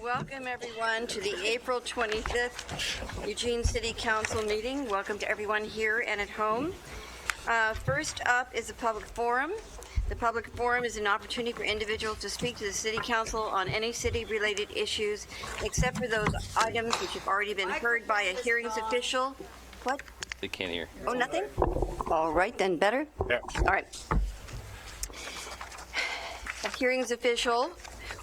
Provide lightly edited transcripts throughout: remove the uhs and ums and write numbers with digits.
Welcome, everyone, to the April 25th Eugene City Council meeting. Welcome to everyone here and at home. First up is the public forum. The public forum is an opportunity for individuals to speak to the City Council on any city-related issues, except for those items which have already been heard by a hearings official. What? They can't hear. Oh, nothing? All right, then better? Yeah. All right. A hearings official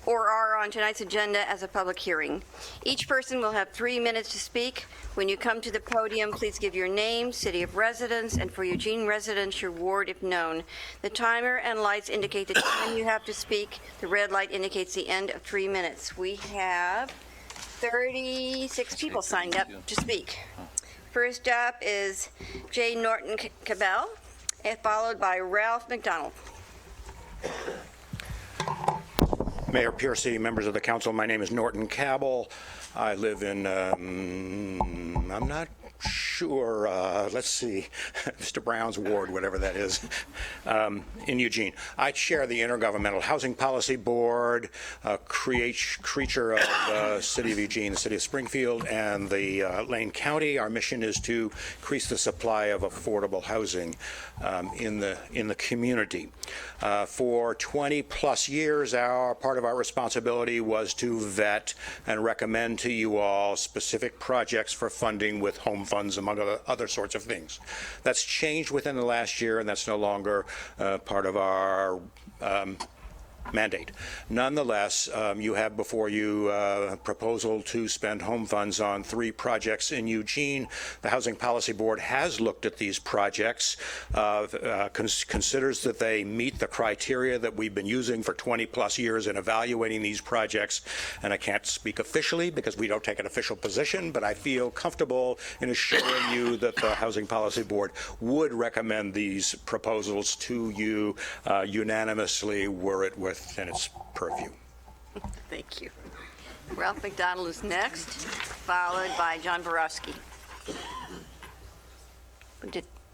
or are on tonight's agenda as a public hearing. Each person will have 3 minutes to speak. When you come to the podium, please give your name, city of residence, and for Eugene residents, your ward if known. The timer and lights indicate the time you have to speak. The red light indicates the end of 3 minutes. We have 36 people signed up to speak. First up is J. Norton Cabell, followed by Ralph McDonald. Mayor Piercy, members of the council, my name is Norton Cabell. I live in, I'm not sure, let's see, Mr. Brown's ward, whatever that is, in Eugene. I chair the Intergovernmental Housing Policy Board, a creature of the City of Eugene, the City of Springfield, and the Lane County. Our mission is to increase the supply of affordable housing in the community. For 20 plus years, part of our responsibility was to vet and recommend to you all specific projects for funding with home funds, among other sorts of things. That's changed within the last year, and that's no longer part of our mandate. Nonetheless, you have before you a proposal to spend home funds on 3 projects in Eugene. The Housing Policy Board has looked at these projects, considers that they meet the criteria that we've been using for 20 plus years in evaluating these projects. And I can't speak officially because we don't take an official position, but I feel comfortable in assuring you that the Housing Policy Board would recommend these proposals to you unanimously were it within its purview. Thank you. Ralph McDonald is next, followed by John Borowski.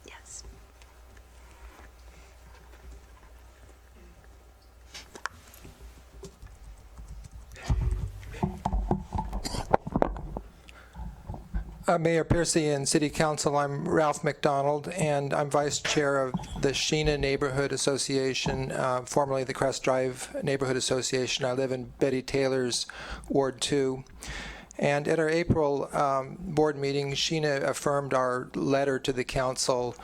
Yes. Mayor Piercy and City Council, I'm Ralph McDonald, and I'm Vice Chair of the Sheena Neighborhood Association, formerly the Crest Drive Neighborhood Association. I live in Betty Taylor's Ward 2. And at our April board meeting, Sheena affirmed our letter to the council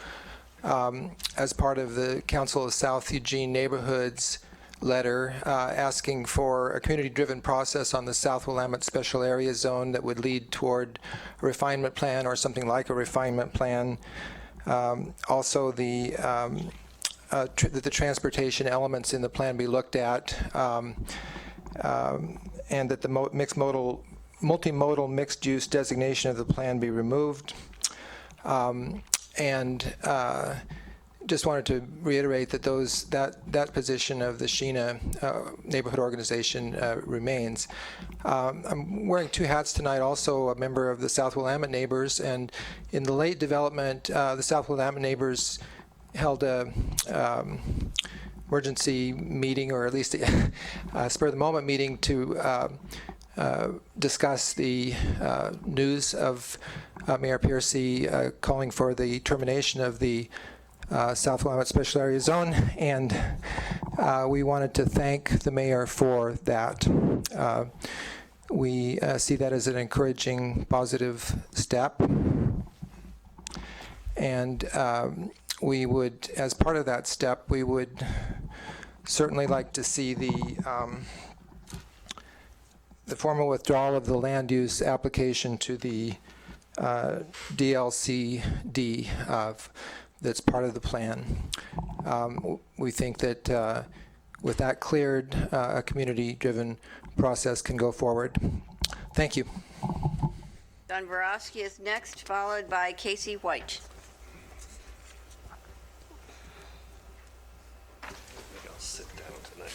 as part of the Council of South Eugene Neighborhoods letter asking for a community-driven process on the South Willamette Special Area Zone that would lead toward a refinement plan or something like a refinement plan. Also, that the transportation elements in the plan be looked at, and that the multimodal mixed-use designation of the plan be removed. Just wanted to reiterate that that position of the Sheena neighborhood organization remains. I'm wearing 2 hats tonight, also a member of the South Willamette Neighbors, and in the late development, the South Willamette Neighbors held a emergency meeting, or at least a spur-of-the-moment meeting to discuss the news of Mayor Piercy calling for the termination of the South Willamette Special Area Zone, and we wanted to thank the mayor for that. We see that as an encouraging, positive step, and we would, as part of that step, we would certainly like to see the formal withdrawal of the land use application to the DLCD that's part of the plan. We think that with that cleared, a community-driven process can go forward. Thank you. John Borowski is next, followed by Casey White. I think I'll sit down tonight.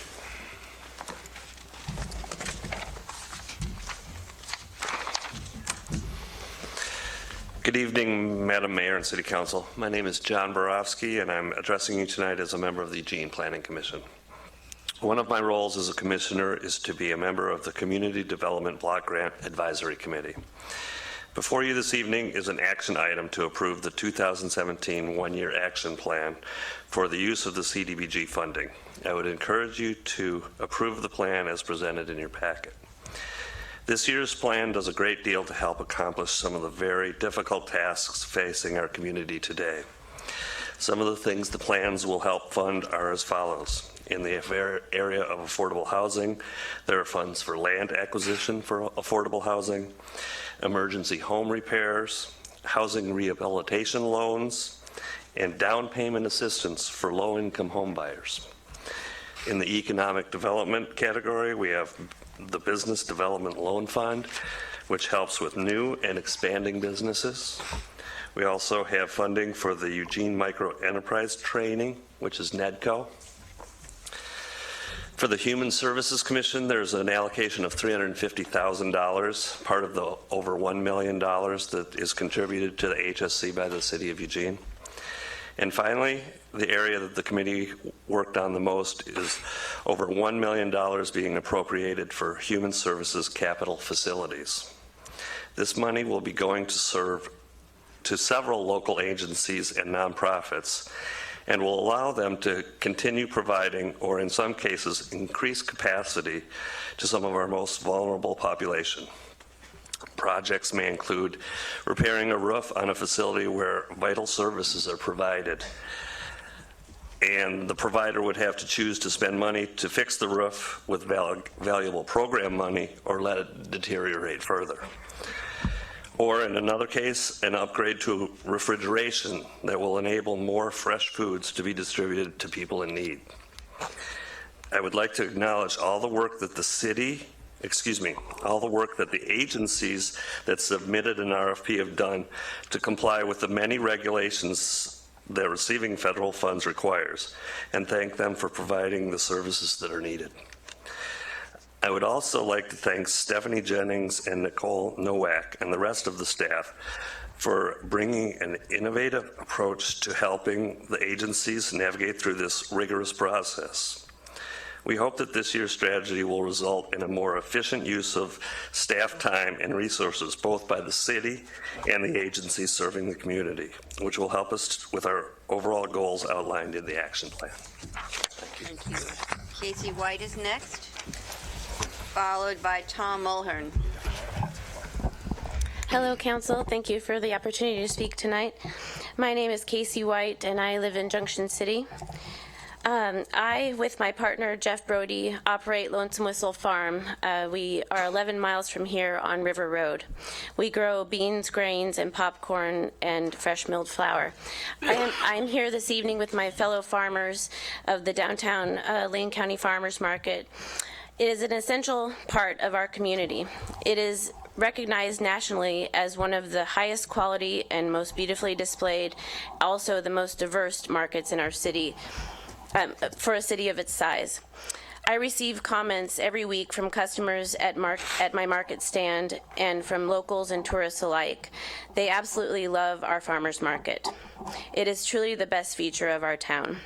Good evening, Madam Mayor and City Council. My name is John Borowski, and I'm addressing you tonight as a member of the Eugene Planning Commission. One of my roles as a commissioner is to be a member of the Community Development Block Grant Advisory Committee. Before you this evening is an action item to approve the 2017 one-year action plan for the use of the CDBG funding. I would encourage you to approve the plan as presented in your packet. This year's plan does a great deal to help accomplish some of the very difficult tasks facing our community today. Some of the things the plans will help fund are as follows. In the area of affordable housing, there are funds for land acquisition for affordable housing, emergency home repairs, housing rehabilitation loans, and down payment assistance for low-income home buyers. In the economic development category, we have the Business Development Loan Fund, which helps with new and expanding businesses. We also have funding for the Eugene Micro Enterprise Training, which is NEDCO. For the Human Services Commission, there's an allocation of $350,000, part of the over $1 million that is contributed to the HSC by the City of Eugene. And finally, the area that the committee worked on the most is over $1 million being appropriated for human services capital facilities. This money will be going to serve to several local agencies and nonprofits and will allow them to continue providing, or in some cases, increase capacity to some of our most vulnerable population. Projects may include repairing a roof on a facility where vital services are provided, and the provider would have to choose to spend money to fix the roof with valuable program money or let it deteriorate further. Or in another case, an upgrade to refrigeration that will enable more fresh foods to be distributed to people in need. I would like to acknowledge all the work that all the work that the agencies that submitted an RFP have done to comply with the many regulations that receiving federal funds requires, and thank them for providing the services that are needed. I would also like to thank Stephanie Jennings and Nicole Nowak and the rest of the staff for bringing an innovative approach to helping the agencies navigate through this rigorous process. We hope that this year's strategy will result in a more efficient use of staff time and resources, both by the city and the agencies serving the community, which will help us with our overall goals outlined in the action plan. Thank you. Casey White is next, followed by Tom Mulhern. Hello, Council. Thank you for the opportunity to speak tonight. My name is Casey White, and I live in Junction City. I, with my partner, Jeff Brody, operate Lonesome Whistle Farm. We are 11 miles from here on River Road. We grow beans, grains, and popcorn, and fresh milled flour. I'm here this evening with my fellow farmers of the downtown Lane County Farmers Market. It is an essential part of our community. It is recognized nationally as one of the highest quality and most beautifully displayed, also the most diverse markets in our city, for a city of its size. I receive comments every week from customers at my market stand and from locals and tourists alike. They absolutely love our farmers market. It is truly the best feature of our town.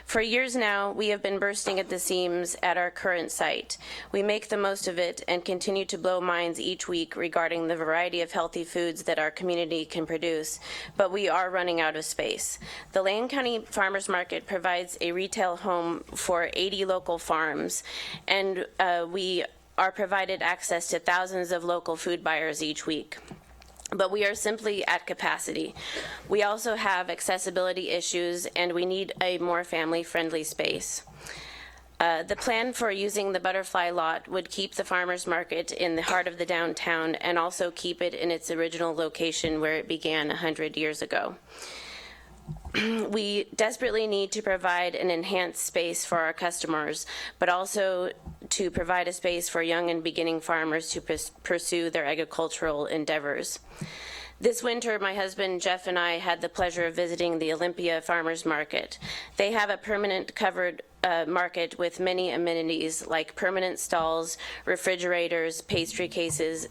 For years now, we have been bursting at the seams at our current site. We make the most of it and continue to blow minds each week regarding the variety of healthy foods that our community can produce, but we are running out of space. The Lane County Farmers Market provides a retail home for 80 local farms, and we are provided access to thousands of local food buyers each week. But we are simply at capacity. We also have accessibility issues, and we need a more family-friendly space. The plan for using the butterfly lot would keep the farmers market in the heart of the downtown and also keep it in its original location where it began 100 years ago. We desperately need to provide an enhanced space for our customers, but also to provide a space for young and beginning farmers to pursue their agricultural endeavors. This winter, my husband Jeff and I had the pleasure of visiting the Olympia Farmers Market. They have a permanent covered market with many amenities like permanent stalls, refrigerators, pastry cases,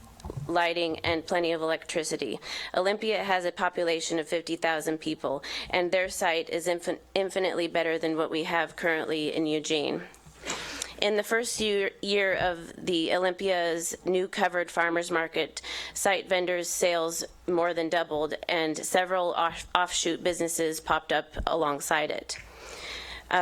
lighting, and plenty of electricity. Olympia has a population of 50,000 people, and their site is infinitely better than what we have currently in Eugene. In the first year of the Olympia's new covered farmers market site, vendors' sales more than doubled, and several offshoot businesses popped up alongside it.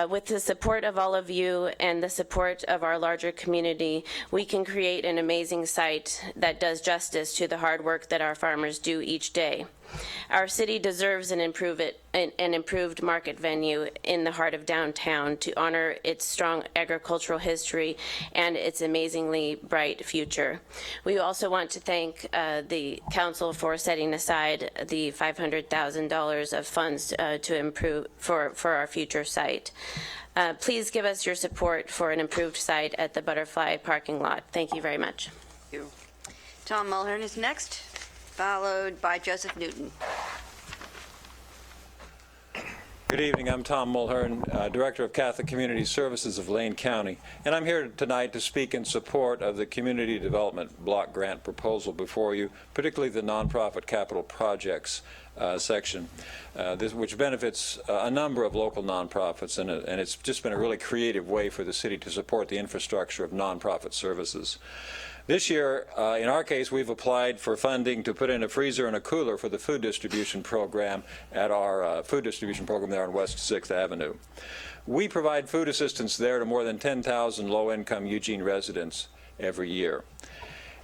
With the support of all of you and the support of our larger community, we can create an amazing site that does justice to the hard work that our farmers do each day. Our city deserves an improved market venue in the heart of downtown to honor its strong agricultural history and its amazingly bright future. We also want to thank the council for setting aside the $500,000 of funds to improve for our future site. Please give us your support for an improved site at the Butterfly parking lot. Thank you very much. Thank you. Tom Mulhern is next, followed by Joseph Newton. Good evening. I'm Tom Mulhern, Director of Catholic Community Services of Lane County, and I'm here tonight to speak in support of the Community Development Block Grant proposal before you, particularly the nonprofit capital projects section, which benefits a number of local nonprofits, and it's just been a really creative way for the city to support the infrastructure of nonprofit services. This year, in our case, we've applied for funding to put in a freezer and a cooler for the food distribution program at our food distribution program there on West 6th Avenue. We provide food assistance there to more than 10,000 low-income Eugene residents every year,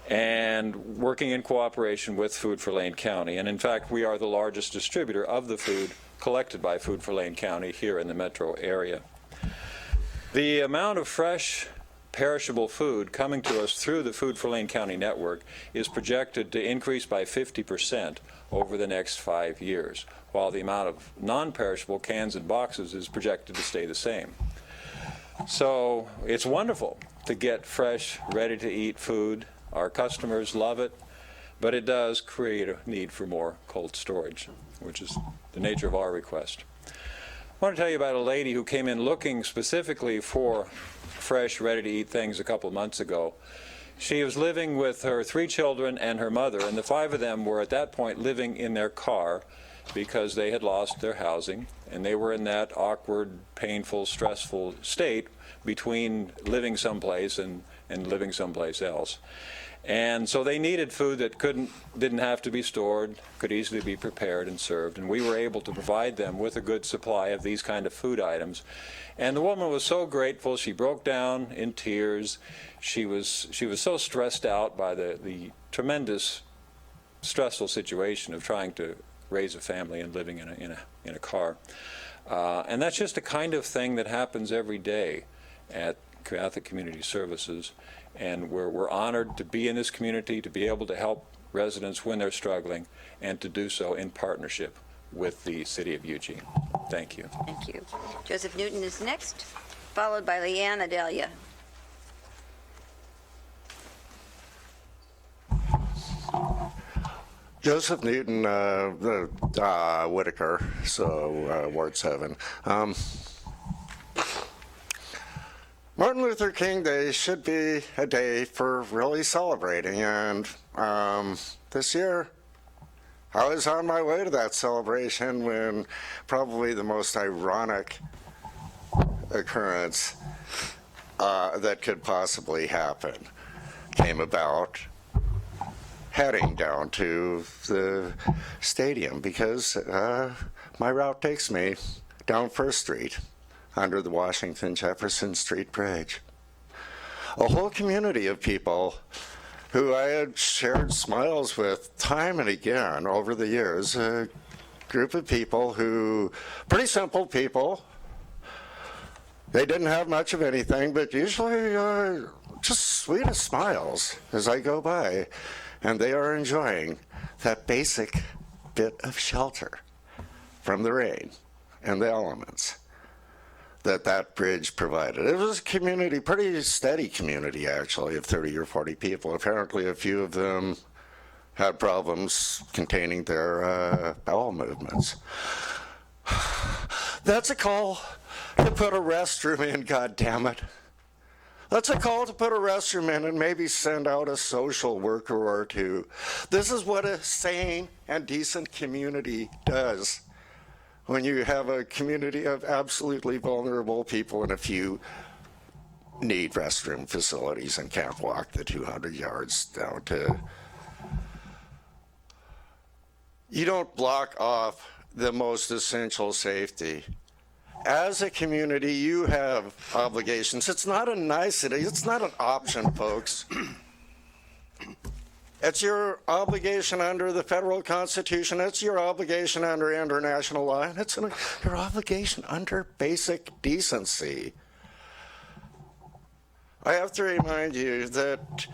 and working in cooperation with Food for Lane County. And in fact, we are the largest distributor of the food collected by Food for Lane County here in the metro area. The amount of fresh perishable food coming to us through the Food for Lane County network is projected to increase by 50% over the next 5 years, while the amount of non-perishable cans and boxes is projected to stay the same. So it's wonderful to get fresh, ready-to-eat food. Our customers love it, but it does create a need for more cold storage, which is the nature of our request. I want to tell you about a lady who came in looking specifically for fresh, ready-to-eat things a couple of months ago. She was living with her 3 children and her mother, and the 5 of them were at that point living in their car because they had lost their housing, and they were in that awkward, painful, stressful state between living someplace and living someplace else. And so they needed food that didn't have to be stored, could easily be prepared and served, and we were able to provide them with a good supply of these kind of food items. And the woman was so grateful, she broke down in tears. She was so stressed out by the tremendous stressful situation of trying to raise a family and living in a car. And that's just the kind of thing that happens every day at Catholic Community Services. And we're honored to be in this community, to be able to help residents when they're struggling, and to do so in partnership with the City of Eugene. Thank you. Thank you. Joseph Newton is next, followed by Leanne Adelia. Joseph Newton, Whitaker, so Ward 7. Martin Luther King Day should be a day for really celebrating, and this year I was on my way to that celebration when probably the most ironic occurrence that could possibly happen came about heading down to the stadium, because my route takes me down First Street under the Washington Jefferson Street Bridge. A whole community of people who I had shared smiles with time and again over the years, a group of people who, pretty simple people, they didn't have much of anything, but usually just sweetest smiles as I go by, and they are enjoying that basic bit of shelter from the rain and the elements that bridge provided. It was a community, pretty steady community actually, of 30 or 40 people. Apparently a few of them had problems containing their bowel movements. That's a call to put a restroom in, goddammit. That's a call to put a restroom in and maybe send out a social worker or two. This is what a sane and decent community does. When you have a community of absolutely vulnerable people and a few need restroom facilities and can't walk the 200 yards down to. You don't block off the most essential safety. As a community, you have obligations. It's not a nicety. It's not an option, folks. It's your obligation under the federal Constitution. It's your obligation under international law. And it's your obligation under basic decency. I have to remind you that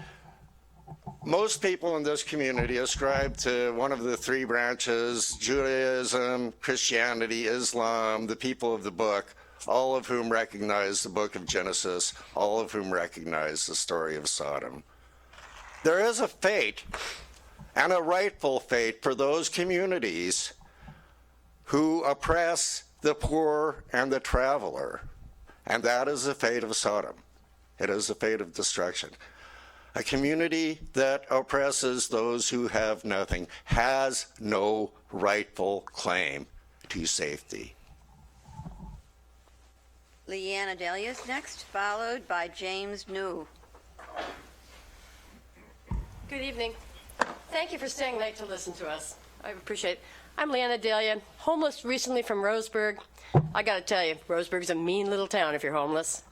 most people in this community ascribe to one of the three branches, Judaism, Christianity, Islam, the people of the book, all of whom recognize the book of Genesis, all of whom recognize the story of Sodom. There is a fate, and a rightful fate, for those communities who oppress the poor and the traveler, and that is the fate of Sodom. It is the fate of destruction. A community that oppresses those who have nothing has no rightful claim to safety. Leanna Delia is next, followed by James New. Good evening. Thank you for staying late to listen to us. I appreciate it. I'm Leanna Delia, homeless recently from Roseburg. I got to tell you, Roseburg's a mean little town if you're homeless.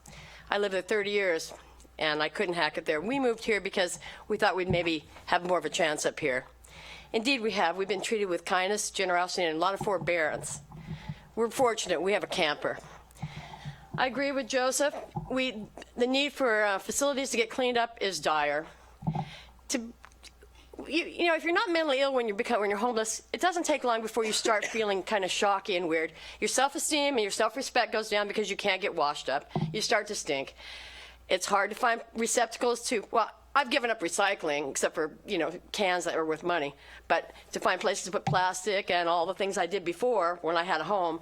I lived there 30 years, and I couldn't hack it there. We moved here because we thought we'd maybe have more of a chance up here. Indeed, we have. We've been treated with kindness, generosity, and a lot of forbearance. We're fortunate. We have a camper. I agree with Joseph. The need for facilities to get cleaned up is dire. You know, if you're not mentally ill when you're homeless, it doesn't take long before you start feeling kind of shocky and weird. Your self-esteem and your self-respect goes down because you can't get washed up. You start to stink. It's hard to find receptacles to, well, I've given up recycling except for, cans that are worth money. But to find places to put plastic and all the things I did before when I had a home,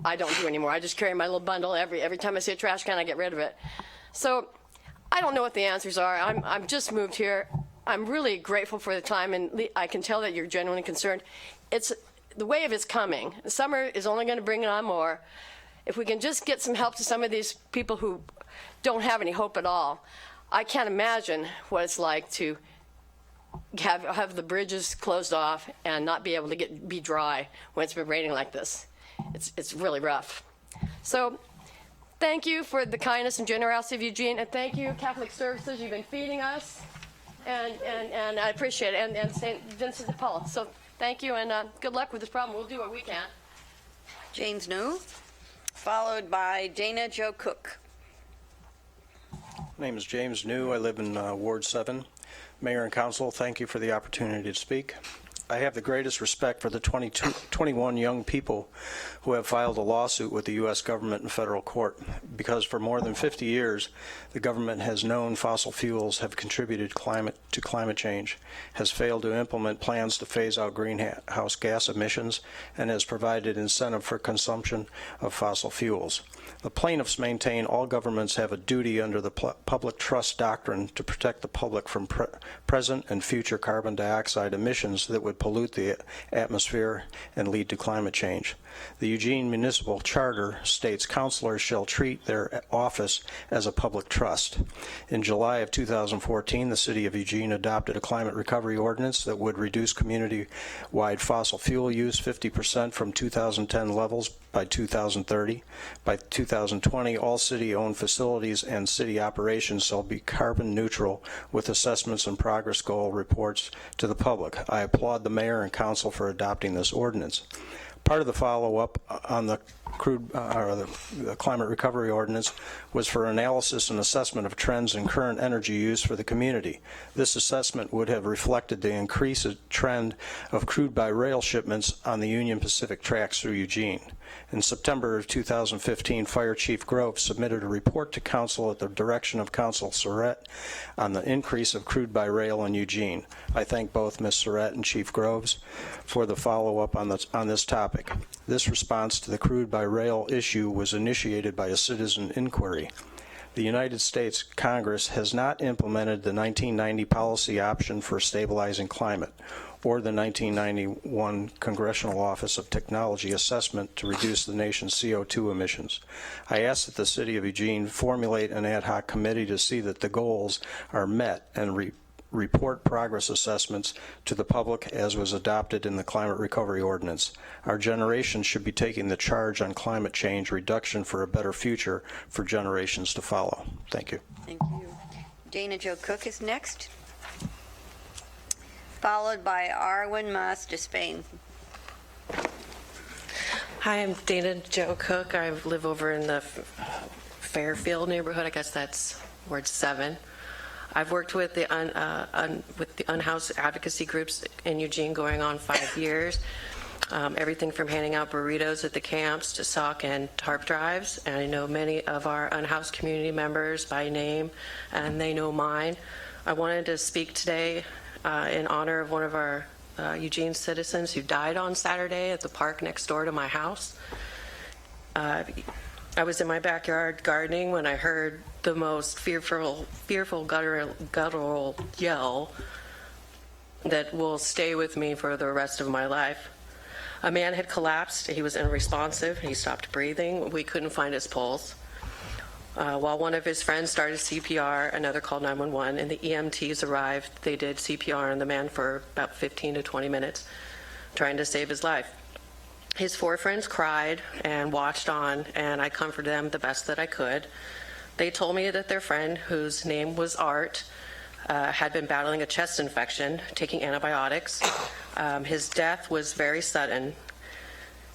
I don't do anymore. I just carry my little bundle. Every time I see a trash can, I get rid of it. So I don't know what the answers are. I'm just moved here. I'm really grateful for the time, and I can tell that you're genuinely concerned. The wave is coming. The summer is only going to bring it on more. If we can just get some help to some of these people who don't have any hope at all, I can't imagine what it's like to have the bridges closed off and not be able to be dry when it's been raining like this. It's really rough. So thank you for the kindness and generosity of Eugene, and thank you, Catholic Services. You've been feeding us. And I appreciate it, and St. Vincent de Paul. So thank you, and good luck with this problem. We'll do what we can. James New, followed by Dana Jo Cook. My name is James New. I live in Ward 7. Mayor and Council, thank you for the opportunity to speak. I have the greatest respect for the 21 young people who have filed a lawsuit with the U.S. government and federal court, because for more than 50 years, the government has known fossil fuels have contributed to climate change, has failed to implement plans to phase out greenhouse gas emissions, and has provided incentive for consumption of fossil fuels. The plaintiffs maintain all governments have a duty under the public trust doctrine to protect the public from present and future carbon dioxide emissions that would pollute the atmosphere and lead to climate change. The Eugene Municipal Charter states councilors shall treat their office as a public trust. In July of 2014, the City of Eugene adopted a climate recovery ordinance that would reduce community-wide fossil fuel use 50% from 2010 levels by 2030. By 2020, all city-owned facilities and city operations shall be carbon neutral with assessments and progress goal reports to the public. I applaud the mayor and council for adopting this ordinance. Part of the follow-up on the climate recovery ordinance was for analysis and assessment of trends in current energy use for the community. This assessment would have reflected the increased trend of crude by rail shipments on the Union Pacific tracks through Eugene. In September of 2015, Fire Chief Grove submitted a report to Council at the direction of Council Surratt on the increase of crude by rail in Eugene. I thank both Ms. Surratt and Chief Groves for the follow-up on this topic. This response to the crude by rail issue was initiated by a citizen inquiry. The United States Congress has not implemented the 1990 policy option for stabilizing climate or the 1991 Congressional Office of Technology assessment to reduce the nation's CO2 emissions. I ask that the City of Eugene formulate an ad hoc committee to see that the goals are met and report progress assessments to the public as was adopted in the Climate Recovery Ordinance. Our generation should be taking the charge on climate change reduction for a better future for generations to follow. Thank you. Thank you. Dana Jo Cook is next, followed by Arwen Moss Despain. Hi, I'm Dana Jo Cook. I live over in the Fairfield neighborhood. I guess that's Ward 7. I've worked with the unhoused advocacy groups in Eugene going on 5 years. Everything from handing out burritos at the camps to sock and tarp drives. And I know many of our unhoused community members by name, and they know mine. I wanted to speak today in honor of one of our Eugene citizens who died on Saturday at the park next door to my house. I was in my backyard gardening when I heard the most fearful guttural yell that will stay with me for the rest of my life. A man had collapsed. He was unresponsive. He stopped breathing. We couldn't find his pulse. While one of his friends started CPR, another called 911, and the EMTs arrived. They did CPR on the man for about 15 to 20 minutes, trying to save his life. His 4 friends cried and watched on, and I comforted them the best that I could. They told me that their friend, whose name was Art, had been battling a chest infection, taking antibiotics. His death was very sudden.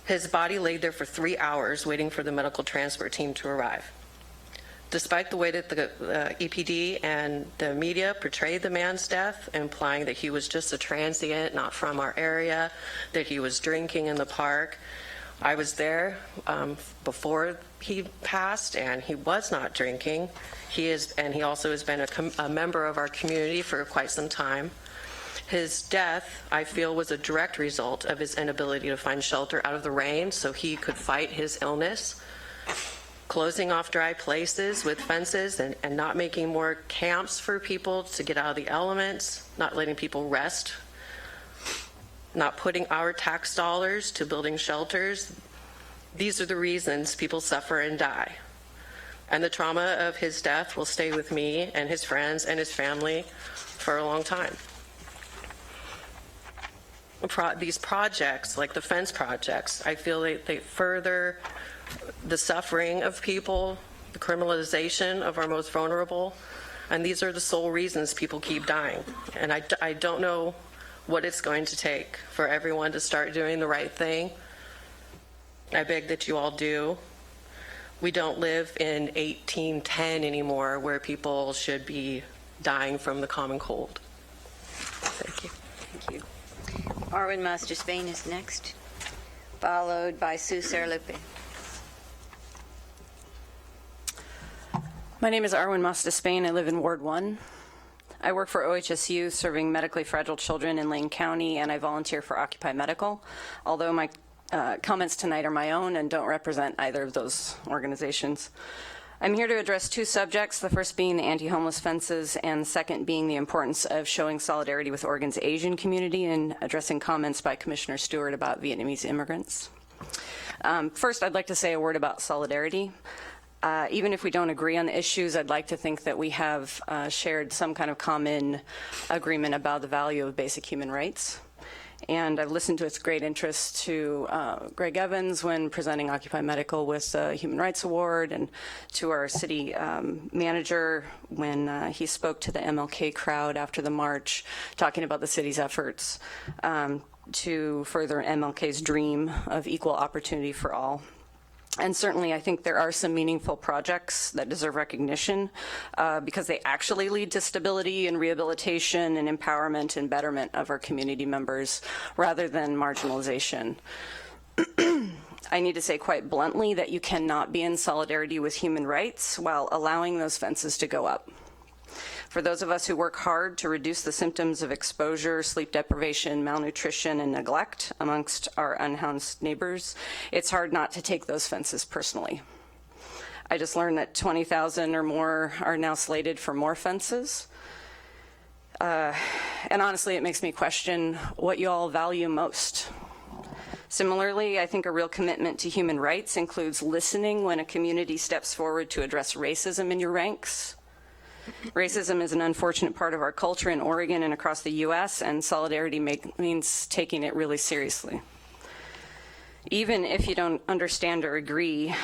His body laid there for 3 hours waiting for the medical transport team to arrive. Despite the way that the EPD and the media portrayed the man's death, implying that he was just a transient, not from our area, that he was drinking in the park, I was there before he passed, and he was not drinking. He also has been a member of our community for quite some time. His death, I feel, was a direct result of his inability to find shelter out of the rain so he could fight his illness. Closing off dry places with fences and not making more camps for people to get out of the elements, not letting people rest, not putting our tax dollars to building shelters. These are the reasons people suffer and die. And the trauma of his death will stay with me and his friends and his family for a long time. These projects, like the fence projects, I feel they further the suffering of people, the criminalization of our most vulnerable, and these are the sole reasons people keep dying. And I don't know what it's going to take for everyone to start doing the right thing. I beg that you all do. We don't live in 1810 anymore where people should be dying from the common cold. Thank you. Thank you. Arwen Moss Despain is next, followed by Sue Serlipe. My name is Arwen Moss Despain. I live in Ward 1. I work for OHSU serving medically fragile children in Lane County, and I volunteer for Occupy Medical, although my comments tonight are my own and don't represent either of those organizations. I'm here to address 2 subjects, the first being the anti-homeless fences, and the second being the importance of showing solidarity with Oregon's Asian community and addressing comments by Commissioner Stewart about Vietnamese immigrants. First, I'd like to say a word about solidarity. Even if we don't agree on the issues, I'd like to think that we have shared some kind of common agreement about the value of basic human rights. And I've listened with great interest to Greg Evans when presenting Occupy Medical with the Human Rights Award, and to our city manager when he spoke to the MLK crowd after the march, talking about the city's efforts to further MLK's dream of equal opportunity for all. And certainly, I think there are some meaningful projects that deserve recognition because they actually lead to stability and rehabilitation and empowerment and betterment of our community members rather than marginalization. I need to say quite bluntly that you cannot be in solidarity with human rights while allowing those fences to go up. For those of us who work hard to reduce the symptoms of exposure, sleep deprivation, malnutrition, and neglect amongst our unhoused neighbors, it's hard not to take those fences personally. I just learned that 20,000 or more are now slated for more fences. And honestly, it makes me question what you all value most. Similarly, I think a real commitment to human rights includes listening when a community steps forward to address racism in your ranks. Racism is an unfortunate part of our culture in Oregon and across the U.S., and solidarity means taking it really seriously. Even if you don't understand or agree,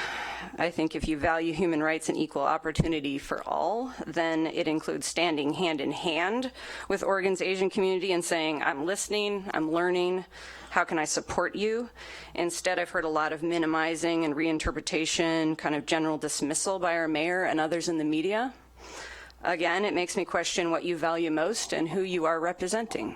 I think if you value human rights and equal opportunity for all, then it includes standing hand in hand with Oregon's Asian community and saying, I'm listening, I'm learning, how can I support you? Instead, I've heard a lot of minimizing and reinterpretation, kind of general dismissal by our mayor and others in the media. Again, it makes me question what you value most and who you are representing.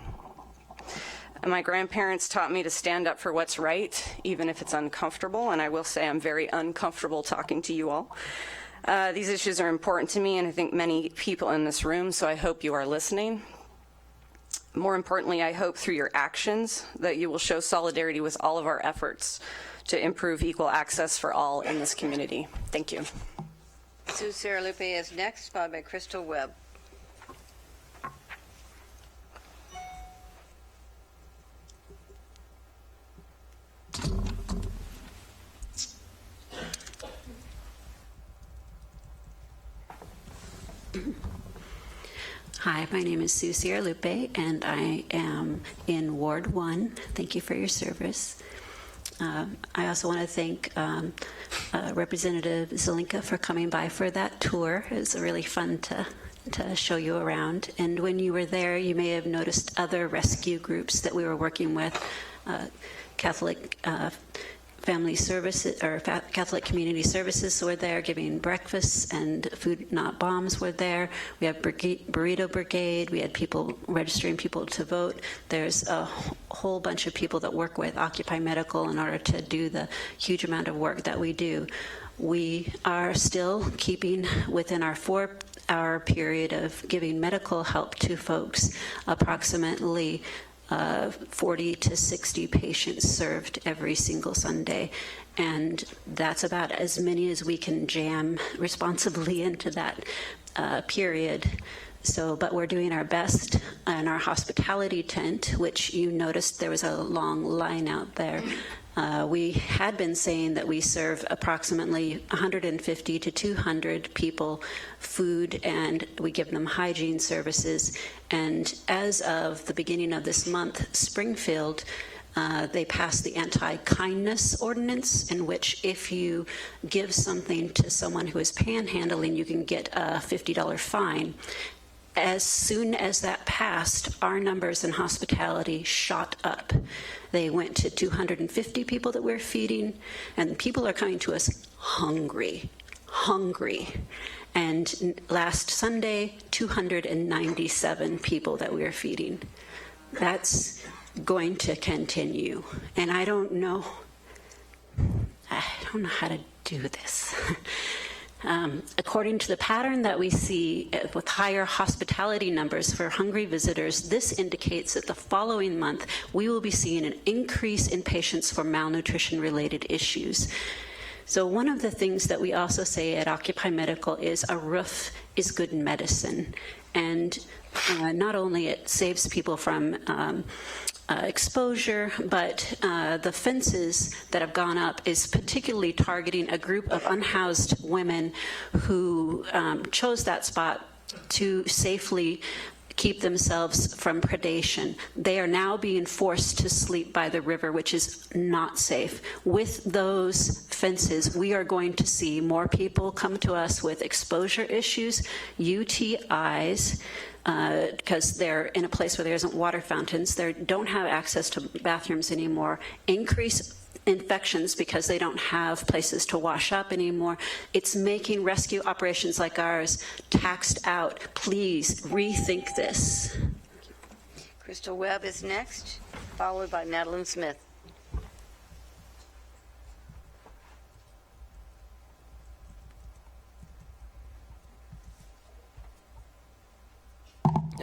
My grandparents taught me to stand up for what's right, even if it's uncomfortable, and I will say I'm very uncomfortable talking to you all. These issues are important to me, and I think many people in this room, so I hope you are listening. More importantly, I hope through your actions that you will show solidarity with all of our efforts to improve equal access for all in this community. Thank you. Sue Sarah Lupe is next, followed by Crystal Webb. Hi, my name is Sue Sierra Lupe, and I am in Ward 1. Thank you for your service. I also want to thank Representative Zelinka for coming by for that tour. It was really fun to show you around. And when you were there, you may have noticed other rescue groups that we were working with, Catholic Family Services or Catholic Community Services were there giving breakfasts, and Food Not Bombs were there. We have Burrito Brigade. We had people registering people to vote. There's a whole bunch of people that work with Occupy Medical in order to do the huge amount of work that we do. We are still keeping within our 4-hour period of giving medical help to folks, approximately 40 to 60 patients served every single Sunday, and that's about as many as we can jam responsibly into that period. So, but we're doing our best in our hospitality tent, which you noticed there was a long line out there. We had been saying that we serve approximately 150 to 200 people food, and we give them hygiene services. And as of the beginning of this month, Springfield, they passed the anti-kindness ordinance, in which if you give something to someone who is panhandling, you can get a $50 fine. As soon as that passed, our numbers in hospitality shot up. They went to 250 people that we're feeding, and people are coming to us hungry. And last Sunday, 297 people that we are feeding. That's going to continue. And I don't know how to do this. According to the pattern that we see with higher hospitality numbers for hungry visitors, this indicates that the following month we will be seeing an increase in patients for malnutrition-related issues. So one of the things that we also say at Occupy Medical is a roof is good medicine. And not only it saves people from exposure, but the fences that have gone up is particularly targeting a group of unhoused women who chose that spot to safely keep themselves from predation. They are now being forced to sleep by the river, which is not safe. With those fences, we are going to see more people come to us with exposure issues, UTIs, because they're in a place where there isn't water fountains, they don't have access to bathrooms anymore, increase infections because they don't have places to wash up anymore. It's making rescue operations like ours taxed out. Please rethink this. Crystal Webb is next, followed by Madeline Smith.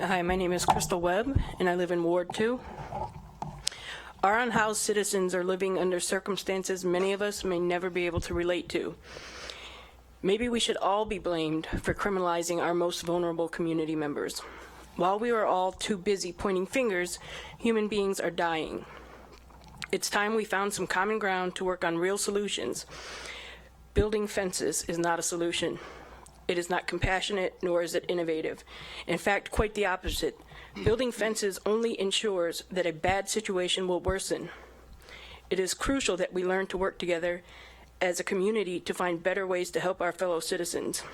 Hi, my name is Crystal Webb, and I live in Ward 2. Our unhoused citizens are living under circumstances many of us may never be able to relate to. Maybe we should all be blamed for criminalizing our most vulnerable community members. While we are all too busy pointing fingers, human beings are dying. It's time we found some common ground to work on real solutions. Building fences is not a solution. It is not compassionate, nor is it innovative. In fact, quite the opposite. Building fences only ensures that a bad situation will worsen. It is crucial that we learn to work together as a community to find better ways to help our fellow citizens.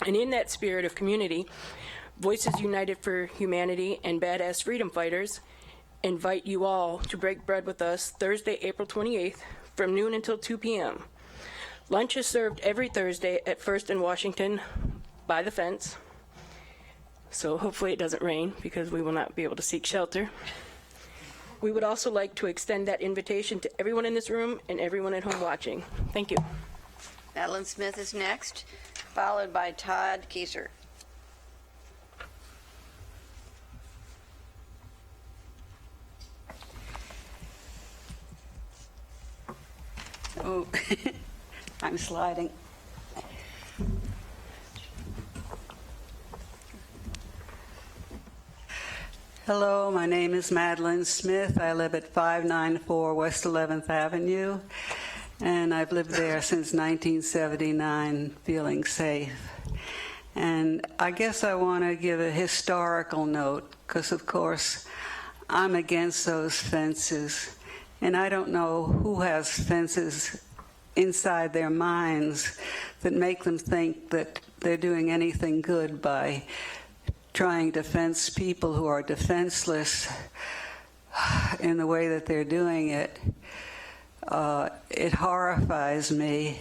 And in that spirit of community, Voices United for Humanity and Badass Freedom Fighters invite you all to break bread with us Thursday, April 28th from noon until 2 p.m. Lunch is served every Thursday at First and Washington by the fence. So hopefully it doesn't rain because we will not be able to seek shelter. We would also like to extend that invitation to everyone in this room and everyone at home watching. Thank you. Madeline Smith is next, followed by Todd Kieser. Oh, I'm sliding. Hello, my name is Madeline Smith. I live at 594 West 11th Avenue, and I've lived there since 1979, feeling safe. And I guess I want to give a historical note, because of course I'm against those fences. And I don't know who has fences inside their minds that make them think that they're doing anything good by trying to fence people who are defenseless in the way that they're doing it. It horrifies me.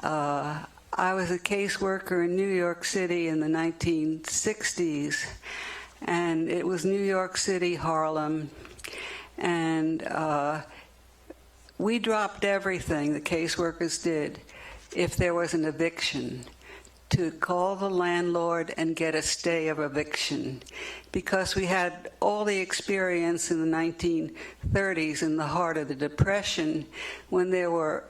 I was a caseworker in New York City in the 1960s, and it was New York City, Harlem, and we dropped everything, the caseworkers did, if there was an eviction, to call the landlord and get a stay of eviction, because we had all the experience in the 1930s in the heart of the Depression, when there were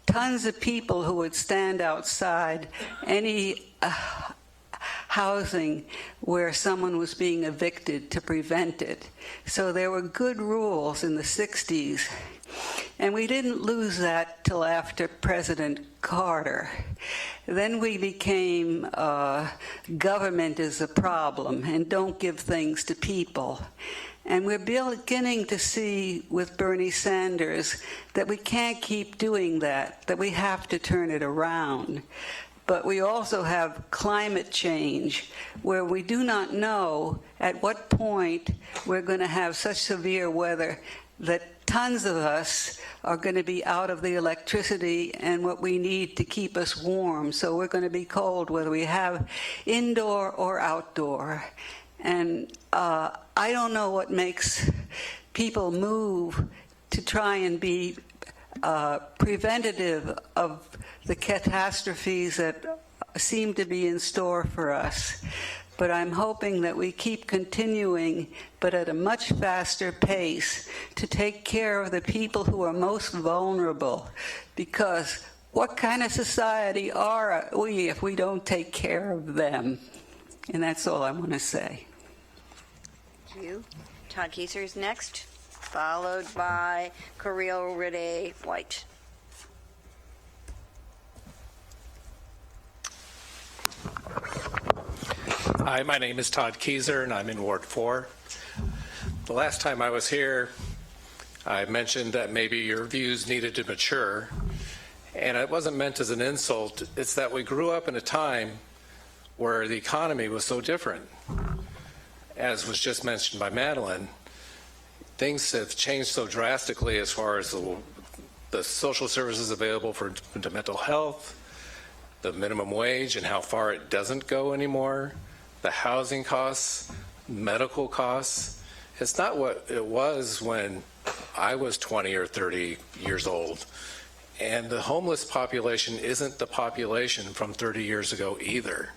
tons of people who would stand outside any housing where someone was being evicted to prevent it. So there were good rules in the 60s. And we didn't lose that till after President Carter. Then we became government is a problem and don't give things to people. And we're beginning to see with Bernie Sanders that we can't keep doing that we have to turn it around. But we also have climate change, where we do not know at what point we're going to have such severe weather that tons of us are going to be out of the electricity and what we need to keep us warm. So we're going to be cold whether we have indoor or outdoor. And I don't know what makes people move to try and be preventative of the catastrophes that seem to be in store for us. But I'm hoping that we keep continuing, but at a much faster pace, to take care of the people who are most vulnerable. Because what kind of society are we if we don't take care of them? And that's all I want to say. Thank you. Todd Kieser is next, followed by Kirill Rede White. Hi, my name is Todd Kieser, and I'm in Ward 4. The last time I was here, I mentioned that maybe your views needed to mature, and it wasn't meant as an insult. It's that we grew up in a time where the economy was so different. As was just mentioned by Madeline, things have changed so drastically as far as the social services available for mental health, the minimum wage and how far it doesn't go anymore, the housing costs, medical costs. It's not what it was when I was 20 or 30 years old. And the homeless population isn't the population from 30 years ago either.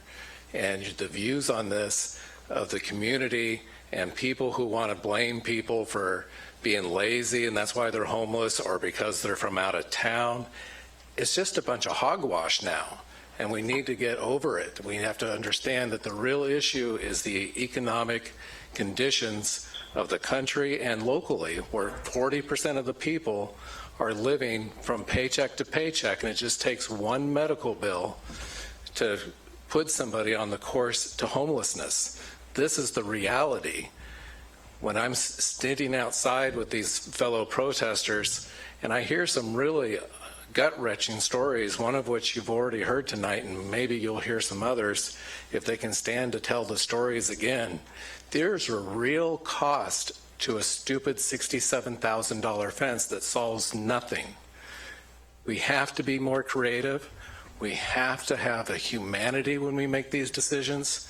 And the views on this of the community and people who want to blame people for being lazy and that's why they're homeless or because they're from out of town, it's just a bunch of hogwash now. and we need to get over it. We have to understand that the real issue is the economic conditions of the country and locally, where 40% of the people are living from paycheck to paycheck, and it just takes one medical bill to put somebody on the course to homelessness. This is the reality. When I'm standing outside with these fellow protesters, and I hear some really gut-wrenching stories, one of which you've already heard tonight, and maybe you'll hear some others if they can stand to tell the stories again. There's a real cost to a stupid $67,000 fence that solves nothing. We have to be more creative. We have to have a humanity when we make these decisions.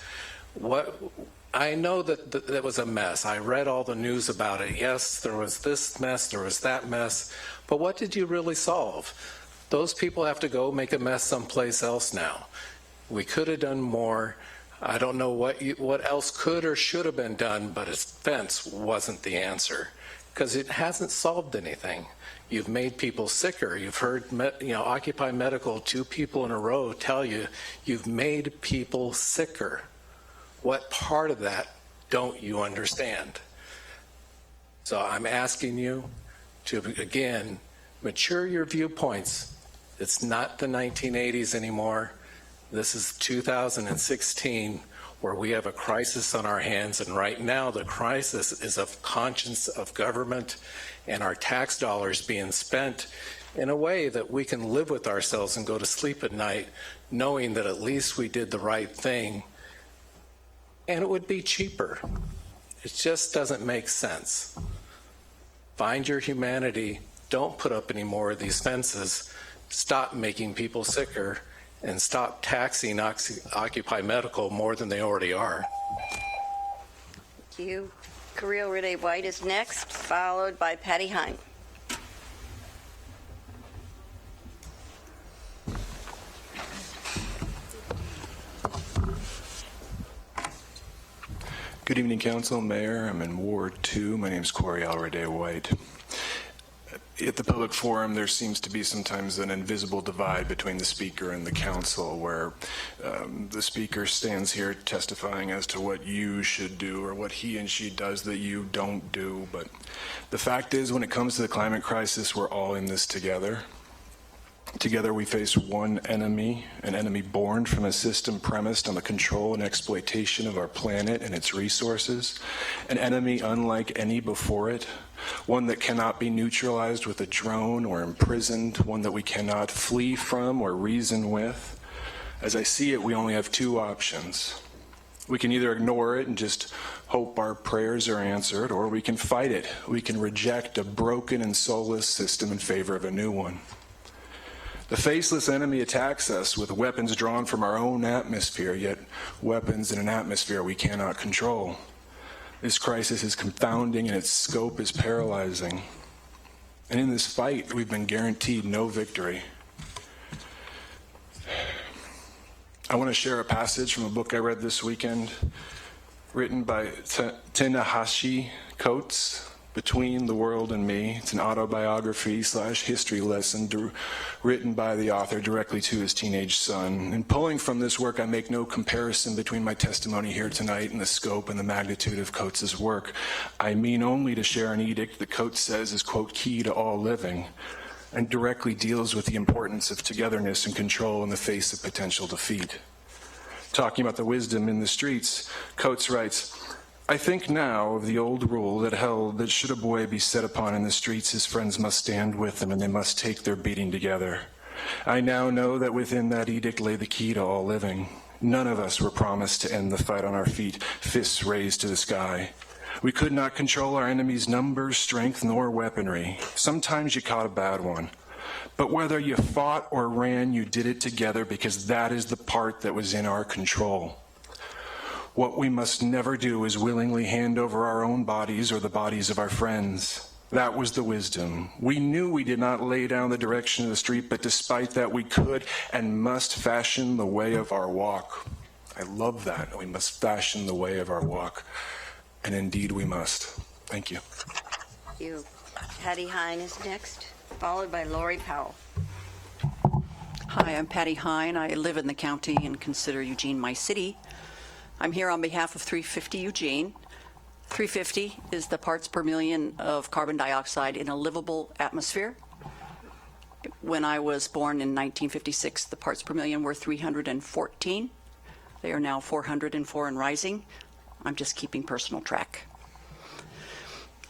I know that was a mess. I read all the news about it. Yes, there was this mess, there was that mess. But what did you really solve? Those people have to go make a mess someplace else now. We could have done more. I don't know what else could or should have been done, but a fence wasn't the answer because it hasn't solved anything. You've made people sicker. You've heard, Occupy Medical, 2 people in a row tell you you've made people sicker. What part of that don't you understand? So I'm asking you to, again, mature your viewpoints. It's not the 1980s anymore. This is 2016, where we have a crisis on our hands, and right now the crisis is of conscience of government and our tax dollars being spent in a way that we can live with ourselves and go to sleep at night knowing that at least we did the right thing, and it would be cheaper. It just doesn't make sense. Find your humanity. Don't put up any more of these fences. Stop making people sicker, and stop taxing Occupy Medical more than they already are. Thank you. Careel Renee White is next, followed by Patty Hine. Good evening, Council, Mayor. I'm in Ward 2. My name is Corey Already White. At the public forum, there seems to be sometimes an invisible divide between the speaker and the council, where the speaker stands here testifying as to what you should do or what he and she does that you don't do. But the fact is, when it comes to the climate crisis, we're all in this together. Together we face one enemy, an enemy born from a system premised on the control and exploitation of our planet and its resources, an enemy unlike any before it, one that cannot be neutralized with a drone or imprisoned, one that we cannot flee from or reason with. As I see it, we only have 2 options. We can either ignore it and just hope our prayers are answered, or we can fight it. We can reject a broken and soulless system in favor of a new one. The faceless enemy attacks us with weapons drawn from our own atmosphere, yet weapons in an atmosphere we cannot control. This crisis is confounding and its scope is paralyzing. And in this fight, we've been guaranteed no victory. I want to share a passage from a book I read this weekend, written by Ta-Nehisi Coates, Between the World and Me. It's an autobiography/history lesson written by the author directly to his teenage son. In pulling from this work, I make no comparison between my testimony here tonight and the scope and the magnitude of Coates' work. I mean only to share an edict that Coates says is, quote, key to all living, and directly deals with the importance of togetherness and control in the face of potential defeat. Talking about the wisdom in the streets, Coates writes, I think now of the old rule that held that should a boy be set upon in the streets, his friends must stand with him and they must take their beating together. I now know that within that edict lay the key to all living. None of us were promised to end the fight on our feet, fists raised to the sky. We could not control our enemy's numbers, strength, nor weaponry. Sometimes you caught a bad one. But whether you fought or ran, you did it together because that is the part that was in our control. What we must never do is willingly hand over our own bodies or the bodies of our friends. That was the wisdom. We knew we did not lay down the direction of the street, but despite that we could and must fashion the way of our walk. I love that. We must fashion the way of our walk. And indeed we must. Thank you. Thank you. Patty Hine is next, followed by Lori Powell. Hi, I'm Patty Hine. I live in the county and consider Eugene my city. I'm here on behalf of 350 Eugene. 350 is the parts per million of carbon dioxide in a livable atmosphere. When I was born in 1956, the parts per million were 314. They are now 404 and rising. I'm just keeping personal track.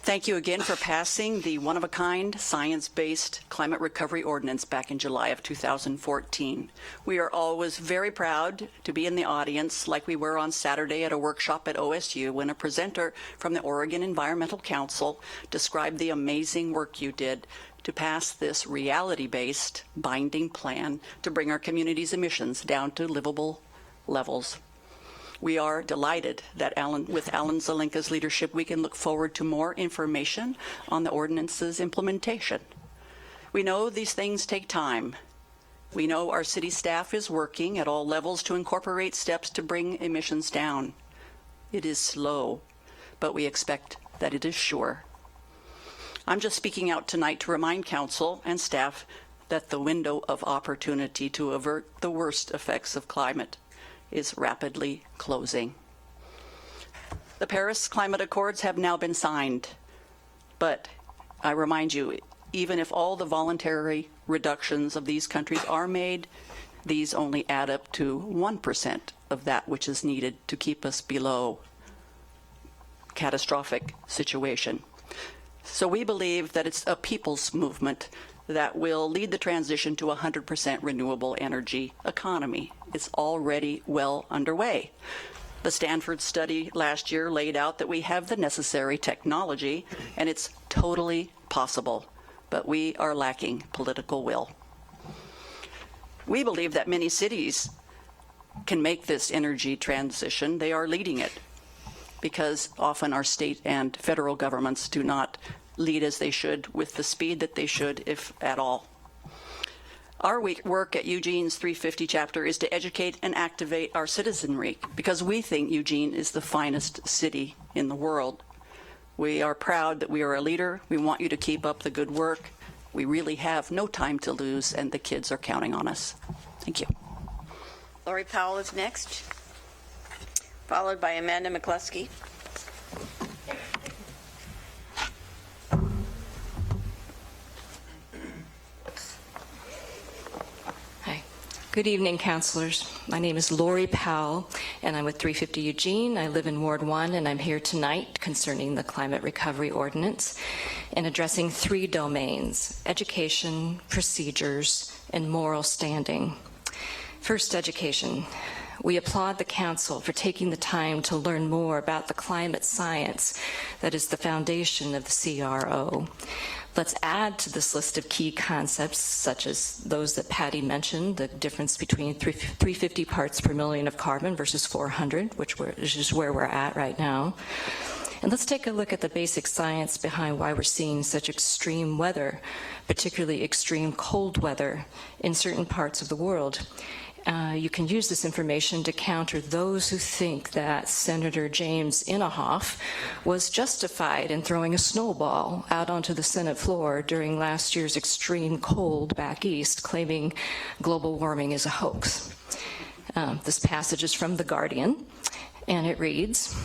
Thank you again for passing the one-of-a-kind science-based climate recovery ordinance back in July of 2014. We are always very proud to be in the audience like we were on Saturday at a workshop at OSU when a presenter from the Oregon Environmental Council described the amazing work you did to pass this reality-based binding plan to bring our community's emissions down to livable levels. We are delighted that with Alan Zelenka's leadership, we can look forward to more information on the ordinance's implementation. We know these things take time. We know our city staff is working at all levels to incorporate steps to bring emissions down. It is slow, but we expect that it is sure. I'm just speaking out tonight to remind council and staff that the window of opportunity to avert the worst effects of climate is rapidly closing. The Paris Climate Accords have now been signed, but I remind you, even if all the voluntary reductions of these countries are made, these only add up to 1% of that which is needed to keep us below catastrophic situation. So we believe that it's a people's movement that will lead the transition to a 100% renewable energy economy. It's already well underway. The Stanford study last year laid out that we have the necessary technology, and it's totally possible, but we are lacking political will. We believe that many cities can make this energy transition. They are leading it, because often our state and federal governments do not lead as they should with the speed that they should, if at all. Our work at Eugene's 350 chapter is to educate and activate our citizenry because we think Eugene is the finest city in the world. We are proud that we are a leader. We want you to keep up the good work. We really have no time to lose, and the kids are counting on us. Thank you. Lori Powell is next, followed by Amanda McCluskey. Good evening, councilors. My name is Lori Powell, and I'm with 350 Eugene. I live in Ward 1, and I'm here tonight concerning the Climate Recovery Ordinance and addressing three domains: education, procedures, and moral standing. First, education. We applaud the council for taking the time to learn more about the climate science that is the foundation of the CRO. Let's add to this list of key concepts, such as those that Patty mentioned, the difference between 350 parts per million of carbon versus 400, which is where we're at right now. And let's take a look at the basic science behind why we're seeing such extreme weather, particularly extreme cold weather in certain parts of the world. You can use this information to counter those who think that Senator James Inhofe was justified in throwing a snowball out onto the Senate floor during last year's extreme cold back east, claiming global warming is a hoax. This passage is from The Guardian, and it reads,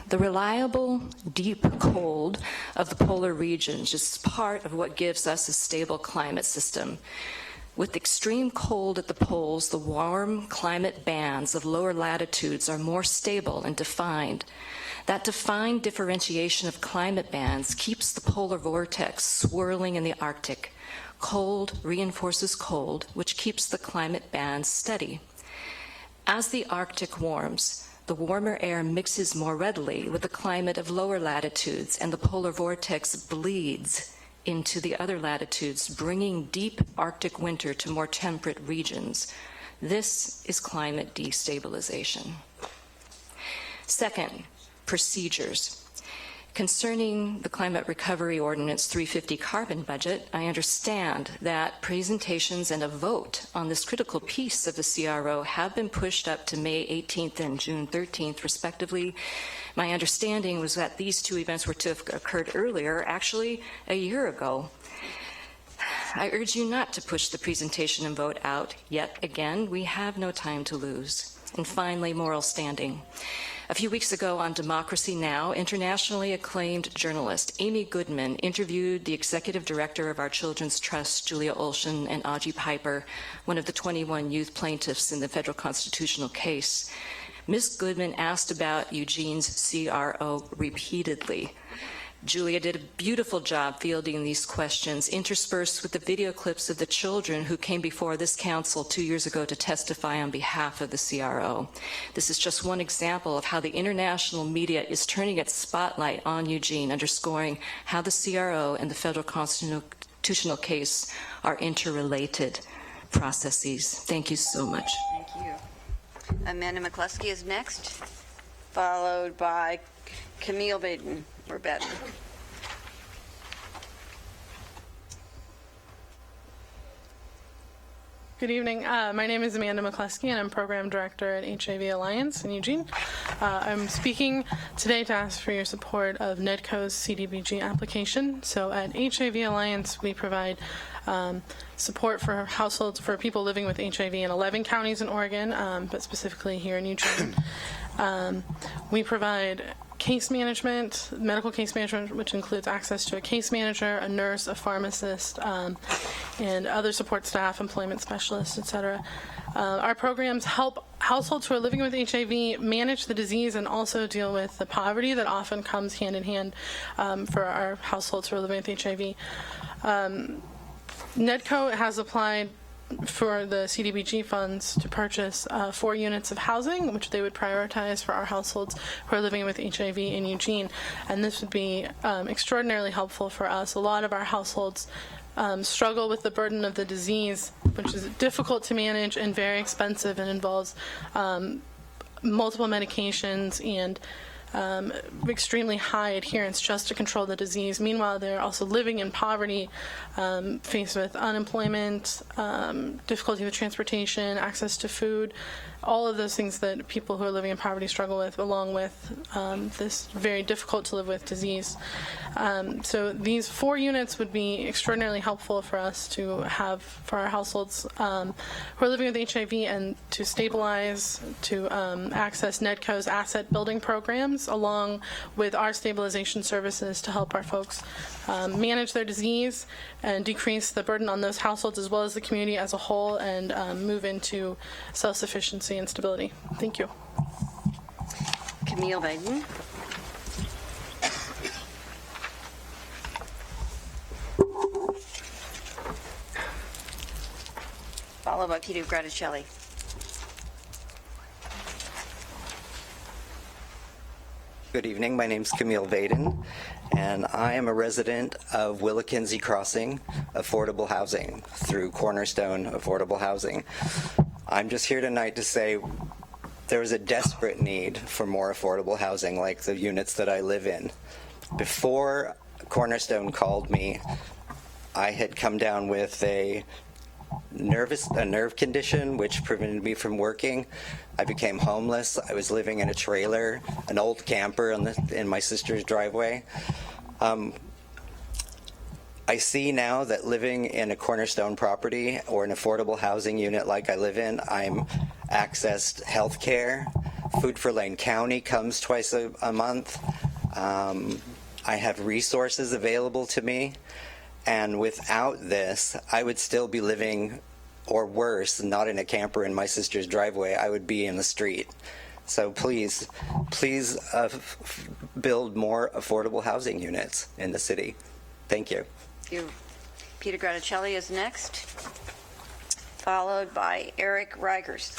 "The reliable, deep cold of the polar regions is part of what gives us a stable climate system. With extreme cold at the poles, the warm climate bands of lower latitudes are more stable and defined. That defined differentiation of climate bands keeps the polar vortex swirling in the Arctic. Cold reinforces cold, which keeps the climate bands steady. As the Arctic warms, the warmer air mixes more readily with the climate of lower latitudes, and the polar vortex bleeds into the other latitudes, bringing deep Arctic winter to more temperate regions. This is climate destabilization." Second, procedures. Concerning the Climate Recovery Ordinance 350 carbon budget, I understand that presentations and a vote on this critical piece of the CRO have been pushed up to May 18th and June 13th, respectively. My understanding was that these two events were to have occurred earlier, actually a year ago. I urge you not to push the presentation and vote out yet again. We have no time to lose. And finally, moral standing. A few weeks ago on Democracy Now!, internationally acclaimed journalist Amy Goodman interviewed the executive director of our Children's Trust, Julia Olshan, and Audrey Piper, one of the 21 youth plaintiffs in the federal constitutional case. Ms. Goodman asked about Eugene's CRO repeatedly. Julia did a beautiful job fielding these questions, interspersed with the video clips of the children who came before this council 2 years ago to testify on behalf of the CRO. This is just one example of how the international media is turning its spotlight on Eugene, underscoring how the CRO and the federal constitutional case are interrelated processes. Thank you so much. Thank you. Amanda McCluskey is next, followed by Camille Baden. Or Baden. Good evening. My name is Amanda McCluskey, and I'm Program Director at HIV Alliance in Eugene. I'm speaking today to ask for your support of NEDCO's CDBG application. So at HIV Alliance, we provide support for households, for people living with HIV in 11 counties in Oregon, but specifically here in Eugene. We provide case management, medical case management, which includes access to a case manager, a nurse, a pharmacist, and other support staff, employment specialists, etc. Our programs help households who are living with HIV manage the disease and also deal with the poverty that often comes hand in hand for our households who are living with HIV. NEDCO has applied for the CDBG funds to purchase 4 units of housing, which they would prioritize for our households who are living with HIV in Eugene. And this would be extraordinarily helpful for us. A lot of our households struggle with the burden of the disease, which is difficult to manage and very expensive and involves multiple medications and extremely high adherence just to control the disease. Meanwhile, they're also living in poverty, faced with unemployment, difficulty with transportation, access to food, all of those things that people who are living in poverty struggle with, along with this very difficult to live with disease. So these 4 units would be extraordinarily helpful for us to have for our households who are living with HIV, and to stabilize, to access NEDCO's asset building programs, along with our stabilization services to help our folks manage their disease and decrease the burden on those households as well as the community as a whole, and move into self-sufficiency and stability. Thank you. Camille Baden. Followed by Peter Graticelli. Good evening. My name's Camille Vaden, and I am a resident of Willakinsey Crossing Affordable Housing through Cornerstone Affordable Housing. I'm just here tonight to say there is a desperate need for more affordable housing like the units that I live in. Before Cornerstone called me, I had come down with a nerve condition which prevented me from working. I became homeless. I was living in a trailer, an old camper in my sister's driveway. I see now that living in a Cornerstone property or an affordable housing unit like I live in, I'm accessed health care. Food for Lane County comes twice a month. I have resources available to me. And without this, I would still be living, or worse, not in a camper in my sister's driveway. I would be in the street. So please build more affordable housing units in the city. Thank you. Thank you. Peter Graticelli is next, followed by Eric Reigers.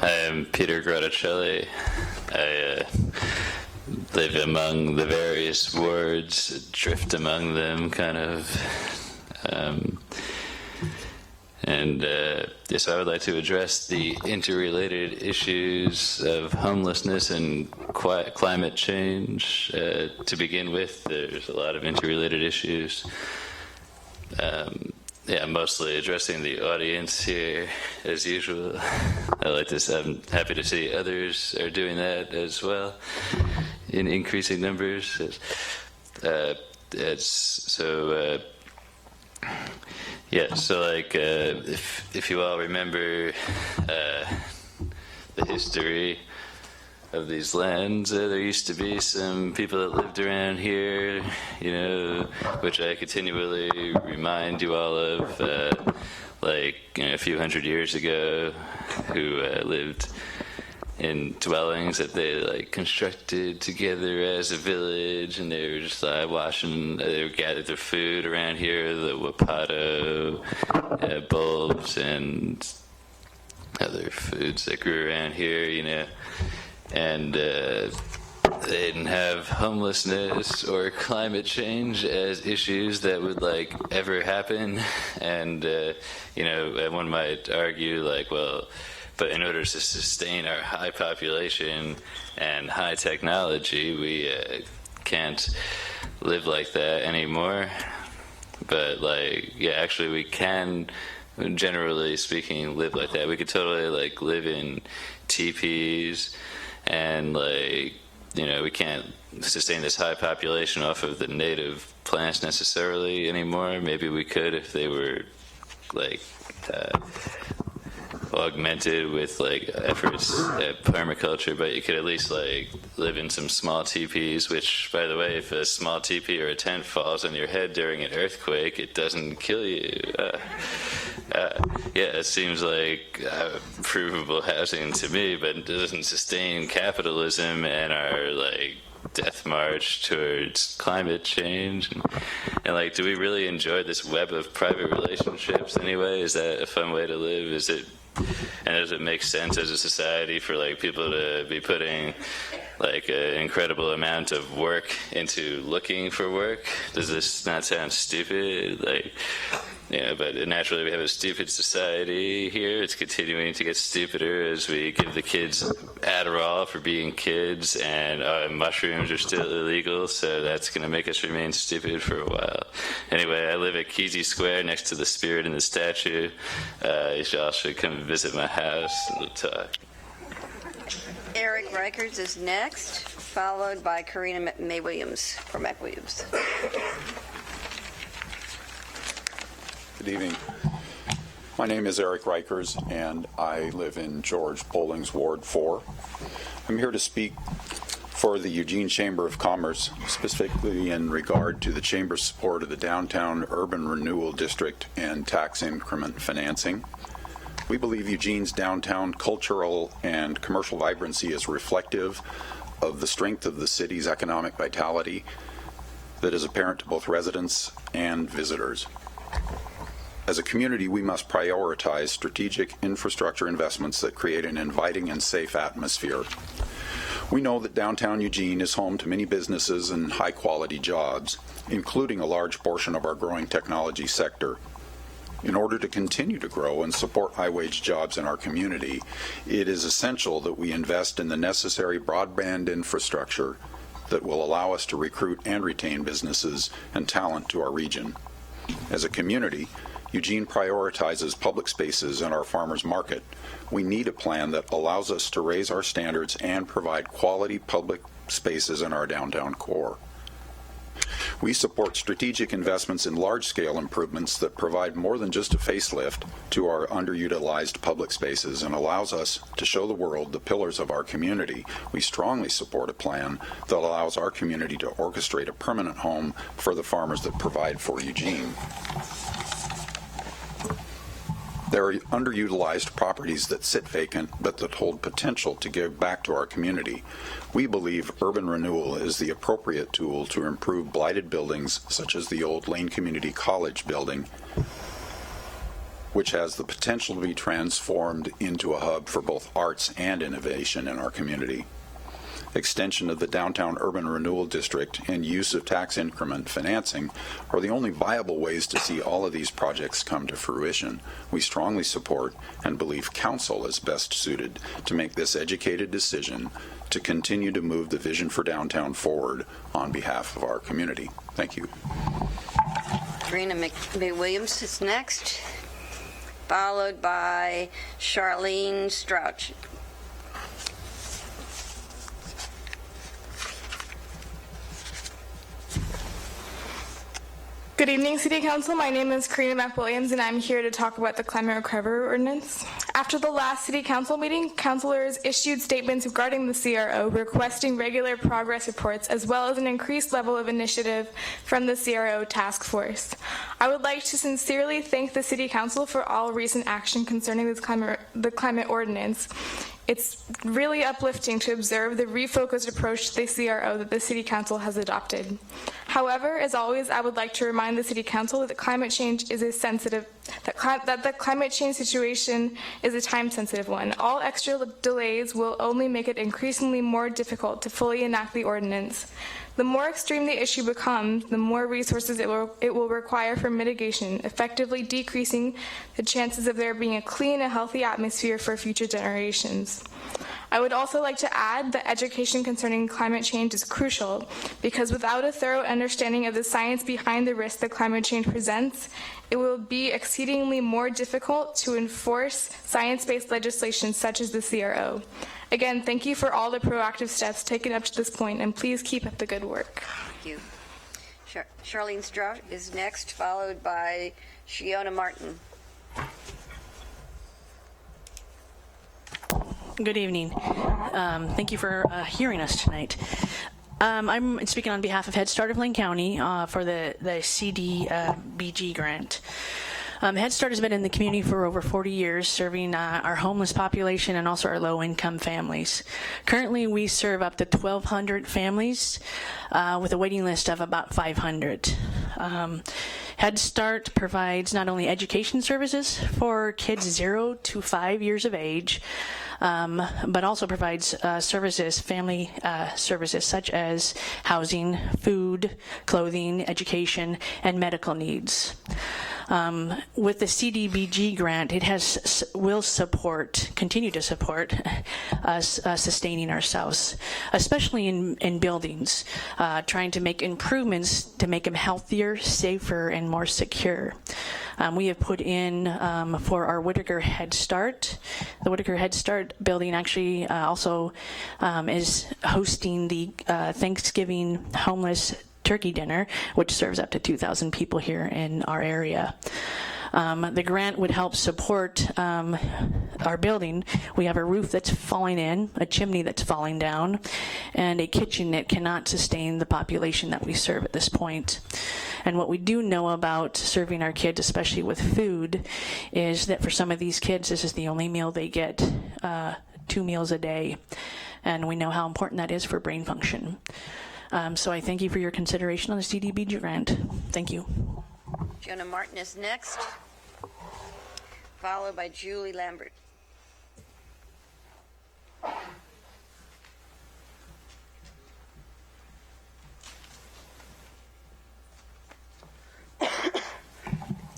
I'm Peter Graticelli. I live among the various wards, drift among them, kind of. Yes, I would like to address the interrelated issues of homelessness and climate change. To begin with, there's a lot of interrelated issues. yeah, mostly addressing the audience here as usual. I like this. I'm happy to see others are doing that as well in increasing numbers. So like if you all remember the history of these lands, there used to be some people that lived around here, which I continually remind you all of, a few hundred years ago, who lived in dwellings that they constructed together as a village, and they were just they would gather their food around here, the wapato, bulbs, and other foods that grew around here, and they didn't have homelessness or climate change as issues that would ever happen. And one might argue but in order to sustain our high population and high technology, we can't live like that anymore. But actually we can, generally speaking, live like that. We could totally live in teepees, and we can't sustain this high population off of the native plants necessarily anymore. Maybe we could if they were augmented with efforts at permaculture, but you could at least live in some small teepees, which, by the way, if a small teepee or a tent falls on your head during an earthquake, it doesn't kill you. It seems like provable housing to me, but it doesn't sustain capitalism and our death march towards climate change. And do we really enjoy this web of private relationships anyway? Is that a fun way to live? And does it make sense as a society for people to be putting an incredible amount of work into looking for work? Does this not sound stupid? But naturally we have a stupid society here. It's continuing to get stupider as we give the kids Adderall for being kids, and mushrooms are still illegal, so that's going to make us remain stupid for a while. Anyway, I live at Kesey Square next to the Spirit and the statue. Y'all should come visit my house and we'll talk. Eric Reichers is next, followed by Karina May-Williams, or Mac-Williams. Good evening. My name is Eric Reichers, and I live in George Polling's Ward 4. I'm here to speak for the Eugene Chamber of Commerce, specifically in regard to the Chamber's support of the Downtown Urban Renewal District and tax increment financing. We believe Eugene's downtown cultural and commercial vibrancy is reflective of the strength of the city's economic vitality that is apparent to both residents and visitors. As a community, we must prioritize strategic infrastructure investments that create an inviting and safe atmosphere. We know that downtown Eugene is home to many businesses and high-quality jobs, including a large portion of our growing technology sector. In order to continue to grow and support high-wage jobs in our community, it is essential that we invest in the necessary broadband infrastructure that will allow us to recruit and retain businesses and talent to our region. As a community, Eugene prioritizes public spaces in our farmers market. We need a plan that allows us to raise our standards and provide quality public spaces in our downtown core. We support strategic investments in large-scale improvements that provide more than just a facelift to our underutilized public spaces and allows us to show the world the pillars of our community. We strongly support a plan that allows our community to orchestrate a permanent home for the farmers that provide for Eugene. There are underutilized properties that sit vacant but that hold potential to give back to our community. We believe urban renewal is the appropriate tool to improve blighted buildings such as the old Lane Community College building, which has the potential to be transformed into a hub for both arts and innovation in our community. Extension of the Downtown Urban Renewal District and use of tax increment financing are the only viable ways to see all of these projects come to fruition. We strongly support and believe Council is best suited to make this educated decision to continue to move the vision for downtown forward on behalf of our community. Thank you. Karina McWilliams is next, followed by Charlene Strouch. Good evening, City Council. My name is Karina McWilliams, and I'm here to talk about the Climate Recovery Ordinance. After the last City Council meeting, councilors issued statements regarding the CRO, requesting regular progress reports, as well as an increased level of initiative from the CRO task force. I would like to sincerely thank the City Council for all recent action concerning this the climate ordinance. It's really uplifting to observe the refocused approach to the CRO that the City Council has adopted. However, as always, I would like to remind the City Council that climate change is that the climate change situation is a time-sensitive one. All extra delays will only make it increasingly more difficult to fully enact the ordinance. The more extreme the issue becomes, the more resources it will require for mitigation, effectively decreasing the chances of there being a clean and healthy atmosphere for future generations. I would also like to add that education concerning climate change is crucial, because without a thorough understanding of the science behind the risk that climate change presents, it will be exceedingly more difficult to enforce science-based legislation such as the CRO. Again, thank you for all the proactive steps taken up to this point, and please keep up the good work. Thank you. Charlene Strout is next, followed by Shiona Martin. Good evening. Thank you for hearing us tonight. I'm speaking on behalf of Head Start of Lane County for the CDBG grant. Head Start has been in the community for over 40 years, serving our homeless population and also our low-income families. Currently, we serve up to 1,200 families with a waiting list of about 500. Head Start provides not only education services for kids 0 to 5 years of age, but also provides services, family services such as housing, food, clothing, education, and medical needs. With the CDBG grant, it will continue to support us sustaining ourselves, especially in buildings, trying to make improvements to make them healthier, safer, and more secure. We have put in for our Whitaker Head Start. The Whitaker Head Start building actually also is hosting the Thanksgiving homeless turkey dinner, which serves up to 2,000 people here in our area. The grant would help support our building. We have a roof that's falling in, a chimney that's falling down, and a kitchen that cannot sustain the population that we serve at this point. And what we do know about serving our kids, especially with food, is that for some of these kids, this is the only meal they get, 2 meals a day. And we know how important that is for brain function. So I thank you for your consideration on the CDBG grant. Thank you. Shiona Martin is next, followed by Julie Lambert.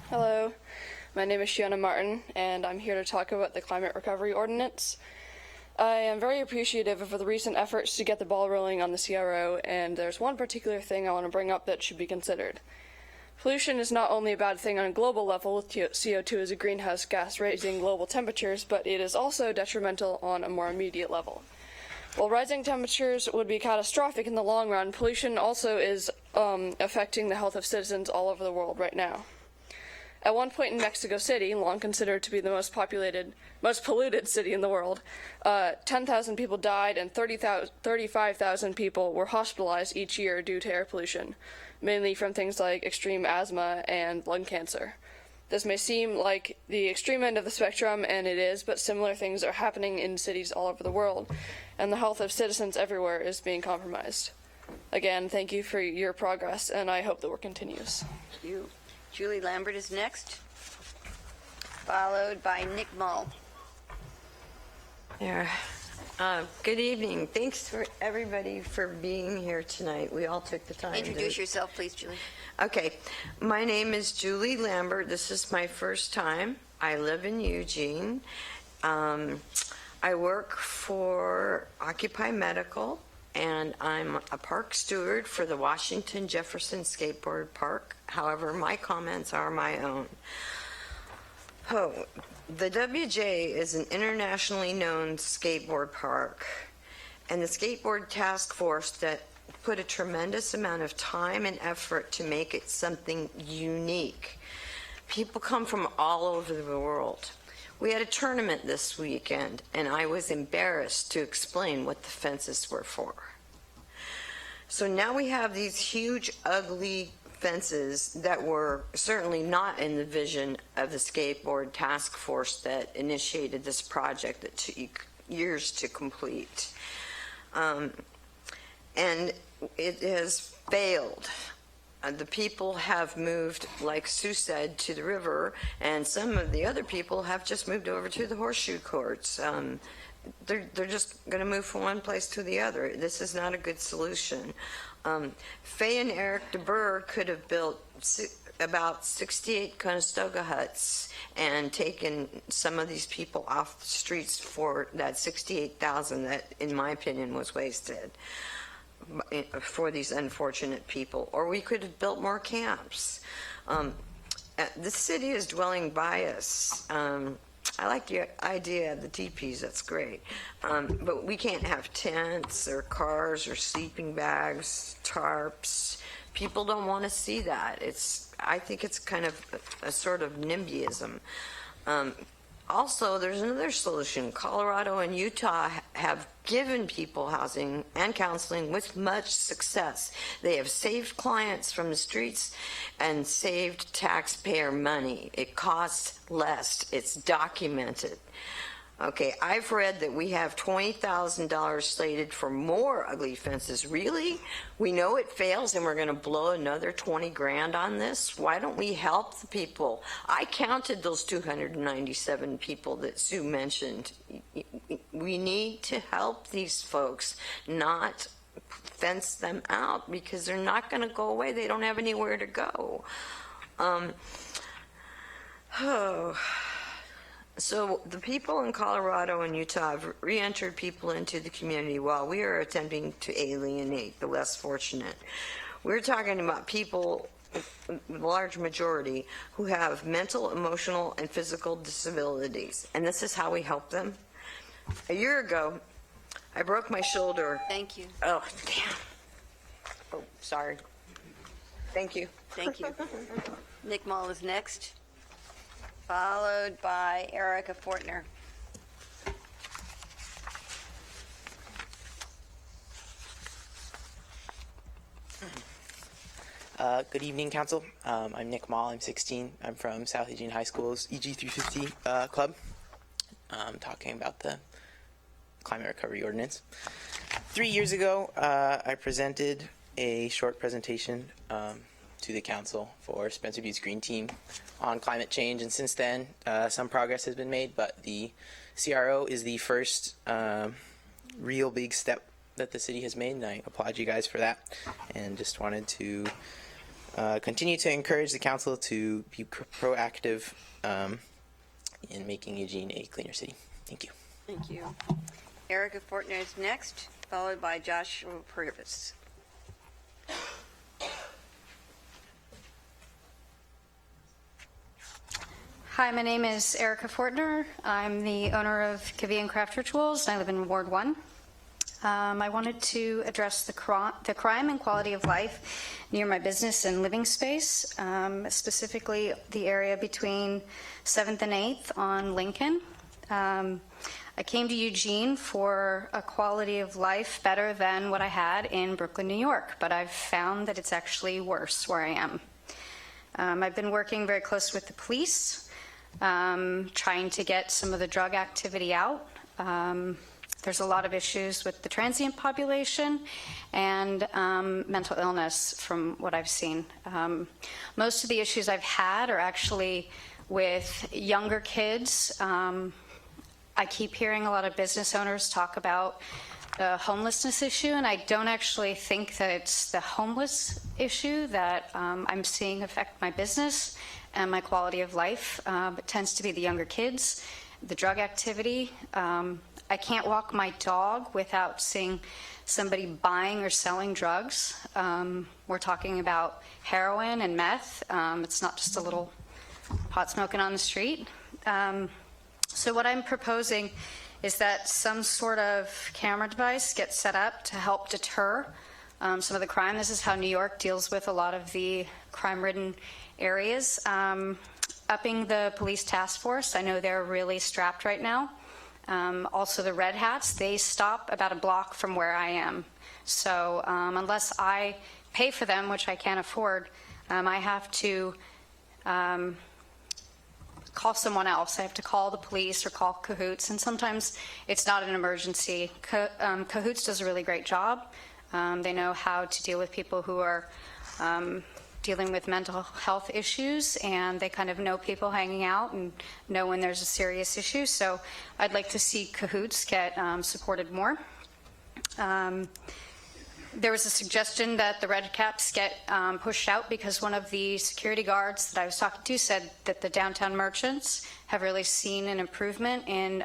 Hello, my name is Shiona Martin, and I'm here to talk about the Climate Recovery Ordinance. I am very appreciative of the recent efforts to get the ball rolling on the CRO, and there's one particular thing I want to bring up that should be considered. Pollution is not only a bad thing on a global level, with CO2 as a greenhouse gas raising global temperatures, but it is also detrimental on a more immediate level. While rising temperatures would be catastrophic in the long run, pollution also is affecting the health of citizens all over the world right now. At one point in Mexico City, long considered to be the most polluted city in the world, 10,000 people died and 35,000 people were hospitalized each year due to air pollution, mainly from things like extreme asthma and lung cancer. This may seem like the extreme end of the spectrum, and it is, but similar things are happening in cities all over the world, and the health of citizens everywhere is being compromised. Again, thank you for your progress, and I hope the work continues. Thank you. Julie Lambert is next, followed by Nick Mull. There. Good evening. Thanks for everybody for being here tonight. We all took the time. Introduce yourself, please, Julie. Okay. My name is Julie Lambert. This is my first time. I live in Eugene. I work for Occupy Medical, and I'm a park steward for the Washington Jefferson Skateboard Park. However, my comments are my own. The WJ is an internationally known skateboard park, and the Skateboard Task Force that put a tremendous amount of time and effort to make it something unique. People come from all over the world. We had a tournament this weekend, and I was embarrassed to explain what the fences were for. So now we have these huge, ugly fences that were certainly not in the vision of the Skateboard Task Force that initiated this project that took years to complete. And it has failed. The people have moved, like Sue said, to the river, and some of the other people have just moved over to the horseshoe courts. They're just going to move from one place to the other. This is not a good solution. Faye and Eric DeBurr could have built about 68 Conestoga huts and taken some of these people off the streets for that $68,000 that, in my opinion, was wasted for these unfortunate people. Or we could have built more camps. The city is dwelling by us. I like the idea of the teepees, that's great. But we can't have tents or cars or sleeping bags, tarps. People don't want to see that. I think it's kind of a sort of NIMBYism. Also, there's another solution. Colorado and Utah have given people housing and counseling with much success. They have saved clients from the streets and saved taxpayer money. It costs less. It's documented. Okay, I've read that we have $20,000 slated for more ugly fences. Really? We know it fails and we're going to blow another 20 grand on this? Why don't we help the people? I counted those 297 people that Sue mentioned. We need to help these folks, not fence them out, because they're not going to go away. They don't have anywhere to go. So the people in Colorado and Utah have re-entered people into the community while we are attempting to alienate the less fortunate. We're talking about people, the large majority, who have mental, emotional, and physical disabilities. And this is how we help them. A year ago, I broke my shoulder. Thank you. Oh, damn. Oh, sorry. Thank you. Thank you. Nick Mall is next, followed by Erica Fortner. Good evening, Council. I'm Nick Mall. I'm 16. I'm from South Eugene High School's EG350 club. I'm talking about the Climate Recovery Ordinance. 3 years ago, I presented a short presentation to the Council for Spencer Buttes Green Team on climate change, and since then, some progress has been made, but the CRO is the first real big step that the city has made, and I applaud you guys for that, and just wanted to continue to encourage the Council to be proactive in making Eugene a cleaner city. Thank you. Thank you. Erica Fortner is next, followed by Joshua Purvis. Hi, my name is Erica Fortner. I'm the owner of Kavian Craft Rituals, and I live in Ward 1. I wanted to address the crime and quality of life near my business and living space, specifically the area between 7th and 8th on Lincoln. I came to Eugene for a quality of life better than what I had in Brooklyn, New York, but I've found that it's actually worse where I am. I've been working very close with the police, trying to get some of the drug activity out. There's a lot of issues with the transient population and mental illness from what I've seen. Most of the issues I've had are actually with younger kids. I keep hearing a lot of business owners talk about the homelessness issue, and I don't actually think that it's the homeless issue that I'm seeing affect my business and my quality of life. It tends to be the younger kids, the drug activity. I can't walk my dog without seeing somebody buying or selling drugs. We're talking about heroin and meth. It's not just a little pot smoking on the street. So what I'm proposing is that some sort of camera device gets set up to help deter some of the crime. This is how New York deals with a lot of the crime-ridden areas. Upping the police task force, I know they're really strapped right now. Also the Red Hats, they stop about a block from where I am. So unless I pay for them, which I can't afford, I have to call someone else. I have to call the police or call Cahoots, and sometimes it's not an emergency. Cahoots does a really great job. They know how to deal with people who are dealing with mental health issues, and they kind of know people hanging out and know when there's a serious issue. So I'd like to see Cahoots get supported more. There was a suggestion that the Red Caps get pushed out because one of the security guards that I was talking to said that the downtown merchants have really seen an improvement in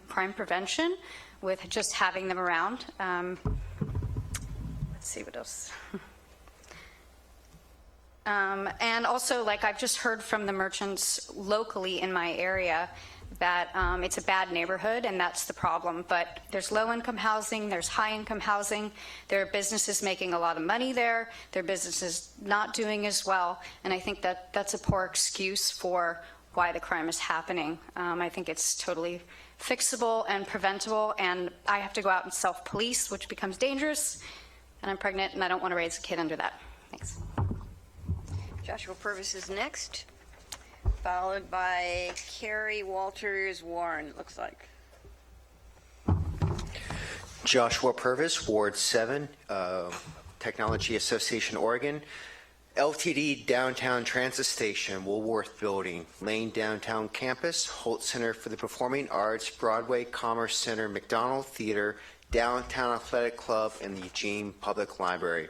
crime prevention with just having them around. Let's see what else. And also, like, I've just heard from the merchants locally in my area that it's a bad neighborhood, and that's the problem. But there's low-income housing, there's high-income housing, there are businesses making a lot of money there, there are businesses not doing as well, and I think that that's a poor excuse for why the crime is happening. I think it's totally fixable and preventable, and I have to go out and self-police, which becomes dangerous, and I'm pregnant, and I don't want to raise a kid under that. Thanks. Joshua Purvis is next, followed by Carrie Walters Warren, it looks like. Joshua Purvis, Ward 7, Technology Association, Oregon. LTD Downtown Transit Station, Woolworth Building, Lane Downtown Campus, Holt Center for the Performing Arts, Broadway Commerce Center, McDonald Theater, Downtown Athletic Club, and the Eugene Public Library.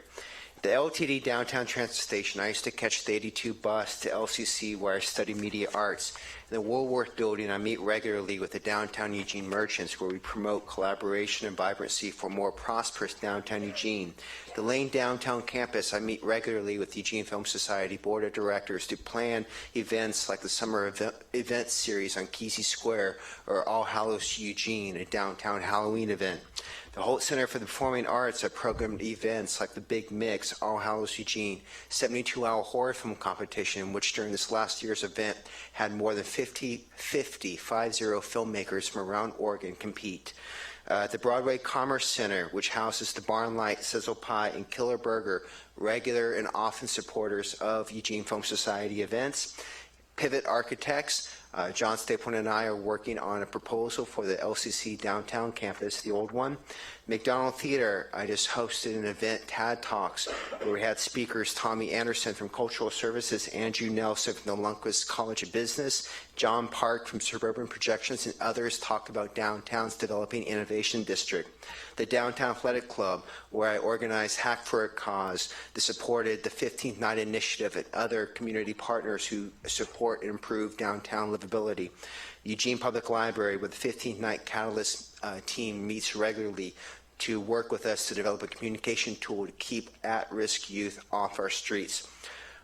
The LTD Downtown Transit Station, I used to catch the 82 bus to LCC where I study media arts. In the Woolworth Building, I meet regularly with the downtown Eugene merchants where we promote collaboration and vibrancy for more prosperous downtown Eugene. The Lane Downtown Campus, I meet regularly with the Eugene Film Society Board of Directors to plan events like the Summer Event Series on Kesey Square or All Hallows Eugene, a downtown Halloween event. The Holt Center for the Performing Arts have programmed events like the Big Mix, All Hallows Eugene, 72-hour horror film competition, which during this last year's event had more than 50 filmmakers from around Oregon compete. The Broadway Commerce Center, which houses the Barn Light, Sizzle Pie, and Killer Burger, regular and often supporters of Eugene Film Society events. Pivot Architects, John Stapleton and I are working on a proposal for the LCC downtown campus, the old one. McDonald Theater, I just hosted an event, TAD Talks, where we had speakers Tommy Anderson from Cultural Services, Andrew Nelson from the Lundquist College of Business, John Park from Suburban Projections, and others talk about downtown's developing innovation district. The Downtown Athletic Club, where I organized Hack for a Cause, that supported the 15th Night Initiative and other community partners who support and improve downtown livability. Eugene Public Library, with the 15th Night Catalyst team, meets regularly to work with us to develop a communication tool to keep at-risk youth off our streets.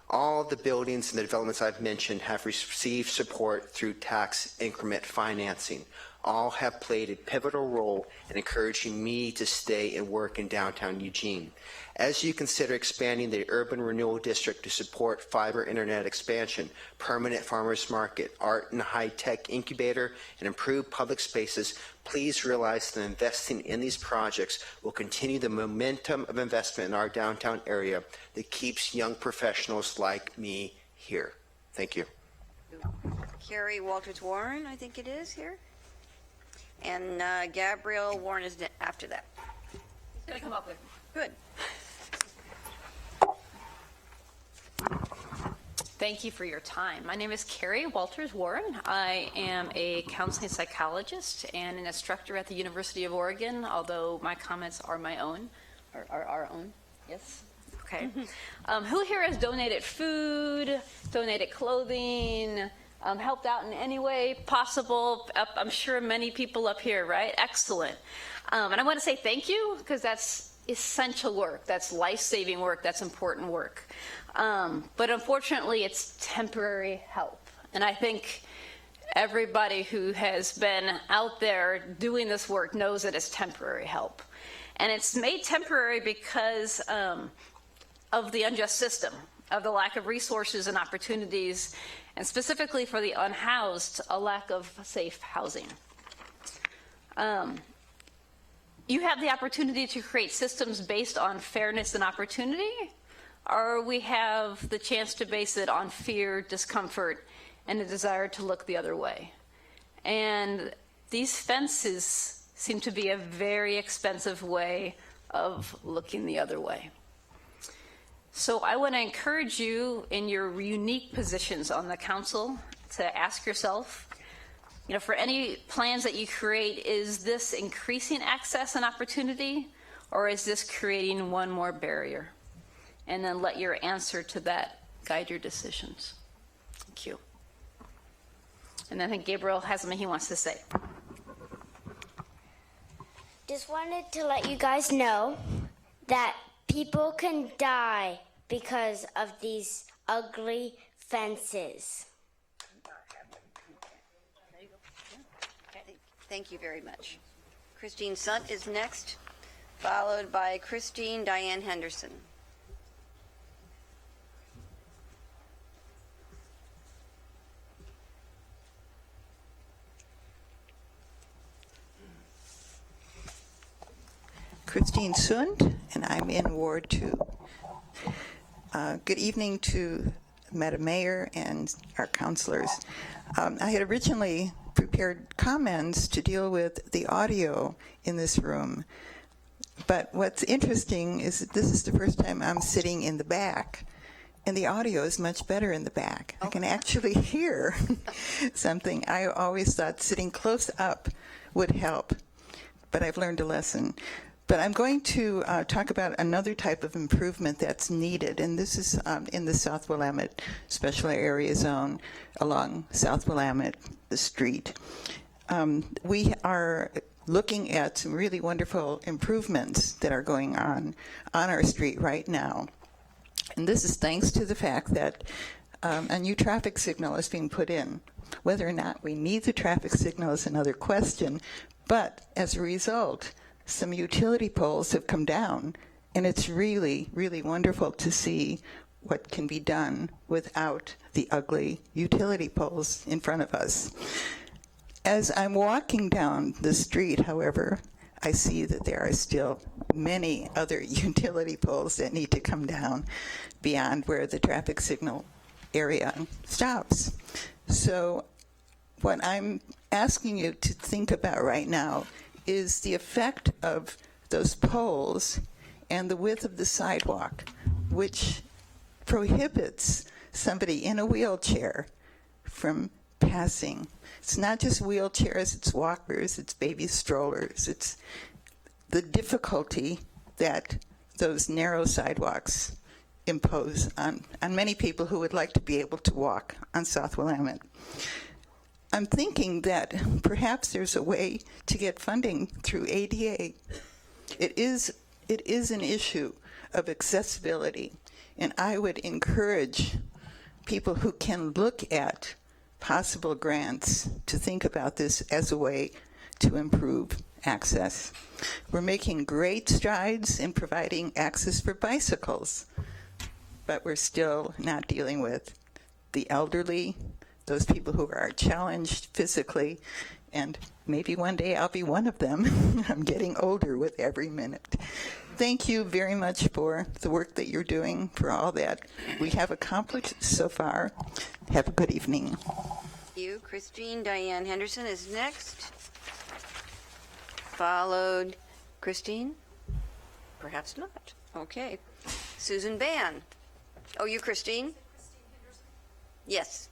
All the buildings and the developments I've mentioned have received support through tax increment financing. All have played a pivotal role in encouraging me to stay and work in downtown Eugene. As you consider expanding the Urban Renewal District to support fiber internet expansion, permanent farmers market, art and high-tech incubator, and improved public spaces, please realize that investing in these projects will continue the momentum of investment in our downtown area that keeps young professionals like me here. Thank you. Carrie Walters Warren, I think it is here. And Gabrielle Warren is after that. He's going to come up with. Good. Thank you for your time. My name is Carrie Walters Warren. I am a counseling psychologist and an instructor at the University of Oregon, although my comments are my own, are our own. Yes? Okay. Who here has donated food, donated clothing, helped out in any way possible. I'm sure many people up here, right? Excellent. And I want to say thank you, because that's essential work. That's life-saving work. That's important work. But unfortunately, it's temporary help. And I think everybody who has been out there doing this work knows that it's temporary help. And it's made temporary because of the unjust system, of the lack of resources and opportunities, and specifically for the unhoused, a lack of safe housing. You have the opportunity to create systems based on fairness and opportunity, or we have the chance to base it on fear, discomfort, and a desire to look the other way. And these fences seem to be a very expensive way of looking the other way. So I want to encourage you in your unique positions on the council to ask yourself, for any plans that you create, is this increasing access and opportunity, or is this creating one more barrier? And then let your answer to that guide your decisions. Thank you. And I think Gabriel has something he wants to say. Just wanted to let you guys know that people can die because of these ugly fences. Thank you very much. Christine Sunt is next, followed by Christine Diane Henderson. Christine Sund, and I'm in Ward 2. Good evening to Madam Mayor and our councilors. I had originally prepared comments to deal with the audio in this room, but what's interesting is that this is the first time I'm sitting in the back, and the audio is much better in the back. I can actually hear something. I always thought sitting close up would help, but I've learned a lesson. But I'm going to talk about another type of improvement that's needed, and this is in the South Willamette Special Area Zone along South Willamette, the street. We are looking at some really wonderful improvements that are going on our street right now. And this is thanks to the fact that a new traffic signal is being put in. Whether or not we need the traffic signal is another question, but as a result, some utility poles have come down, and it's really, really wonderful to see what can be done without the ugly utility poles in front of us. As I'm walking down the street, however, I see that there are still many other utility poles that need to come down beyond where the traffic signal area stops. So what I'm asking you to think about right now is the effect of those poles and the width of the sidewalk, which prohibits somebody in a wheelchair from passing. It's not just wheelchairs, it's walkers, it's baby strollers, it's the difficulty that those narrow sidewalks impose on many people who would like to be able to walk on South Willamette. I'm thinking that perhaps there's a way to get funding through ADA. It is an issue of accessibility, and I would encourage people who can look at possible grants to think about this as a way to improve access. We're making great strides in providing access for bicycles, but we're still not dealing with the elderly, those people who are challenged physically, and maybe one day I'll be one of them. I'm getting older with every minute. Thank you very much for the work that you're doing, for all that we have accomplished so far. Have a good evening. Thank you. Christine Diane Henderson is next, followed Christine? Perhaps not. Okay. Susan Ban. Oh, you Christine? Yes.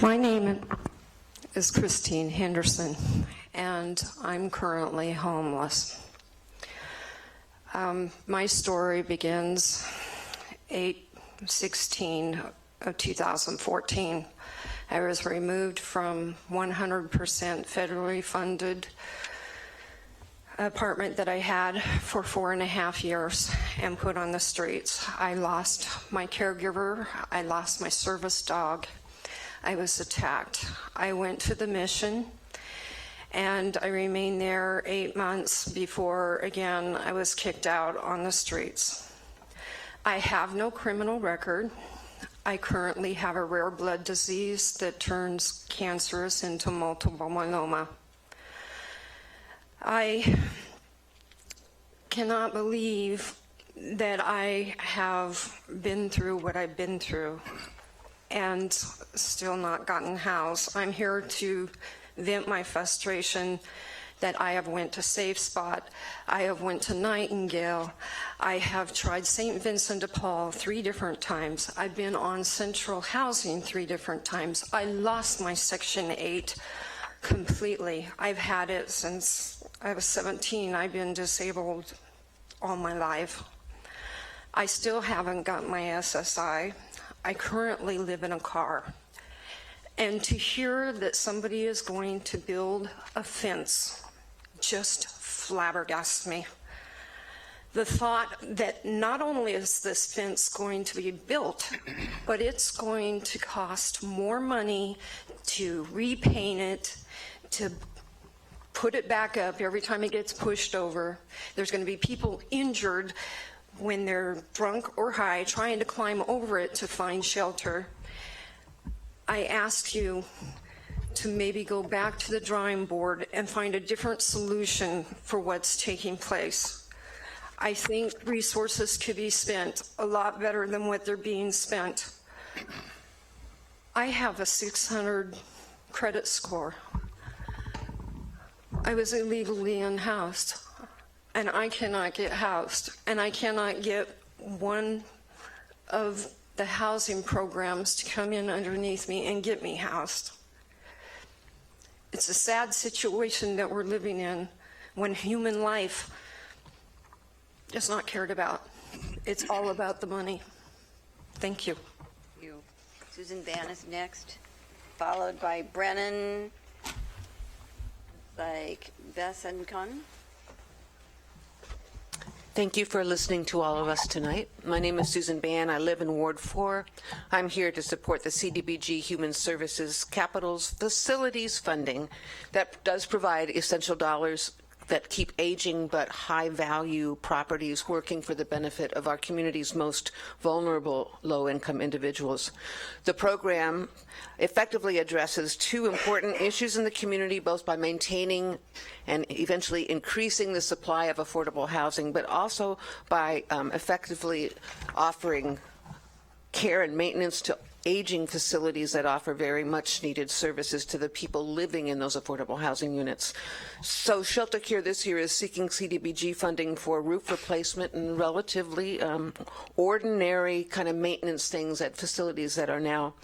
My name is Christine Henderson, and I'm currently homeless. My story begins 8/16 of 2014. I was removed from 100% federally funded apartment that I had for 4.5 years and put on the streets. I lost my caregiver. I lost my service dog. I was attacked. I went to the mission and I remained there 8 months before, again, I was kicked out on the streets. I have no criminal record. I currently have a rare blood disease that turns cancerous into multiple myeloma. I cannot believe that I have been through what I've been through and still not gotten housed. I'm here to vent my frustration that I have went to Safe Spot, I have went to Nightingale, I have tried St. Vincent de Paul 3 different times, I've been on Central Housing 3 different times, I lost my Section 8 completely. I've had it since I was 17, I've been disabled all my life. I still haven't got my SSI. I currently live in a car. And to hear that somebody is going to build a fence just flabbergasts me. The thought that not only is this fence going to be built, but it's going to cost more money to repaint it, to put it back up every time it gets pushed over. There's going to be people injured when they're drunk or high trying to climb over it to find shelter. I ask you to maybe go back to the drawing board and find a different solution for what's taking place. I think resources could be spent a lot better than what they're being spent. I have a 600 credit score. I was illegally unhoused, and I cannot get housed, and I cannot get one of the housing programs to come in underneath me and get me housed. It's a sad situation that we're living in when human life is not cared about. It's all about the money. Thank you. Susan Van is next, followed by Brennan, like Besancon. Thank you for listening to all of us tonight. My name is Susan Ban. I live in Ward 4. I'm here to support the CDBG Human Services Capital's facilities funding that does provide essential dollars that keep aging but high-value properties working for the benefit of our community's most vulnerable low-income individuals. The program effectively addresses 2 important issues in the community, both by maintaining and eventually increasing the supply of affordable housing, but also by effectively offering care and maintenance to aging facilities that offer very much needed services to the people living in those affordable housing units. So Shelter Care this year is seeking CDBG funding for roof replacement and relatively ordinary kind of maintenance things at facilities that are now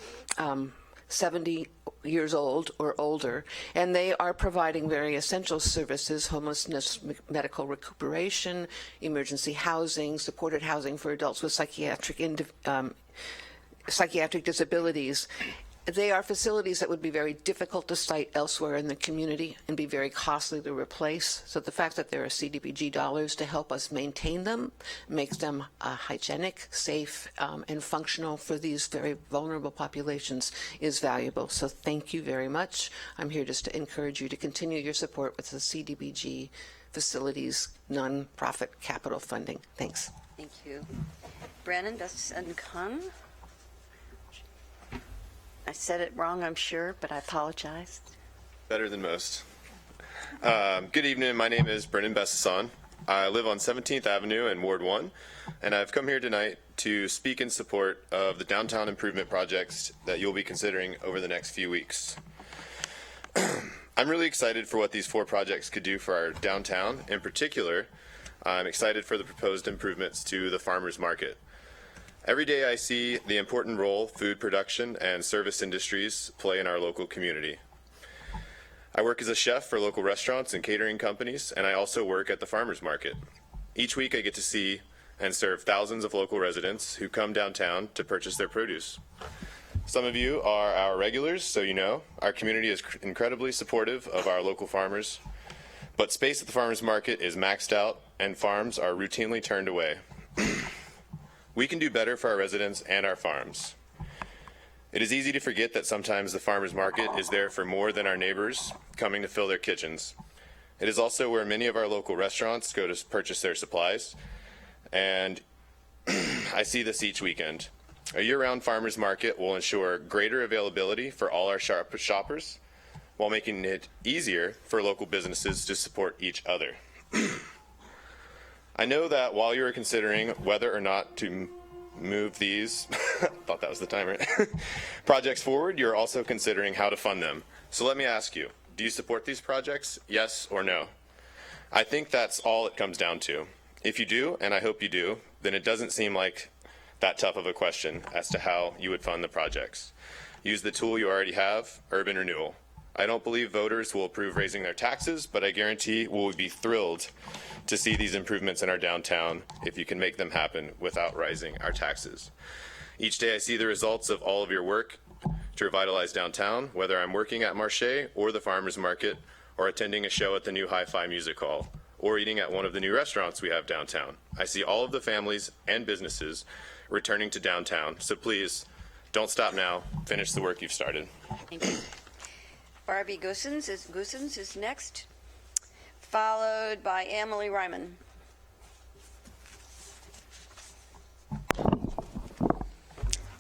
70 years old or older, and they are providing very essential services: homelessness, medical recuperation, emergency housing, supported housing for adults with psychiatric disabilities. They are facilities that would be very difficult to site elsewhere in the community and be very costly to replace. So the fact that there are CDBG dollars to help us maintain them makes them hygienic, safe, and functional for these very vulnerable populations is valuable. So thank you very much. I'm here just to encourage you to continue your support with the CDBG facilities nonprofit capital funding. Thanks. Thank you. Brennan Besancon. I said it wrong, I'm sure, but I apologize. Better than most. Good evening. My name is Brennan Bessason. I live on 17th Avenue in Ward 1, and I've come here tonight to speak in support of the downtown improvement projects that you'll be considering over the next few weeks. I'm really excited for what these 4 projects could do for our downtown. In particular, I'm excited for the proposed improvements to the farmers market. Every day I see the important role food production and service industries play in our local community. I work as a chef for local restaurants and catering companies, and I also work at the farmers market. Each week I get to see and serve thousands of local residents who come downtown to purchase their produce. Some of you are our regulars, so you know our community is incredibly supportive of our local farmers, but space at the farmers market is maxed out and farms are routinely turned away. We can do better for our residents and our farms. It is easy to forget that sometimes the farmers market is there for more than our neighbors coming to fill their kitchens. It is also where many of our local restaurants go to purchase their supplies, and I see this each weekend. A year-round farmers market will ensure greater availability for all our shoppers while making it easier for local businesses to support each other. I know that while you are considering whether or not to move these, thought that was the timer, projects forward, you're also considering how to fund them. So let me ask you, do you support these projects? Yes or no? I think that's all it comes down to. If you do, and I hope you do, then it doesn't seem like that tough of a question as to how you would fund the projects. Use the tool you already have, urban renewal. I don't believe voters will approve raising their taxes, but I guarantee we'll be thrilled to see these improvements in our downtown if you can make them happen without raising our taxes. Each day I see the results of all of your work to revitalize downtown, whether I'm working at Marché or the farmers market, or attending a show at the new Hi-Fi Music Hall, or eating at one of the new restaurants we have downtown. I see all of the families and businesses returning to downtown, so please, don't stop now. Finish the work you've started. Thank you. Barbie Goossens is next, followed by Emily Ryman.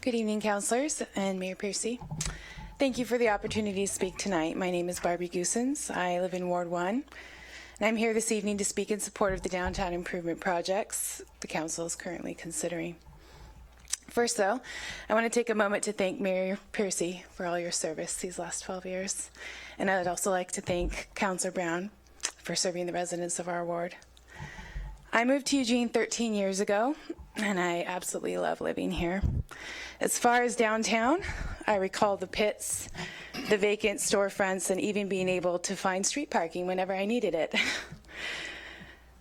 Good evening, councilors and Mayor Piercy. Thank you for the opportunity to speak tonight. My name is Barbie Goossens. I live in Ward 1, and I'm here this evening to speak in support of the downtown improvement projects the council is currently considering. First, though, I want to take a moment to thank Mayor Piercy for all your service these last 12 years. And I would also like to thank Councilor Brown for serving the residents of our ward. I moved to Eugene 13 years ago, and I absolutely love living here. As far as downtown, I recall the pits, the vacant storefronts, and even being able to find street parking whenever I needed it.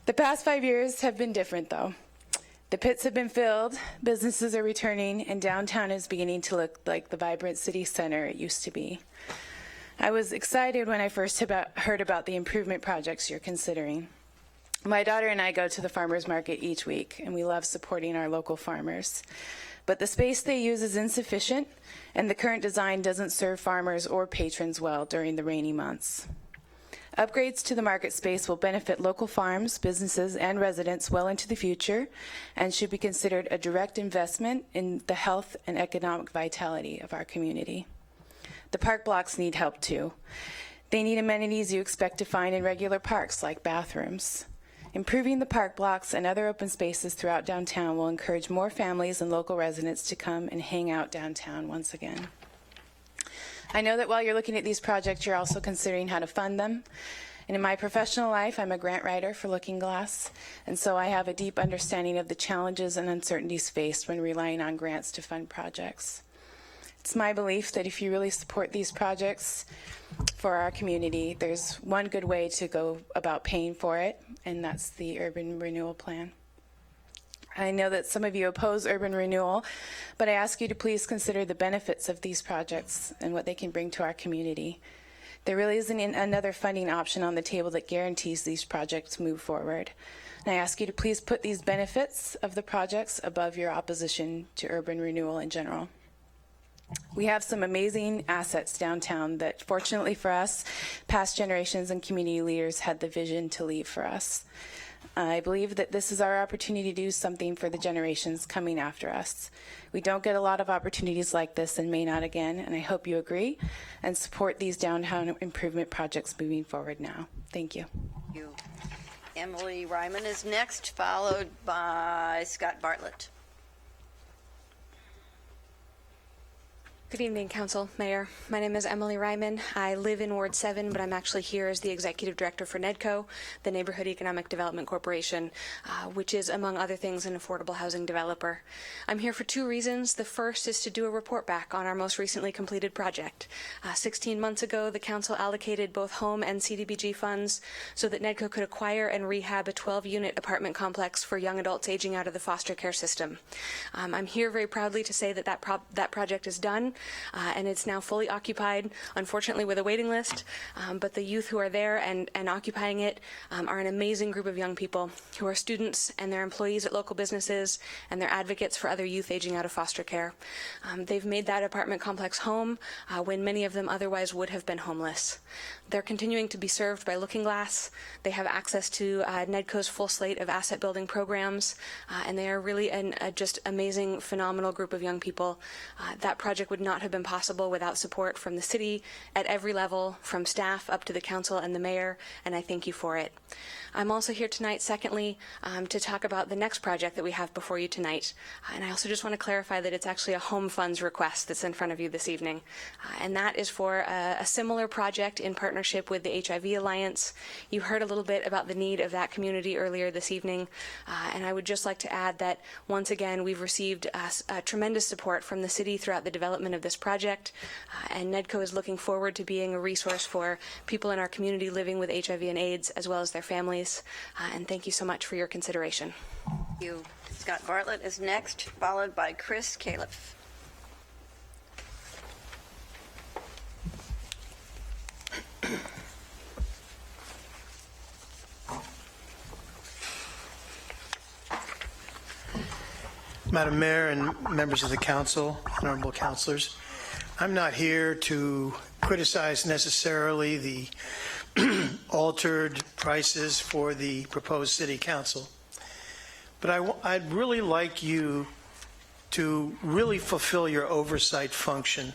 The past 5 years have been different, though. The pits have been filled, businesses are returning, and downtown is beginning to look like the vibrant city center it used to be. I was excited when I first heard about the improvement projects you're considering. My daughter and I go to the farmers market each week, and we love supporting our local farmers. But the space they use is insufficient, and the current design doesn't serve farmers or patrons well during the rainy months. Upgrades to the market space will benefit local farms, businesses, and residents well into the future and should be considered a direct investment in the health and economic vitality of our community. The park blocks need help too. They need amenities you expect to find in regular parks like bathrooms. Improving the park blocks and other open spaces throughout downtown will encourage more families and local residents to come and hang out downtown once again. I know that while you're looking at these projects, you're also considering how to fund them. And in my professional life, I'm a grant writer for Looking Glass, and so I have a deep understanding of the challenges and uncertainties faced when relying on grants to fund projects. It's my belief that if you really support these projects for our community, there's one good way to go about paying for it, and that's the urban renewal plan. I know that some of you oppose urban renewal, but I ask you to please consider the benefits of these projects and what they can bring to our community. There really isn't another funding option on the table that guarantees these projects move forward. And I ask you to please put these benefits of the projects above your opposition to urban renewal in general. We have some amazing assets downtown that, fortunately for us, past generations and community leaders had the vision to leave for us. I believe that this is our opportunity to do something for the generations coming after us. We don't get a lot of opportunities like this and may not again, and I hope you agree and support these downtown improvement projects moving forward now. Thank you. Thank you. Emily Ryman is next, followed by Scott Bartlett. Good evening, Council, Mayor. My name is Emily Ryman. I live in Ward 7, but I'm actually here as the Executive Director for NEDCO, the Neighborhood Economic Development Corporation, which is, among other things, an affordable housing developer. I'm here for two reasons. The first is to do a report back on our most recently completed project. 16 months ago, the Council allocated both home and CDBG funds so that NEDCO could acquire and rehab a 12-unit apartment complex for young adults aging out of the foster care system. I'm here very proudly to say that that project is done. And it's now fully occupied, unfortunately with a waiting list, but the youth who are there and occupying it are an amazing group of young people who are students and they're employees at local businesses and they're advocates for other youth aging out of foster care. They've made that apartment complex home when many of them otherwise would have been homeless. They're continuing to be served by Looking Glass. They have access to NEDCO's full slate of asset building programs, and they are really a just amazing, phenomenal group of young people. That project would not have been possible without support from the city at every level, from staff up to the council and the mayor, and I thank you for it. I'm also here tonight, secondly, to talk about the next project that we have before you tonight. And I also just want to clarify that it's actually a home funds request that's in front of you this evening. And that is for a similar project in partnership with the HIV Alliance. You heard a little bit about the need of that community earlier this evening. And I would just like to add that, once again, we've received tremendous support from the city throughout the development of this project. And NEDCO is looking forward to being a resource for people in our community living with HIV and AIDS, as well as their families. And thank you so much for your consideration. Thank you. Scott Bartlett is next, followed by Chris Califf. Madam Mayor and members of the council, honorable councilors, I'm not here to criticize necessarily the altered prices for the proposed city council, but I'd really like you to really fulfill your oversight function.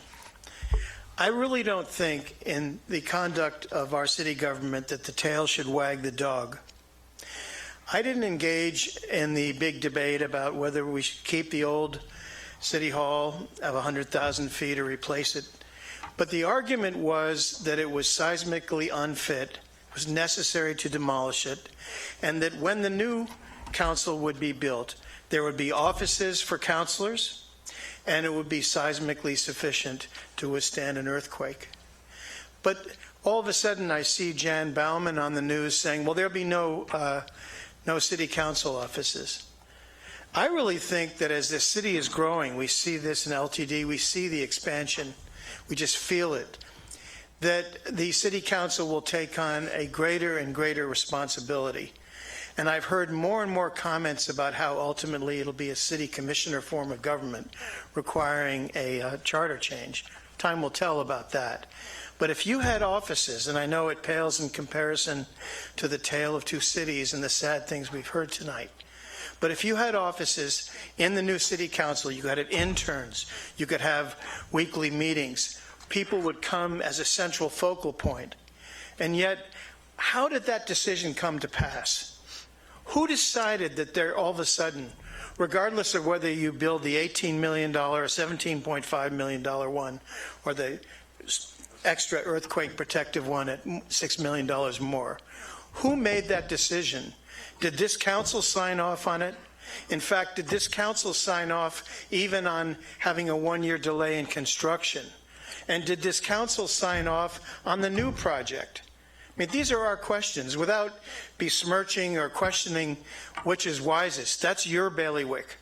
I really don't think in the conduct of our city government that the tail should wag the dog. I didn't engage in the big debate about whether we should keep the old city hall of 100,000 feet or replace it. But the argument was that it was seismically unfit, it was necessary to demolish it, and that when the new council would be built, there would be offices for councilors, and it would be seismically sufficient to withstand an earthquake. But all of a sudden I see Jan Bauman on the news saying, well, there'll be no city council offices. I really think that as the city is growing, we see this in LTD, we see the expansion, we just feel it, that the city council will take on a greater and greater responsibility. And I've heard more and more comments about how ultimately it'll be a city commissioner form of government requiring a charter change. Time will tell about that. But if you had offices, and I know it pales in comparison to the tale of two cities and the sad things we've heard tonight, but if you had offices in the new city council, you could have interns, you could have weekly meetings, people would come as a central focal point. And yet, how did that decision come to pass? Who decided that there all of a sudden, regardless of whether you build the $18 million or $17.5 million one, or the extra earthquake protective one at $6 million more, who made that decision? Did this council sign off on it? In fact, did this council sign off even on having a one-year delay in construction? And did this council sign off on the new project? I mean, these are our questions without besmirching or questioning which is wisest. That's your bailiwick.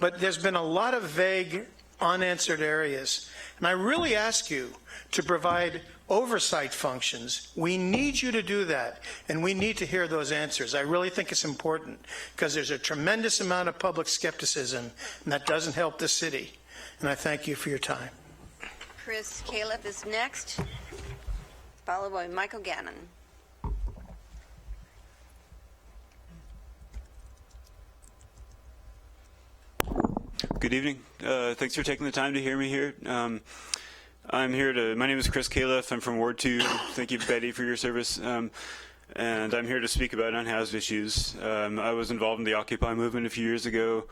But there's been a lot of vague, unanswered areas. And I really ask you to provide oversight functions. We need you to do that, and we need to hear those answers. I really think it's important because there's a tremendous amount of public skepticism, and that doesn't help the city. And I thank you for your time. Chris Califf is next, followed by Michael Gannon. Good evening. Thanks for taking the time to hear me here. I'm here to, my name is Chris Califf. I'm from Ward 2. Thank you, Betty, for your service. and I'm here to speak about unhoused issues. I was involved in the Occupy movement a few years ago,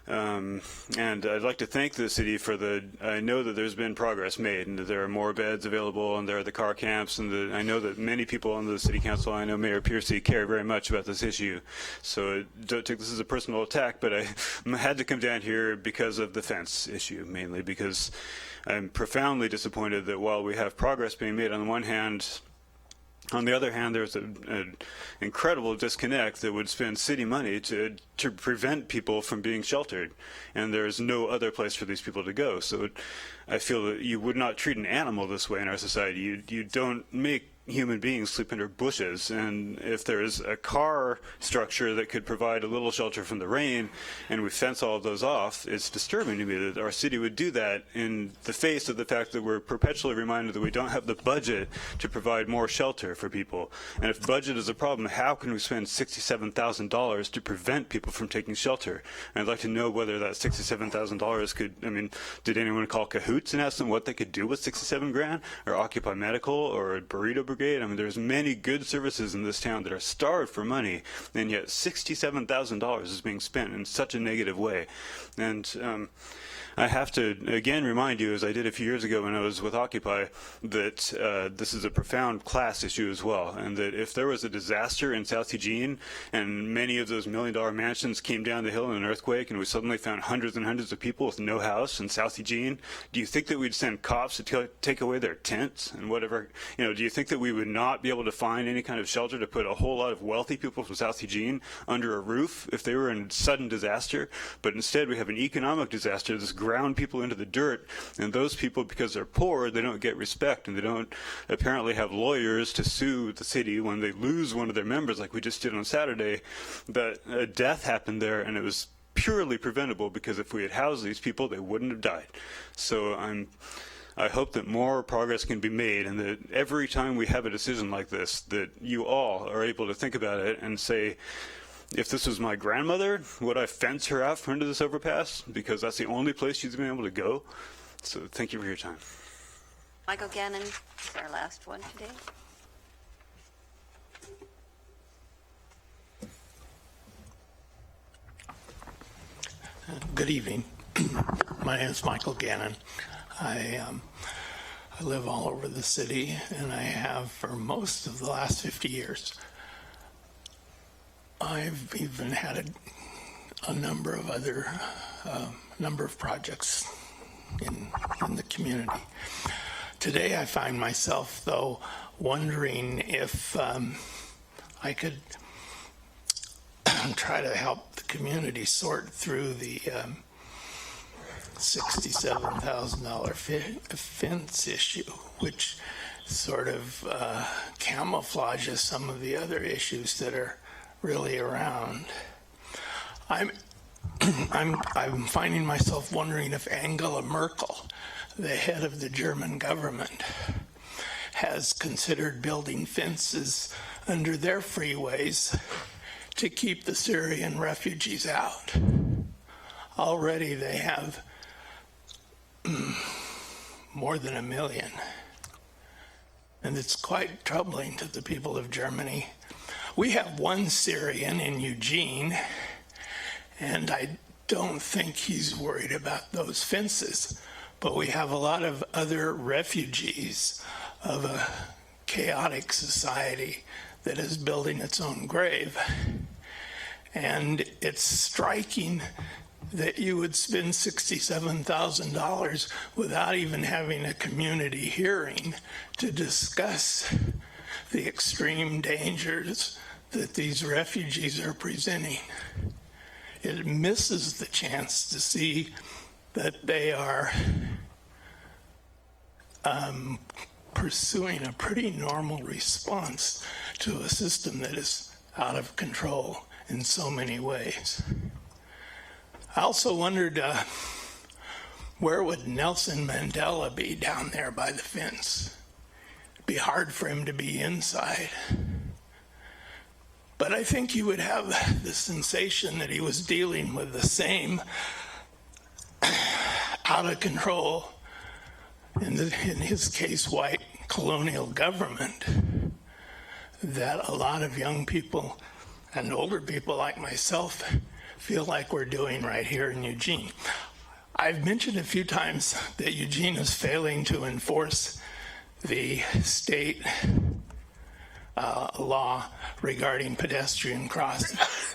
and I'd like to thank the city for I know that there's been progress made, and that there are more beds available, and there are the car camps, and I know that many people on the city council, I know Mayor Piercy, care very much about this issue. So don't take this as a personal attack, but I had to come down here because of the fence issue, mainly because I'm profoundly disappointed that while we have progress being made on the one hand, on the other hand, there's an incredible disconnect that would spend city money to prevent people from being sheltered, and there's no other place for these people to go. So I feel that you would not treat an animal this way in our society. You don't make human beings sleep under bushes, and if there is a car structure that could provide a little shelter from the rain, and we fence all of those off, it's disturbing to me that our city would do that in the face of the fact that we're perpetually reminded that we don't have the budget to provide more shelter for people. And if budget is a problem, how can we spend $67,000 to prevent people from taking shelter? And I'd like to know whether that $67,000 could, I mean, did anyone call cahoots and ask them what they could do with 67 grand, or Occupy Medical, or a burrito brigade? I mean, there's many good services in this town that are starved for money, and yet $67,000 is being spent in such a negative way. And I have to again remind you, as I did a few years ago when I was with Occupy, that this is a profound class issue as well, and that if there was a disaster in South Eugene and many of those million-dollar mansions came down the hill in an earthquake and we suddenly found hundreds and hundreds of people with no house in South Eugene, do you think that we'd send cops to take away their tents and whatever? You know, do you think that we would not be able to find any kind of shelter to put a whole lot of wealthy people from South Eugene under a roof if they were in sudden disaster? But instead we have an economic disaster that's ground people into the dirt, and those people, because they're poor, they don't get respect, and they don't apparently have lawyers to sue the city when they lose one of their members, like we just did on Saturday. But a death happened there, and it was purely preventable, because if we had housed these people, they wouldn't have died. So I hope that more progress can be made, and that every time we have a decision like this, that you all are able to think about it and say, if this was my grandmother, would I fence her out from under this overpass? Because that's the only place she's been able to go. So thank you for your time. Michael Gannon is our last one today. Good evening. My name is Michael Gannon. I live all over the city, and I have for most of the last 50 years. I've even had a number of other projects in the community. Today I find myself, though, wondering if I could try to help the community sort through the $67,000 fence issue, which sort of camouflages some of the other issues that are really around. I'm finding myself wondering if Angela Merkel, the head of the German government, has considered building fences under their freeways to keep the Syrian refugees out. Already they have more than 1 million. And it's quite troubling to the people of Germany. We have one Syrian in Eugene, and I don't think he's worried about those fences. But we have a lot of other refugees of a chaotic society that is building its own grave. And it's striking that you would spend $67,000 without even having a community hearing to discuss the extreme dangers that these refugees are presenting. It misses the chance to see that they are pursuing a pretty normal response to a system that is out of control in so many ways. I also wondered, where would Nelson Mandela be down there by the fence? It'd be hard for him to be inside. But I think he would have the sensation that he was dealing with the same out of control, in his case, white colonial government that a lot of young people and older people like myself feel like we're doing right here in Eugene. I've mentioned a few times that Eugene is failing to enforce the state law regarding pedestrian crossings.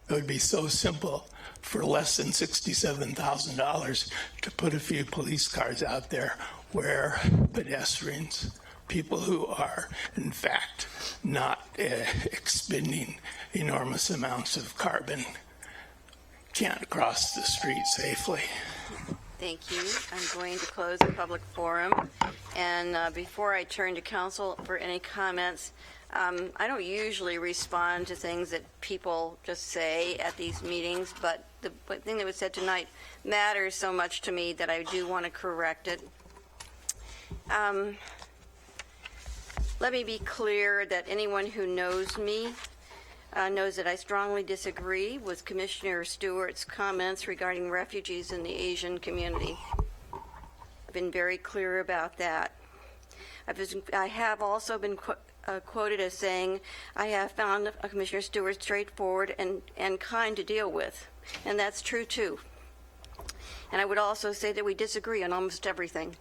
It would be so simple for less than $67,000 to put a few police cars out there where pedestrians, people who are in fact not expending enormous amounts of carbon, can't cross the street safely. Thank you. I'm going to close the public forum. And before I turn to council for any comments, I don't usually respond to things that people just say at these meetings, but the thing that was said tonight matters so much to me that I do want to correct it. Let me be clear that anyone who knows me knows that I strongly disagree with Commissioner Stewart's comments regarding refugees in the Asian community. I've been very clear about that. I have also been quoted as saying, I have found Commissioner Stewart straightforward and kind to deal with. And that's true too. And I would also say that we disagree on almost everything,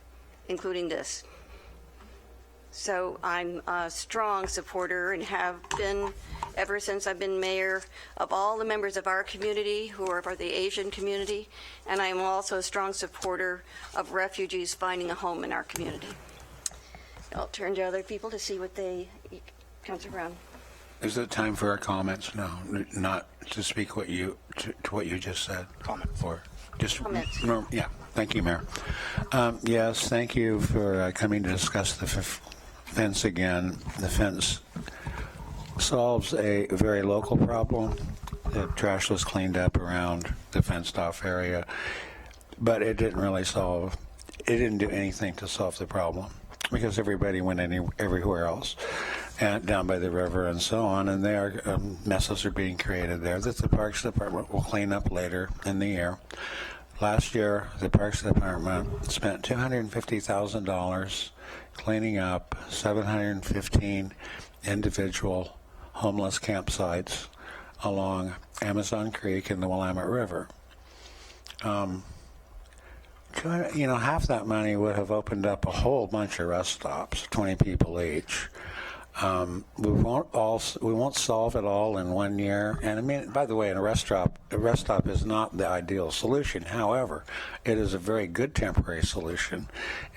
including this. So I'm a strong supporter and have been ever since I've been mayor of all the members of our community who are for the Asian community. And I am also a strong supporter of refugees finding a home in our community. I'll turn to other people to see what Councilor Brown. Is it time for our comments? No, not to speak what you to what you just said. Comments. Or just comments. No, yeah. Thank you, Mayor. Yes, thank you for coming to discuss the fence again. The fence solves a very local problem. The trash was cleaned up around the fenced-off area, but it didn't really solve. It didn't do anything to solve the problem, because everybody went everywhere else, and down by the river and so on, and there messes are being created there that the Parks Department will clean up later in the year. Last year, the Parks Department spent $250,000 cleaning up 715 individual homeless campsites along Amazon Creek and the Willamette River. Half that money would have opened up a whole bunch of rest stops, 20 people each. We won't solve it all in 1 year. And I mean, by the way, a rest stop is not the ideal solution. However, it is a very good temporary solution,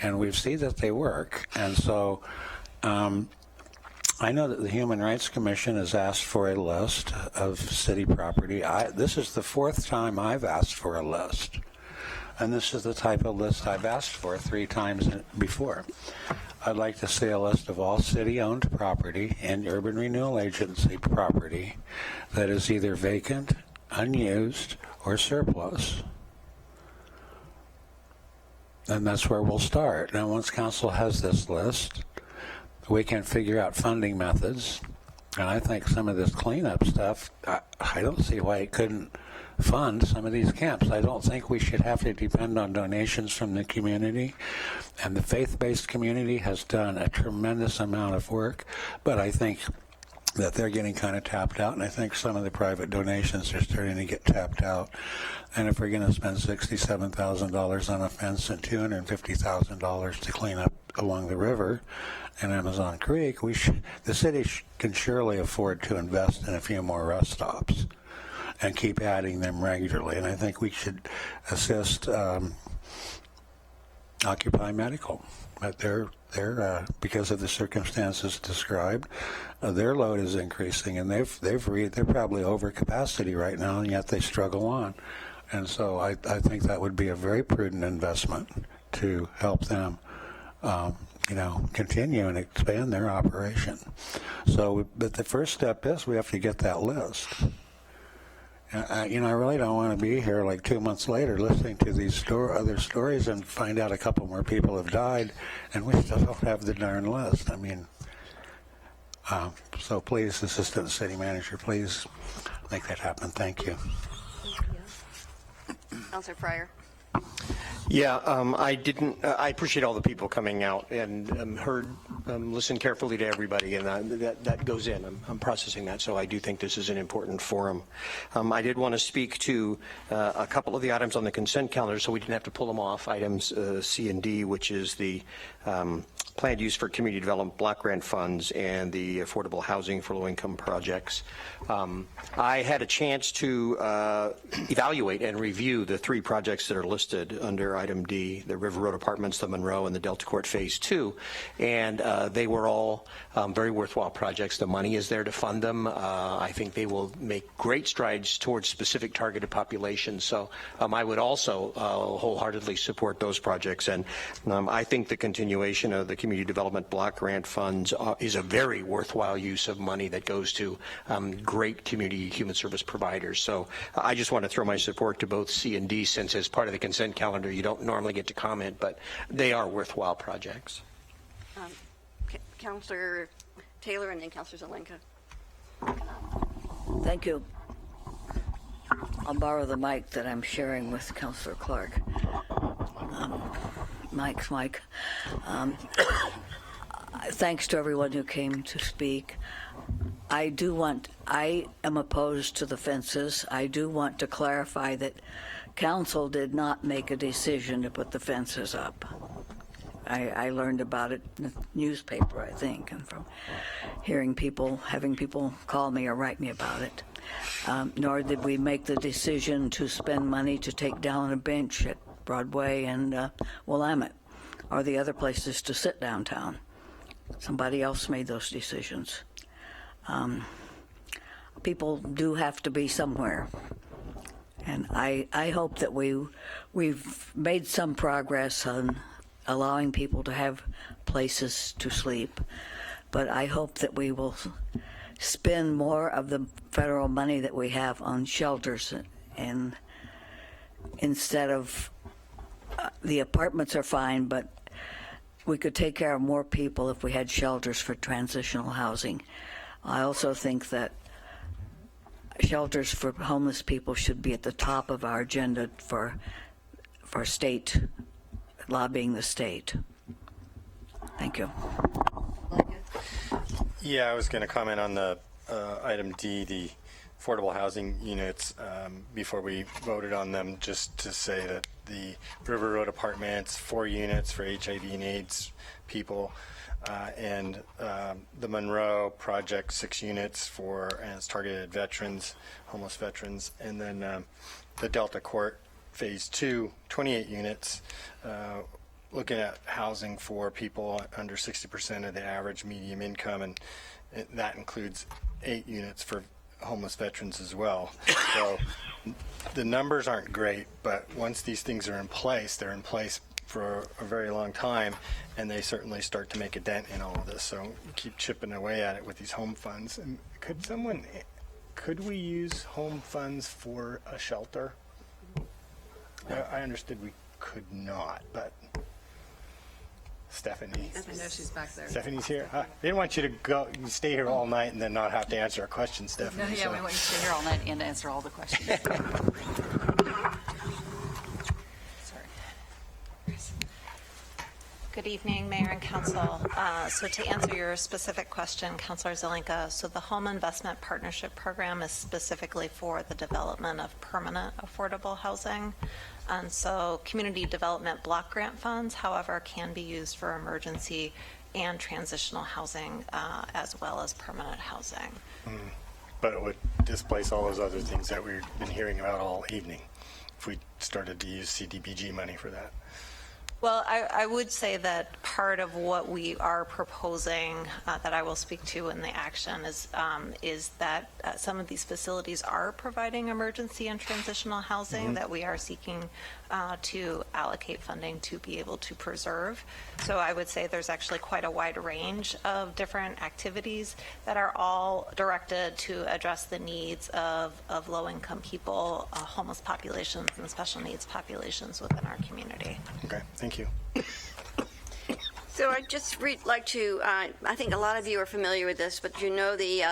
and we've seen that they work. And so, I know that the Human Rights Commission has asked for a list of city property. This is the fourth time I've asked for a list. And this is the type of list I've asked for 3 times before. I'd like to see a list of all city-owned property and Urban Renewal Agency property that is either vacant, unused, or surplus. And that's where we'll start. Now, once council has this list, we can figure out funding methods. And I think some of this cleanup stuff, I don't see why it couldn't fund some of these camps. I don't think we should have to depend on donations from the community. And the faith-based community has done a tremendous amount of work, but I think that they're getting kind of tapped out, and I think some of the private donations are starting to get tapped out. And if we're going to spend $67,000 on a fence and $250,000 to clean up along the river and Amazon Creek, the city can surely afford to invest in a few more rest stops and keep adding them regularly. And I think we should assist Occupy Medical. But they're because of the circumstances described, their load is increasing, and they're probably over capacity right now, and yet they struggle on. And so I think that would be a very prudent investment to help them, continue and expand their operation. So, but the first step is we have to get that list. I really don't want to be here like 2 months later listening to these other stories and find out a couple more people have died, and we still don't have the darn list. I mean, so please, Assistant City Manager, please make that happen. Thank you. Councilor Fryer. Yeah, I appreciate all the people coming out and heard listen carefully to everybody, and that goes in. I'm processing that, so I do think this is an important forum. I did want to speak to a couple of the items on the consent calendar, so we didn't have to pull them off. Items C and D, which is the planned use for community development block grant funds and the affordable housing for low-income projects. I had a chance to evaluate and review the 3 projects that are listed under item D, the River Road Apartments, the Monroe, and the Delta Court Phase 2, and they were all very worthwhile projects. The money is there to fund them. I think they will make great strides towards specific targeted populations, so I would also wholeheartedly support those projects, and I think the continuation of the community development block grant funds is a very worthwhile use of money that goes to great community human service providers. So I just want to throw my support to both C and D, since as part of the consent calendar you don't normally get to comment, but they are worthwhile projects. Councillor Taylor and then Councillor Zelenka. Thank you. I'll borrow the mic that I'm sharing with Councillor Clark. Mike's mic. Thanks to everyone who came to speak. I am opposed to the fences. I do want to clarify that council did not make a decision to put the fences up. I learned about it in the newspaper, I think, and from having people call me or write me about it. Nor did we make the decision to spend money to take down a bench at Broadway and Willamette, or the other places to sit downtown. Somebody else made those decisions. People do have to be somewhere. And I hope that we've made some progress on allowing people to have places to sleep. But I hope that we will spend more of the federal money that we have on shelters, and instead of the apartments are fine, but we could take care of more people if we had shelters for transitional housing. I also think that shelters for homeless people should be at the top of our agenda for state, lobbying the state. Thank you. Yeah, I was going to comment on the item D, the affordable housing units, before we voted on them, just to say that the River Road Apartments, 4 units for HIV and AIDS people, and the Monroe project, 6 units and it's targeted at veterans, homeless veterans, and then the Delta Court Phase 2, 28 units, looking at housing for people under 60% of the average medium income, and that includes 8 units for homeless veterans as well. So the numbers aren't great, but once these things are in place, they're in place for a very long time, and they certainly start to make a dent in all of this. So keep chipping away at it with these home funds. And could we use home funds for a shelter? I understood we could not, but Stephanie. I know she's back there. Stephanie's here. I didn't want you to stay here all night and then not have to answer a question, Stephanie. No, yeah, we want you to stay here all night and answer all the questions. Good evening, Mayor and Council. So to answer your specific question, Councilor Zelenka, so the Home Investment Partnership Program is specifically for the development of permanent affordable housing. And so community development block grant funds, however, can be used for emergency and transitional housing, as well as permanent housing. But it would displace all those other things that we've been hearing about all evening if we started to use CDBG money for that. Well, I would say that part of what we are proposing that I will speak to in the action is that some of these facilities are providing emergency and transitional housing that we are seeking to allocate funding to be able to preserve. So I would say there's actually quite a wide range of different activities that are all directed to address the needs of low-income people, homeless populations, and special needs populations within our community. Okay, thank you. So I'd just like to, I think a lot of you are familiar with this, but you know the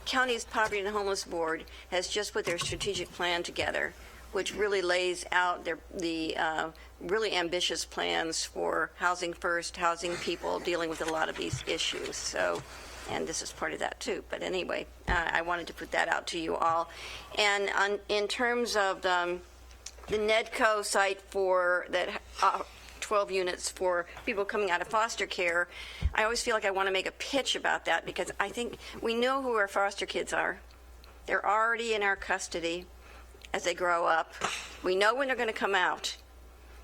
county's Poverty and Homeless Board has just put their strategic plan together, which really lays out the really ambitious plans for housing first, housing people, dealing with a lot of these issues. So, and this is part of that too. But anyway, I wanted to put that out to you all. And in terms of the NEDCO site for that 12 units for people coming out of foster care, I always feel like I want to make a pitch about that because I think we know who our foster kids are. They're already in our custody as they grow up. We know when they're going to come out.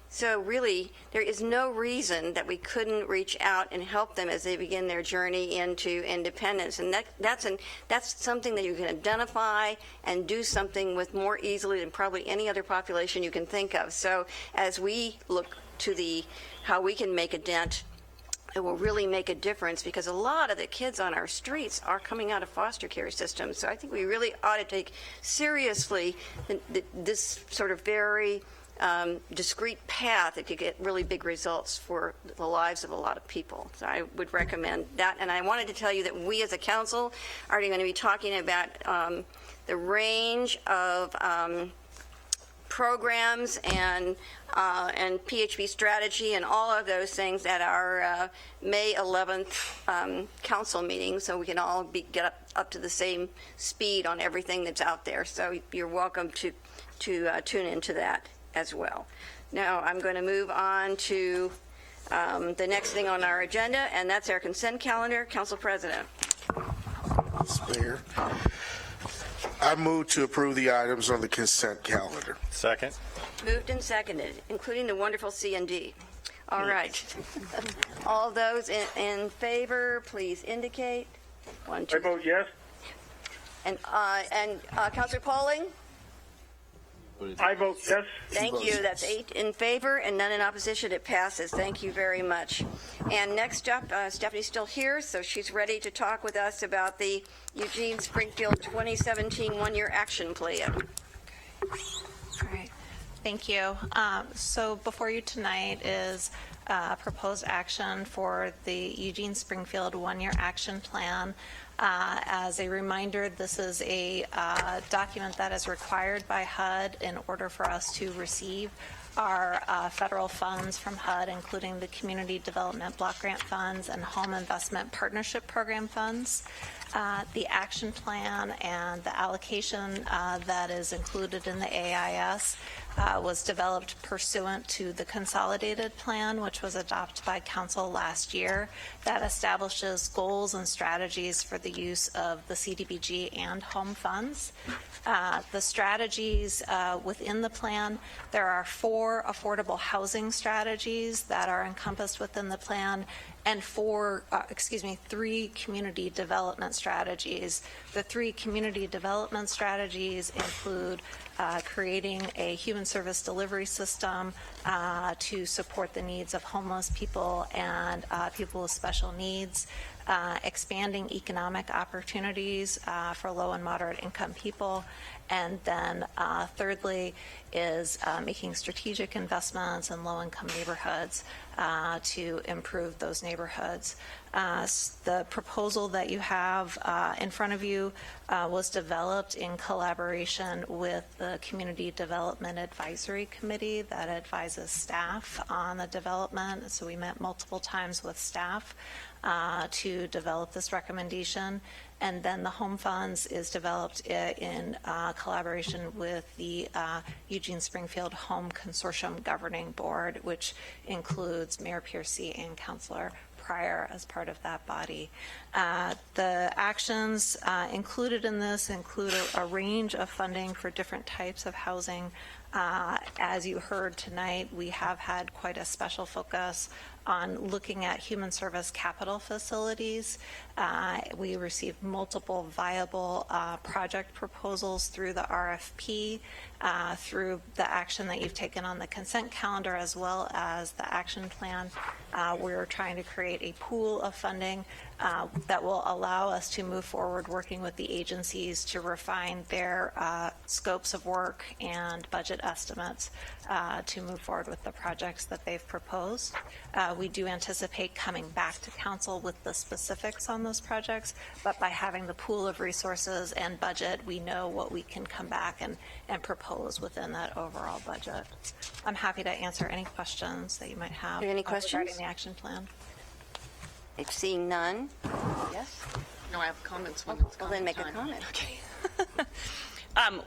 So really, there is no reason that we couldn't reach out and help them as they begin their journey into independence. And that's something that you can identify and do something with more easily than probably any other population you can think of. So as we look to how we can make a dent, it will really make a difference because a lot of the kids on our streets are coming out of foster care systems. So I think we really ought to take seriously this sort of very discrete path that could get really big results for the lives of a lot of people. So I would recommend that. And I wanted to tell you that we as a council are going to be talking about the range of programs and PHP strategy and all of those things at our May 11th council meeting, so we can all get up to the same speed on everything that's out there. So you're welcome to tune into that as well. Now I'm going to move on to the next thing on our agenda, and that's our consent calendar. Council President. Mr. Mayor, I move to approve the items on the consent calendar. Second. Moved and seconded, including the wonderful C and D. All right. All those in favor, please indicate. 1, 2. I vote yes. And Councilor Pauling? I vote yes. Thank you. That's 8 in favor and none in opposition. It passes. Thank you very much. And next up, Stephanie's still here, so she's ready to talk with us about the Eugene Springfield 2017 one-year action plan. All right. Thank you. So before you tonight is proposed action for the Eugene Springfield one-year action plan. As a reminder, this is a document that is required by HUD in order for us to receive our federal funds from HUD, including the Community Development Block Grant Funds and Home Investment Partnership Program funds. The action plan and the allocation that is included in the AIS was developed pursuant to the consolidated plan, which was adopted by council last year, that establishes goals and strategies for the use of the CDBG and home funds. The strategies within the plan, there are 4 affordable housing strategies that are encompassed within the plan, and 3 community development strategies. The 3 community development strategies include creating a human service delivery system to support the needs of homeless people and people with special needs, expanding economic opportunities for low and moderate income people, and then thirdly is making strategic investments in low-income neighborhoods to improve those neighborhoods. The proposal that you have in front of you was developed in collaboration with the Community Development Advisory Committee that advises staff on the development. So we met multiple times with staff to develop this recommendation. And then the home funds is developed in collaboration with the Eugene Springfield Home Consortium Governing Board, which includes Mayor Piercy and Councilor Pryor as part of that body. The actions included in this include a range of funding for different types of housing. As you heard tonight, we have had quite a special focus on looking at human service capital facilities. We received multiple viable project proposals through the RFP, through the action that you've taken on the consent calendar, as well as the action plan. We're trying to create a pool of funding that will allow us to move forward working with the agencies to refine their scopes of work and budget estimates to move forward with the projects that they've proposed. We do anticipate coming back to council with the specifics on those projects, but by having the pool of resources and budget, we know what we can come back and propose within that overall budget. I'm happy to answer any questions that you might have. Are there any questions? Regarding the action plan. If seeing none, yes? No, I have comments. Well, then make a comment. Okay.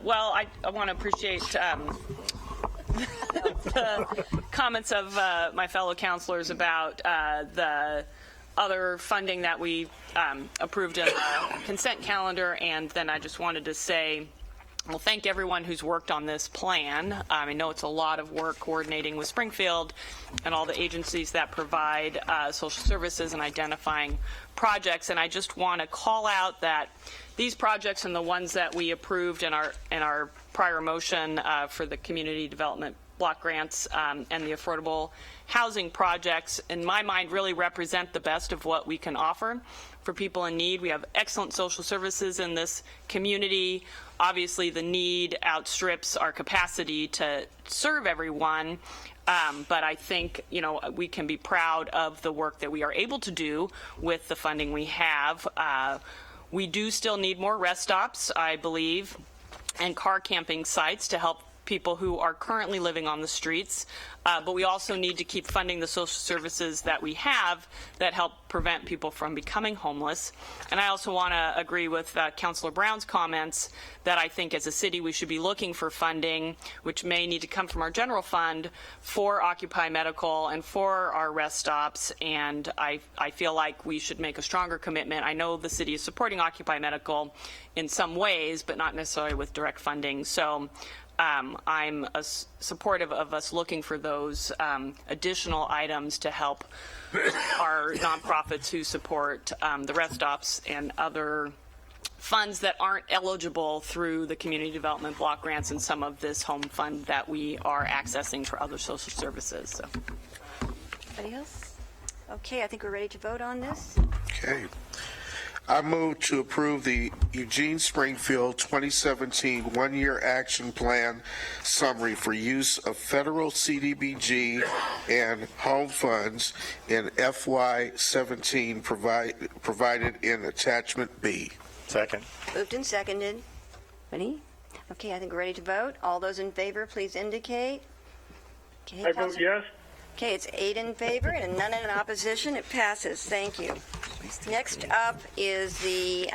Well, I want to appreciate the comments of my fellow counselors about the other funding that we approved in the consent calendar, and then I just wanted to say, well, thank everyone who's worked on this plan. I know it's a lot of work coordinating with Springfield and all the agencies that provide social services and identifying projects. And I just want to call out that these projects and the ones that we approved in our prior motion for the community development block grants and the affordable housing projects, in my mind, really represent the best of what we can offer for people in need. We have excellent social services in this community. Obviously, the need outstrips our capacity to serve everyone, but I think, you know, we can be proud of the work that we are able to do with the funding we have. We do still need more rest stops, I believe, and car camping sites to help people who are currently living on the streets, but we also need to keep funding the social services that we have that help prevent people from becoming homeless. And I also want to agree with Councilor Brown's comments that I think as a city we should be looking for funding, which may need to come from our general fund, for Occupy Medical and for our rest stops. And I feel like we should make a stronger commitment. I know the city is supporting Occupy Medical in some ways, but not necessarily with direct funding. So I'm supportive of us looking for those additional items to help our nonprofits who support the rest stops and other funds that aren't eligible through the community development block grants and some of this home fund that we are accessing for other social services. So. Anybody else? Okay, I think we're ready to vote on this. Okay. I move to approve the Eugene Springfield 2017 one-year action plan summary for use of federal CDBG and home funds in FY17 provided in attachment B. Second. Moved and seconded. Ready? Okay, I think we're ready to vote. All those in favor, please indicate. Okay, I vote yes. Okay, it's 8 in favor and none in opposition. It passes. Thank you. Next up is the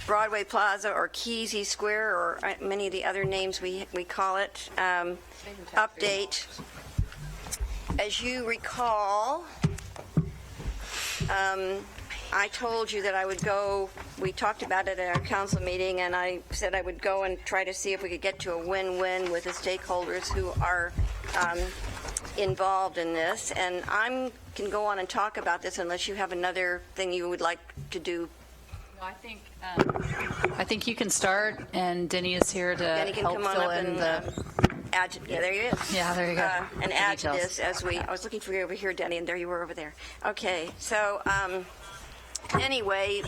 Broadway Plaza, or Kesey Square, or many of the other names we call it, update. As you recall, I told you that I would go, we talked about it at our council meeting, and I said I would go and try to see if we could get to a win-win with the stakeholders who are involved in this. And I can go on and talk about this unless you have another thing you would like to do. No, I think you can start, and Denny is here to Denny can help come on fill up in and the. add to, yeah, there he is. Yeah, there you go. And The add to details. this as I was looking for you over here, Denny, and there you were over there. Okay, so anyway,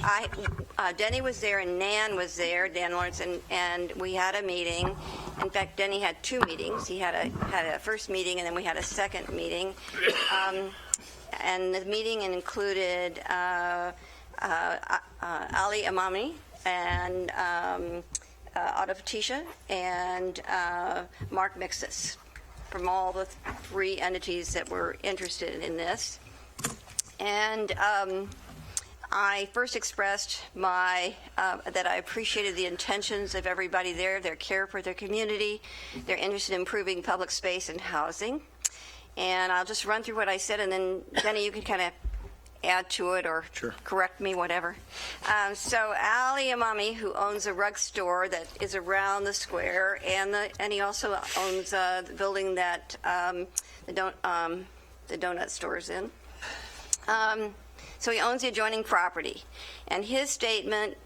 Denny was there and Nan was there, Dan Lawrence, and we had a meeting. In fact, Denny had two meetings. He had a first meeting, and then we had a second meeting. And the meeting included Ali Amami and Otto Patisha and Mark Mixus from all the three entities that were interested in this. And I first expressed that I appreciated the intentions of everybody there, their care for their community, their interest in improving public space and housing. And I'll just run through what I said, and then, Denny, you can kind of add to it or correct me, whatever. So Ali Amami, who owns a rug store that is around the square, and he also owns the building that the donut store is in. So he owns the adjoining property. And his statement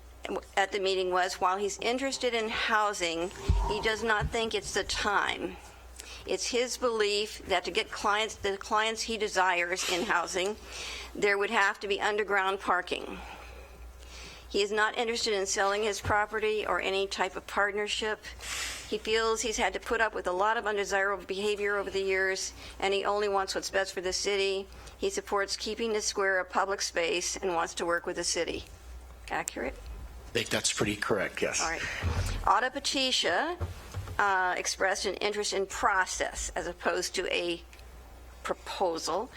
at the meeting was, while he's interested in housing, he does not think it's the time. It's his belief that to get the clients he desires in housing, there would have to be underground parking. He is not interested in selling his property or any type of partnership. He feels he's had to put up with a lot of undesirable behavior over the years, and he only wants what's best for the city. He supports keeping the square a public space and wants to work with the city. Accurate? I think that's pretty correct, yes. All right. Auta Patricia expressed an interest in process as opposed to a proposal.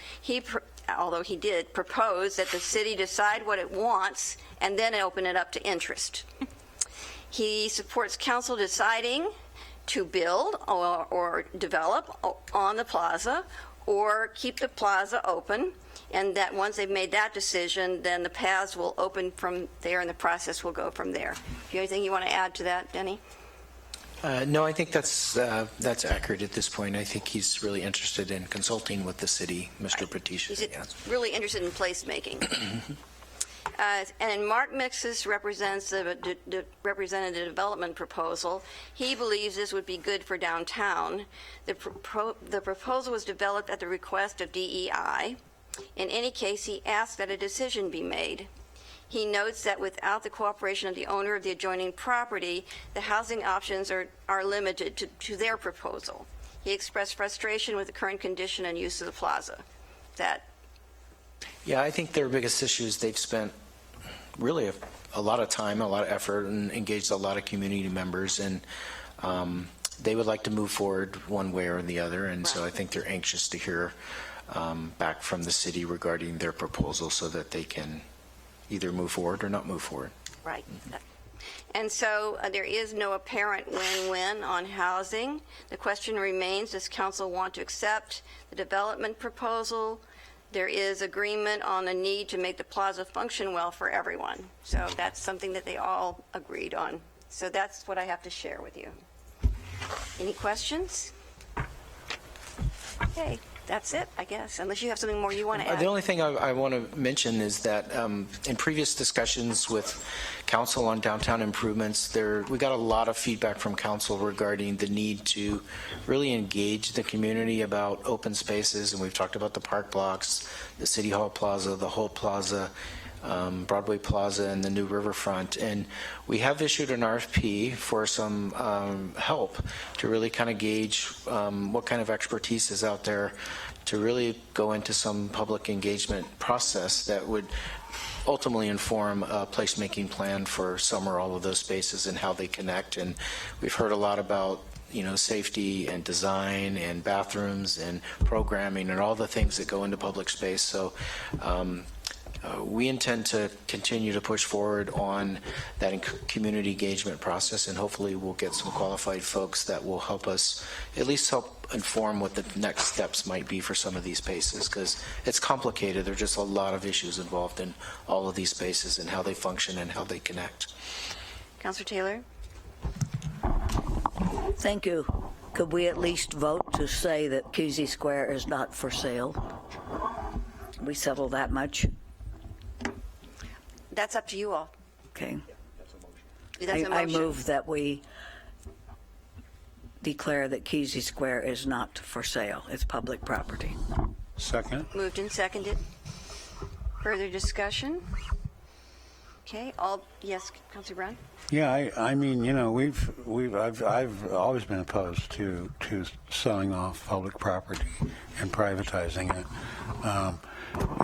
Although he did propose that the city decide what it wants and then open it up to interest. He supports council deciding to build or develop on the plaza or keep the plaza open, and that once they've made that decision, then the paths will open from there and the process will go from there. Do you have anything you want to add to that, Denny? No, I think that's accurate at this point. I think he's really interested in consulting with the city, Mr. Patricia. He's really interested in placemaking. And Mark Mixus represents represented the development proposal. He believes this would be good for downtown. The proposal was developed at the request of DEI. In any case, he asked that a decision be made. He notes that without the cooperation of the owner of the adjoining property, the housing options are limited to their proposal. He expressed frustration with the current condition and use of the plaza. Yeah, I think their biggest issue is they've spent really a lot of time, a lot of effort, and engaged a lot of community members, and they would like to move forward one way or the other, and so I think they're anxious to hear back from the city regarding their proposal so that they can either move forward or not move forward. Right. And so there is no apparent win-win on housing. The question remains, does council want to accept the development proposal? There is agreement on the need to make the plaza function well for everyone. So that's something that they all agreed on. So that's what I have to share with you. Any questions? Okay, that's it, I guess, unless you have something more you want to add. The only thing I want to mention is that in previous discussions with council on downtown improvements, we got a lot of feedback from council regarding the need to really engage the community about open spaces, and we've talked about the park blocks, the City Hall Plaza, the Holt Plaza, Broadway Plaza, and the new riverfront. And we have issued an RFP for some help to really kind of gauge what kind of expertise is out there to really go into some public engagement process that would ultimately inform a placemaking plan for some or all of those spaces and how they connect. And we've heard a lot about safety and design and bathrooms and programming and all the things that go into public space. So we intend to continue to push forward on that community engagement process, and hopefully we'll get some qualified folks that will help us, at least help inform what the next steps might be for some of these spaces, because it's complicated. There are just a lot of issues involved in all of these spaces and how they function and how they connect. Councilor Taylor? Thank you. Could we at least vote to say that Kesey Square is not for sale? We settle that much? That's up to you all. Okay. That's a I motion. move that we declare that Kesey Square is not for sale. It's public property. Second. Moved and seconded. Further discussion? Okay, yes, Councilor Brown? Yeah, I mean, I've always been opposed to selling off public property and privatizing it.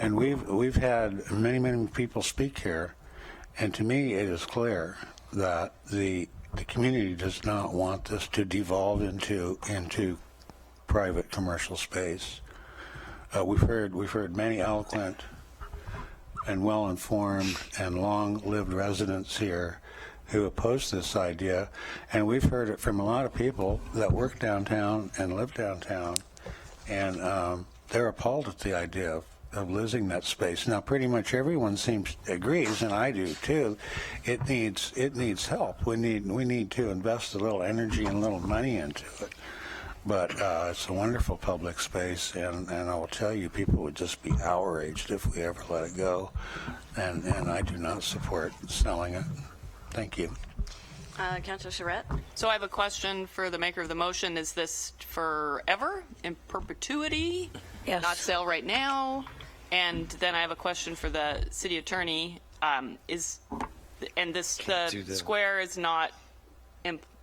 And we've had many people speak here, and to me it is clear that the community does not want this to devolve into private commercial space. We've heard many eloquent and well-informed and long-lived residents here who oppose this idea, and we've heard it from a lot of people that work downtown and live downtown, and they're appalled at the idea of losing that space. Now, pretty much everyone agrees, and I do too. It needs help. We need to invest a little energy and a little money into it. But it's a wonderful public space, and I will tell you, people would just be outraged if we ever let it go. And I do not support selling it. Thank you. Councilor Surratt? So I have a question for the maker of the motion. Is this forever, in perpetuity? Yes. Not sale right now? And then I have a question for the city attorney. The square is not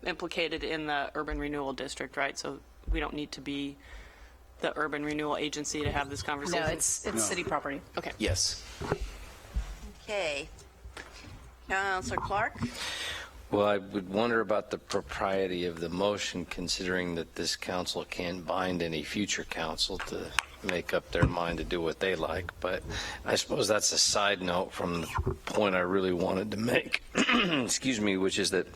implicated in the urban renewal district, right? So we don't need to be the urban renewal agency to have this conversation? No, it's city property. Okay. Yes. Okay. Councilor Clark? Well, I would wonder about the propriety of the motion, considering that this council can't bind any future council to make up their mind to do what they like. But I suppose that's a side note from the point I really wanted to make, excuse me, which is that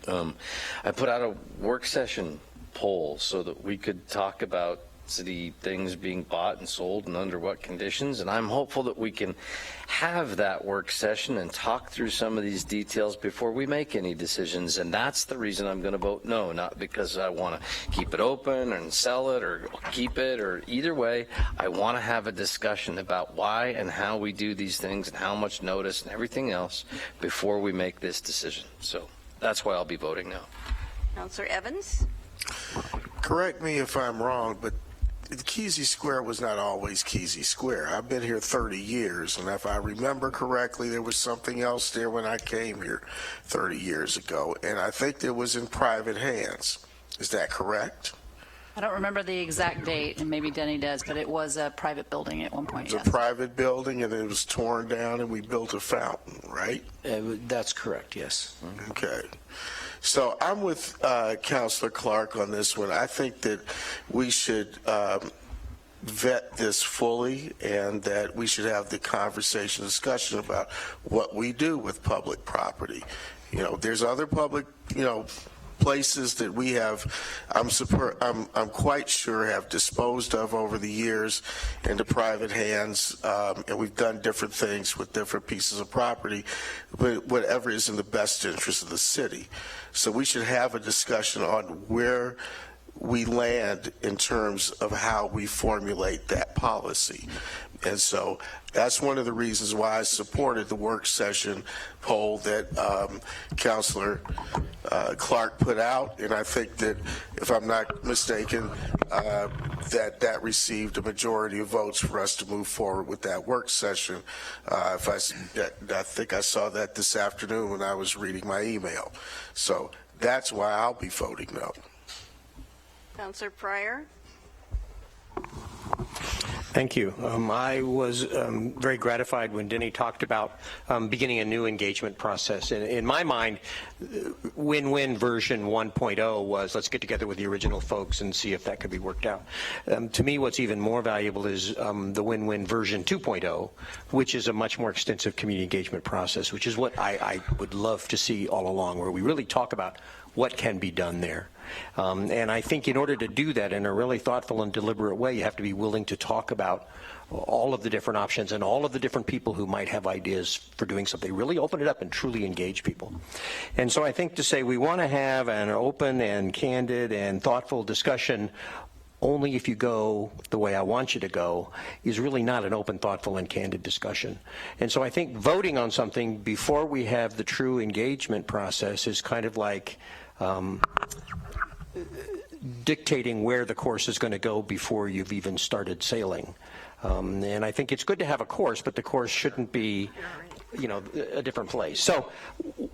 I put out a work session poll so that we could talk about city things being bought and sold and under what conditions, and I'm hopeful that we can have that work session and talk through some of these details before we make any decisions. And that's the reason I'm going to vote no, not because I want to keep it open and sell it or keep it, or either way. I want to have a discussion about why and how we do these things and how much notice and everything else before we make this decision. So that's why I'll be voting no. Councilor Evans? Correct me if I'm wrong, but Kesey Square was not always Kesey Square. I've been here 30 years, and if I remember correctly, there was something else there when I came here 30 years ago, and I think it was in private hands. Is that correct? I don't remember the exact date, and maybe Denny does, but it was a private building at one point. It was a private building, and it was torn down, and we built a fountain, right? That's correct, yes. Okay. So I'm with Councilor Clark on this one. I think that we should vet this fully, and that we should have the conversation, discussion about what we do with public property. You know, there's other public, places that we have, I'm quite sure have disposed of over the years into private hands, and we've done different things with different pieces of property, but whatever is in the best interest of the city. So we should have a discussion on where we land in terms of how we formulate that policy. And so that's one of the reasons why I supported the work session poll that Councilor Clark put out. And I think that, if I'm not mistaken, that received a majority of votes for us to move forward with that work session. I think I saw that this afternoon when I was reading my email. So that's why I'll be voting no. Councilor Pryor? Thank you. I was very gratified when Denny talked about beginning a new engagement process. In my mind, win-win version 1.0 was let's get together with the original folks and see if that could be worked out. To me, what's even more valuable is the win-win version 2.0, which is a much more extensive community engagement process, which is what I would love to see all along, where we really talk about what can be done there. And I think in order to do that in a really thoughtful and deliberate way, you have to be willing to talk about all of the different options and all of the different people who might have ideas for doing something. Really open it up and truly engage people. And so I think to say we want to have an open and candid and thoughtful discussion only if you go the way I want you to go is really not an open, thoughtful, and candid discussion. And so I think voting on something before we have the true engagement process is kind of like dictating where the course is going to go before you've even started sailing. And I think it's good to have a course, but the course shouldn't be, a different place. So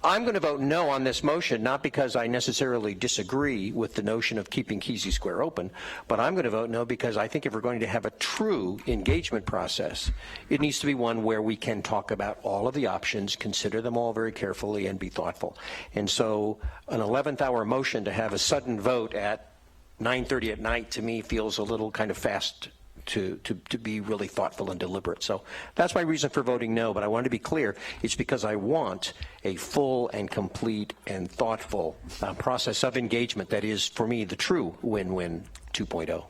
I'm going to vote no on this motion, not because I necessarily disagree with the notion of keeping Kesey Square open, but I'm going to vote no because I think if we're going to have a true engagement process, it needs to be one where we can talk about all of the options, consider them all very carefully, and be thoughtful. And so an 11th hour motion to have a sudden vote at 9:30 at night to me feels a little kind of fast to be really thoughtful and deliberate. So that's my reason for voting no, but I want to be clear. It's because I want a full and complete and thoughtful process of engagement that is, for me, the true win-win 2.0.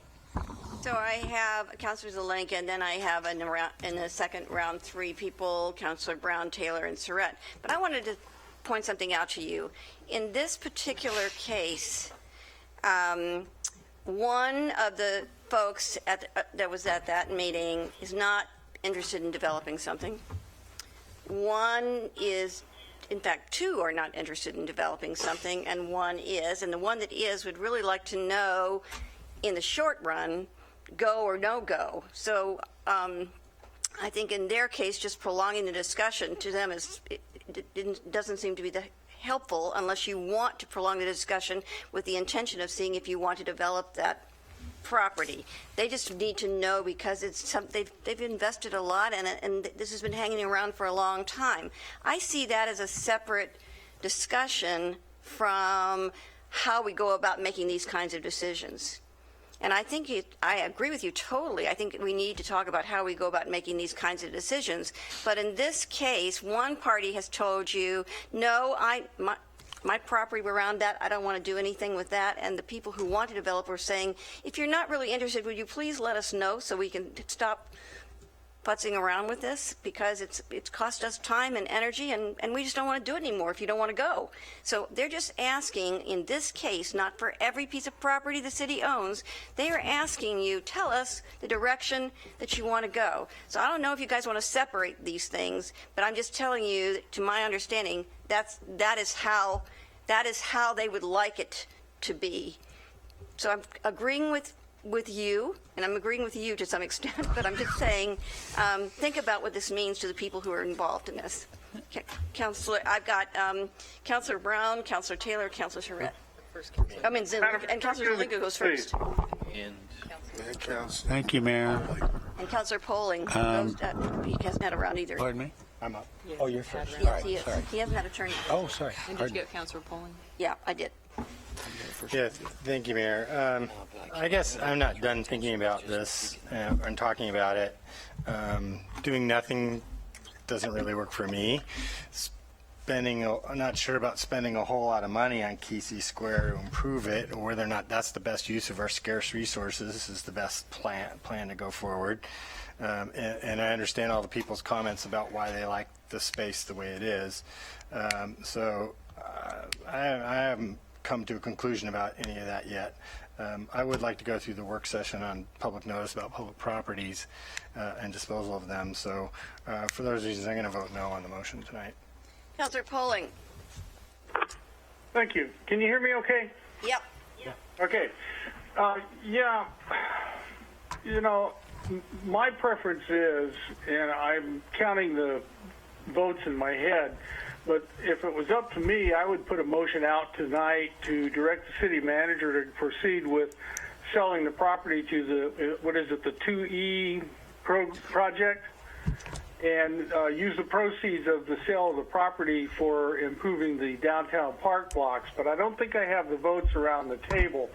So I have Councilor Zelenka, and then I have in the second round 3 people, Councilor Brown, Taylor, and Surratt. But I wanted to point something out to you. In this particular case, one of the folks that was at that meeting is not interested in developing something. One is in fact, two are not interested in developing something, and one is, and the one that is would really like to know, in the short run, go or no go. So I think in their case, just prolonging the discussion to them doesn't seem to be helpful unless you want to prolong the discussion with the intention of seeing if you want to develop that property. They just need to know because they've invested a lot in it, and this has been hanging around for a long time. I see that as a separate discussion from how we go about making these kinds of decisions. And I think I agree with you totally. I think we need to talk about how we go about making these kinds of decisions. But in this case, one party has told you, no, my property around that, I don't want to do anything with that. And the people who want to develop are saying, if you're not really interested, would you please let us know so we can stop putzing around with this, because it's cost us time and energy, and we just don't want to do it anymore if you don't want to go. So they're just asking, in this case, not for every piece of property the city owns, they are asking you, tell us the direction that you want to go. So I don't know if you guys want to separate these things, but I'm just telling you, to my understanding, that is how they would like it to be. So I'm agreeing with you, and I'm agreeing with you to some extent, but I'm just saying, think about what this means to the people who are involved in this. Councilor, I've got Councilor Brown, Councilor Taylor, Councilor Charette. I mean, and Councilor Zelinka goes first. Thank you, Mayor. And Councilor Polling, he hasn't had a round either. Pardon me? I'm up. Oh, you're first. Yes, he is. He hasn't had a turn yet. Oh, sorry. And did you get Councilor Polling? Yeah, I did. Yeah, thank you, Mayor. I guess I'm not done thinking about this and talking about it. Doing nothing doesn't really work for me. I'm not sure about spending a whole lot of money on Kesey Square to improve it, or whether or not that's the best use of our scarce resources. This is the best plan to go forward. And I understand all the people's comments about why they like the space the way it is. So I haven't come to a conclusion about any of that yet. I would like to go through the work session on public notice about public properties and disposal of them. So for those reasons, I'm going to vote no on the motion tonight. Councilor Polling. Thank you. Can you hear me okay? Yep. Okay. Yeah, you know, my preference is, and I'm counting the votes in my head, but if it was up to me, I would put a motion out tonight to direct the city manager to proceed with selling the property to the, the 2E project, and use the proceeds of the sale of the property for improving the downtown park blocks. But I don't think I have the votes around the table.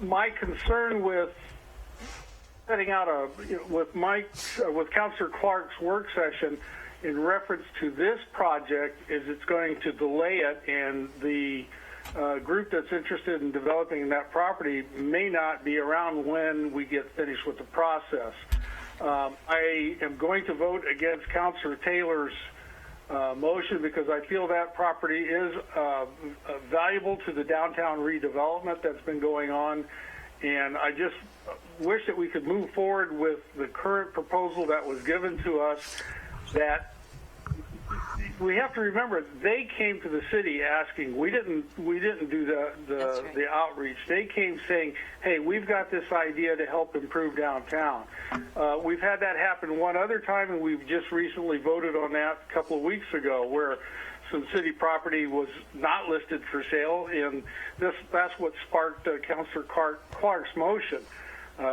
My concern with setting out with Councilor Clark's work session in reference to this project is it's going to delay it, and the group that's interested in developing that property may not be around when we get finished with the process. I am going to vote against Councilor Taylor's motion because I feel that property is valuable to the downtown redevelopment that's been going on, and I just wish that we could move forward with the current proposal that was given to us. That we have to remember, they came to the city asking. We didn't do the outreach. They came saying, "Hey, we've got this idea to help improve downtown." We've had that happen one other time, and we've just recently voted on that a couple of weeks ago, where some city property was not listed for sale, and that's what sparked Councilor Clark's motion.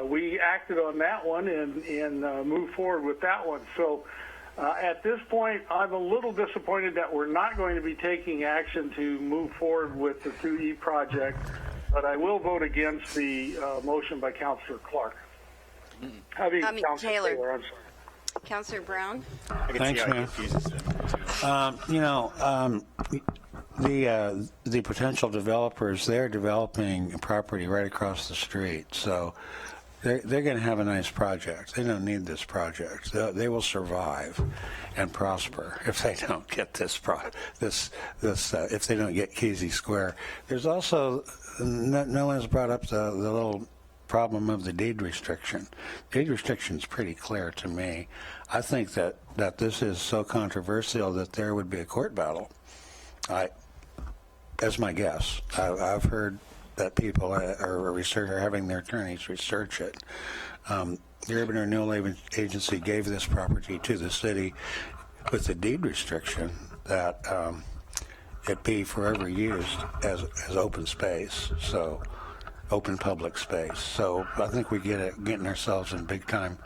We acted on that one and moved forward with that one. So at this point, I'm a little disappointed that we're not going to be taking action to move forward with the 2E project, but I will vote against the motion by Councilor Clark. Councilor Taylor. I'm sorry. Councilor Brown. Thanks, man. The potential developers, they're developing property right across the street, so they're going to have a nice project. They don't need this project. They will survive and prosper if they don't get if they don't get Kesey Square. There's also no one has brought up the little problem of the deed restriction. Deed restriction is pretty clear to me. I think that this is so controversial that there would be a court battle. As my guess. I've heard that people are having their attorneys research it. The Urban Renewal Agency gave this property to the city with a deed restriction that it be forever used as open space, so open public space. So I think we getting ourselves in big time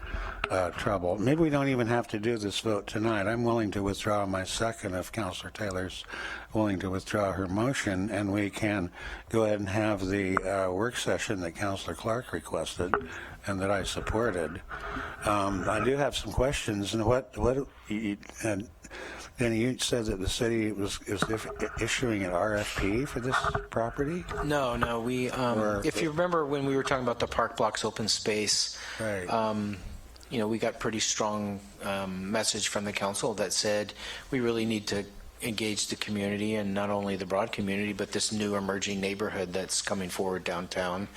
trouble. Maybe we don't even have to do this vote tonight. I'm willing to withdraw my second if Councilor Taylor's willing to withdraw her motion, and we can go ahead and have the work session that Councilor Clark requested and that I supported. I do have some questions. And Danny, you said that the city is issuing an RFP for this property? No. We, if you remember when we were talking about the park blocks open space, right. We got pretty strong message from the council that said we really need to engage the community, and not only the broad community, but this new emerging neighborhood that's coming forward downtown,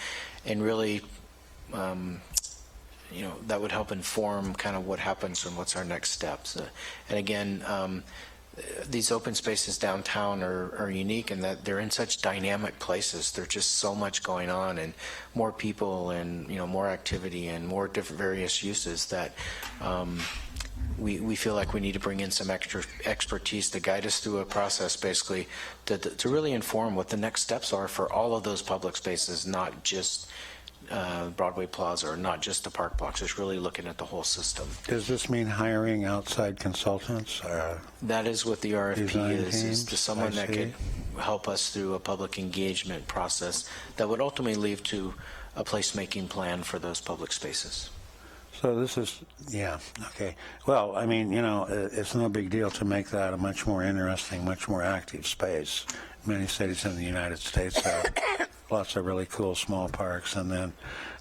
and really, that would help inform kind of what happens and what's our next steps. And again, these open spaces downtown are unique in that they're in such dynamic places. There's just so much going on, and more people, and more activity, and more different various uses that we feel like we need to bring in some extra expertise to guide us through a process, basically to really inform what the next steps are for all of those public spaces, not just Broadway Plaza, or not just the park blocks. It's really looking at the whole system. Does this mean hiring outside consultants? That is what the RFP is to someone that could help us through a public engagement process that would ultimately lead to a placemaking plan for those public spaces. So this is, yeah, okay. Well, I mean, it's no big deal to make that a much more interesting, much more active space. Many cities in the United States have lots of really cool small parks, and then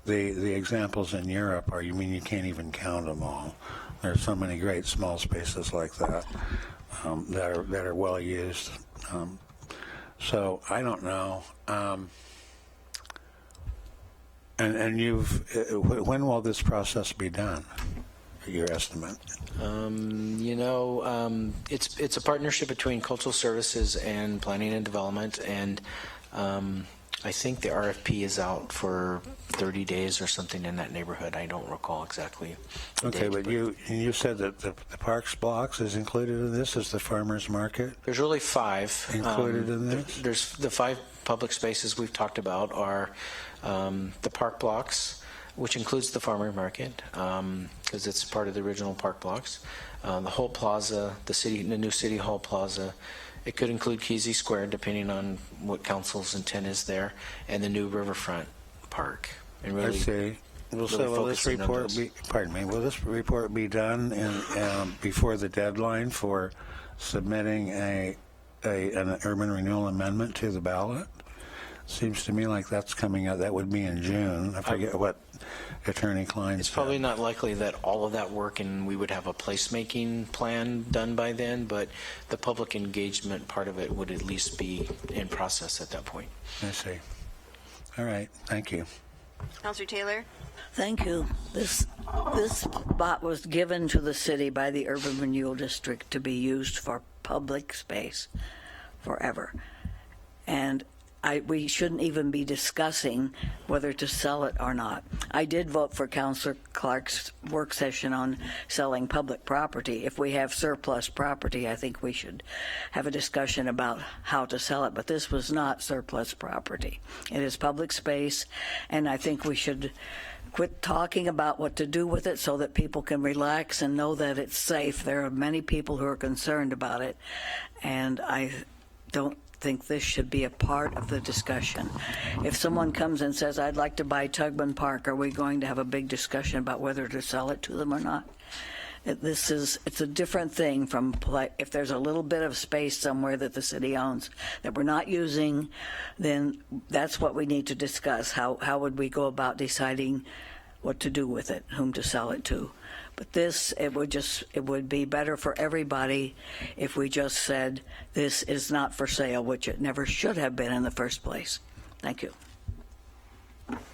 the examples in Europe are, you can't even count them all. There's so many great small spaces like that that are well used. So I don't know. And when will this process be done? Your estimate? It's a partnership between Cultural Services and Planning and Development, and I think the RFP is out for 30 days or something in that neighborhood. I don't recall exactly. Okay, but you said that the Parks blocks is included in this, is the farmers market? There's really 5 included in this? There's the 5 public spaces we've talked about are the park blocks, which includes the farmer market, because it's part of the original park blocks. The whole plaza, the new City Hall Plaza. It could include Kesey Square, depending on what council's intent is there, and the new Riverfront Park. And really, I see. Will this report be? Pardon me. Will this report be done before the deadline for submitting an urban renewal amendment to the ballot? Seems to me like that's coming out. That would be in June. I forget what Attorney Klein It's said. probably not likely that all of that work and we would have a placemaking plan done by then, but the public engagement part of it would at least be in process at that point. I see. All right. Thank you. Councilor Taylor? Thank you. This spot was given to the city by the Urban Renewal District to be used for public space forever. And we shouldn't even be discussing whether to sell it or not. I did vote for Councilor Clark's work session on selling public property. If we have surplus property, I think we should have a discussion about how to sell it. But this was not surplus property. It is public space, and I think we should quit talking about what to do with it so that people can relax and know that it's safe. There are many people who are concerned about it, and I don't think this should be a part of the discussion. If someone comes and says, I'd like to buy Tugman Park, are we going to have a big discussion about whether to sell it to them or not? It's a different thing from if there's a little bit of space somewhere that the city owns that we're not using, then that's what we need to discuss. How would we go about deciding what to do with it, whom to sell it to? But it would be better for everybody if we just said this is not for sale, which it never should have been in the first place. Thank you.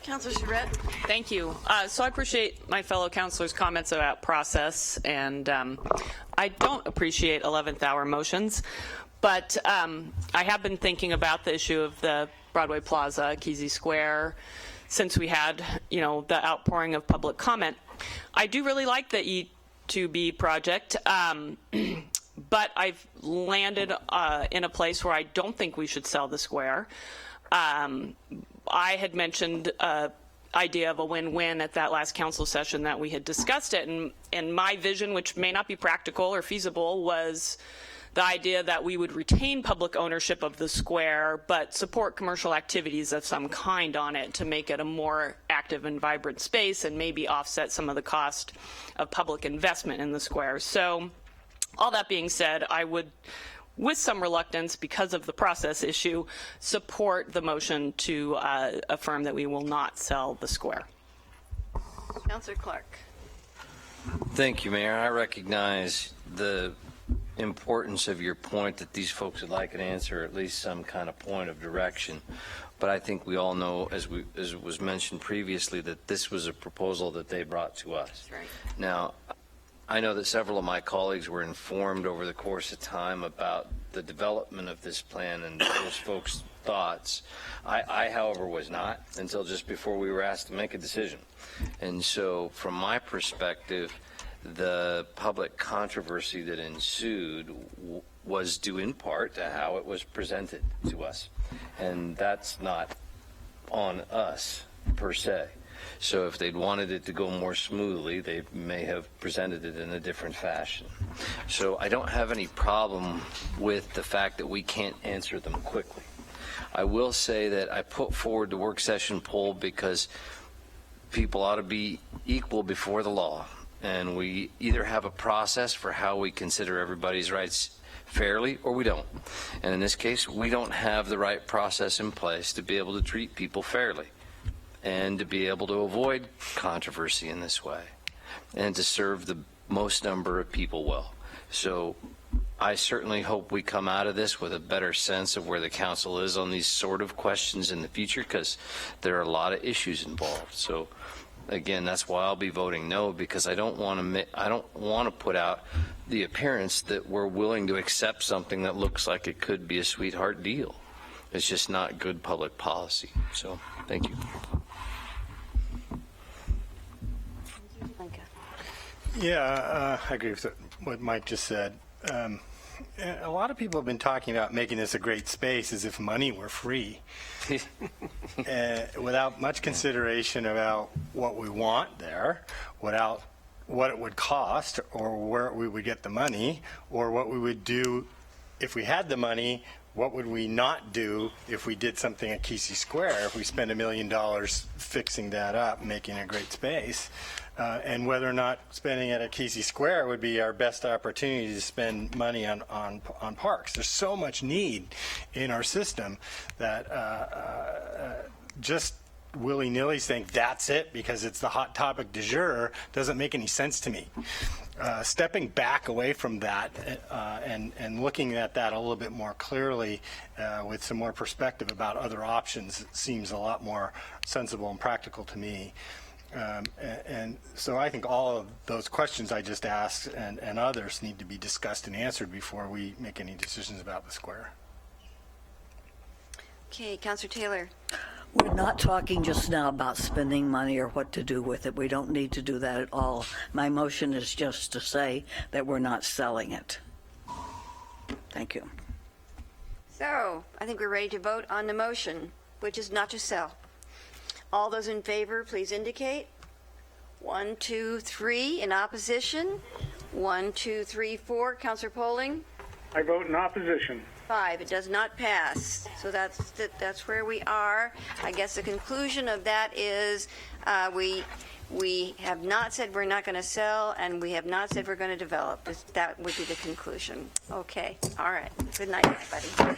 Councilor Surratt? Thank you. So I appreciate my fellow councilors' comments about process, and I don't appreciate 11th hour motions, but I have been thinking about the issue of the Broadway Plaza, Kesey Square, since we had, the outpouring of public comment. I do really like the E2B project, but I've landed in a place where I don't think we should sell the square. I had mentioned idea of a win-win at that last council session that we had discussed it, and my vision, which may not be practical or feasible, was the idea that we would retain public ownership of the square but support commercial activities of some kind on it to make it a more active and vibrant space and maybe offset some of the cost of public investment in the square. So all that being said, I would, with some reluctance because of the process issue, support the motion to affirm that we will not sell the square. Councilor Clark. Thank you, Mayor. I recognize the importance of your point that these folks would like an answer, or at least some kind of point of direction. But I think we all know, as was mentioned previously, that this was a proposal that they brought to us. Right. Now, I know that several of my colleagues were informed over the course of time about the development of this plan and those folks' thoughts. I, however, was not until just before we were asked to make a decision. And so, from my perspective, the public controversy that ensued was due in part to how it was presented to us. And that's not on us, per se. So if they'd wanted it to go more smoothly, they may have presented it in a different fashion. So I don't have any problem with the fact that we can't answer them quickly. I will say that I put forward the work session poll because people ought to be equal before the law. And we either have a process for how we consider everybody's rights fairly or we don't. And in this case, we don't have the right process in place to be able to treat people fairly and to be able to avoid controversy in this way and to serve the most number of people well. So I certainly hope we come out of this with a better sense of where the council is on these sort of questions in the future, because there are a lot of issues involved. So again, that's why I'll be voting no, because I don't want to put out the appearance that we're willing to accept something that looks like it could be a sweetheart deal. It's just not good public policy. So thank you. Yeah, I agree with what Mike just said. A lot of people have been talking about making this a great space as if money were free, without much consideration about what we want there, without what it would cost, or where we would get the money, or what we would do if we had the money. What would we not do if we did something at Kesey Square, if we spent $1 million fixing that up, making a great space, and whether or not spending it at Kesey Square would be our best opportunity to spend money on parks. There's so much need in our system that just willy-nilly saying that's it because it's the hot topic du jour doesn't make any sense to me. Stepping back away from that and looking at that a little bit more clearly with some more perspective about other options seems a lot more sensible and practical to me. And so I think all of those questions I just asked and others need to be discussed and answered before we make any decisions about the square. Okay, Councilor Taylor. We're not talking just now about spending money or what to do with it. We don't need to do that at all. My motion is just to say that we're not selling it. Thank you. So I think we're ready to vote on the motion, which is not to sell. All those in favor, please indicate. 1, 2, 3 in opposition. 1, 2, 3, 4. Councilor Polling. I vote in opposition. 5. It does not pass. So that's where we are. I guess the conclusion of that is we have not said we're not going to sell, and we have not said we're going to develop. That would be the conclusion. Okay. All right. Good night, everybody.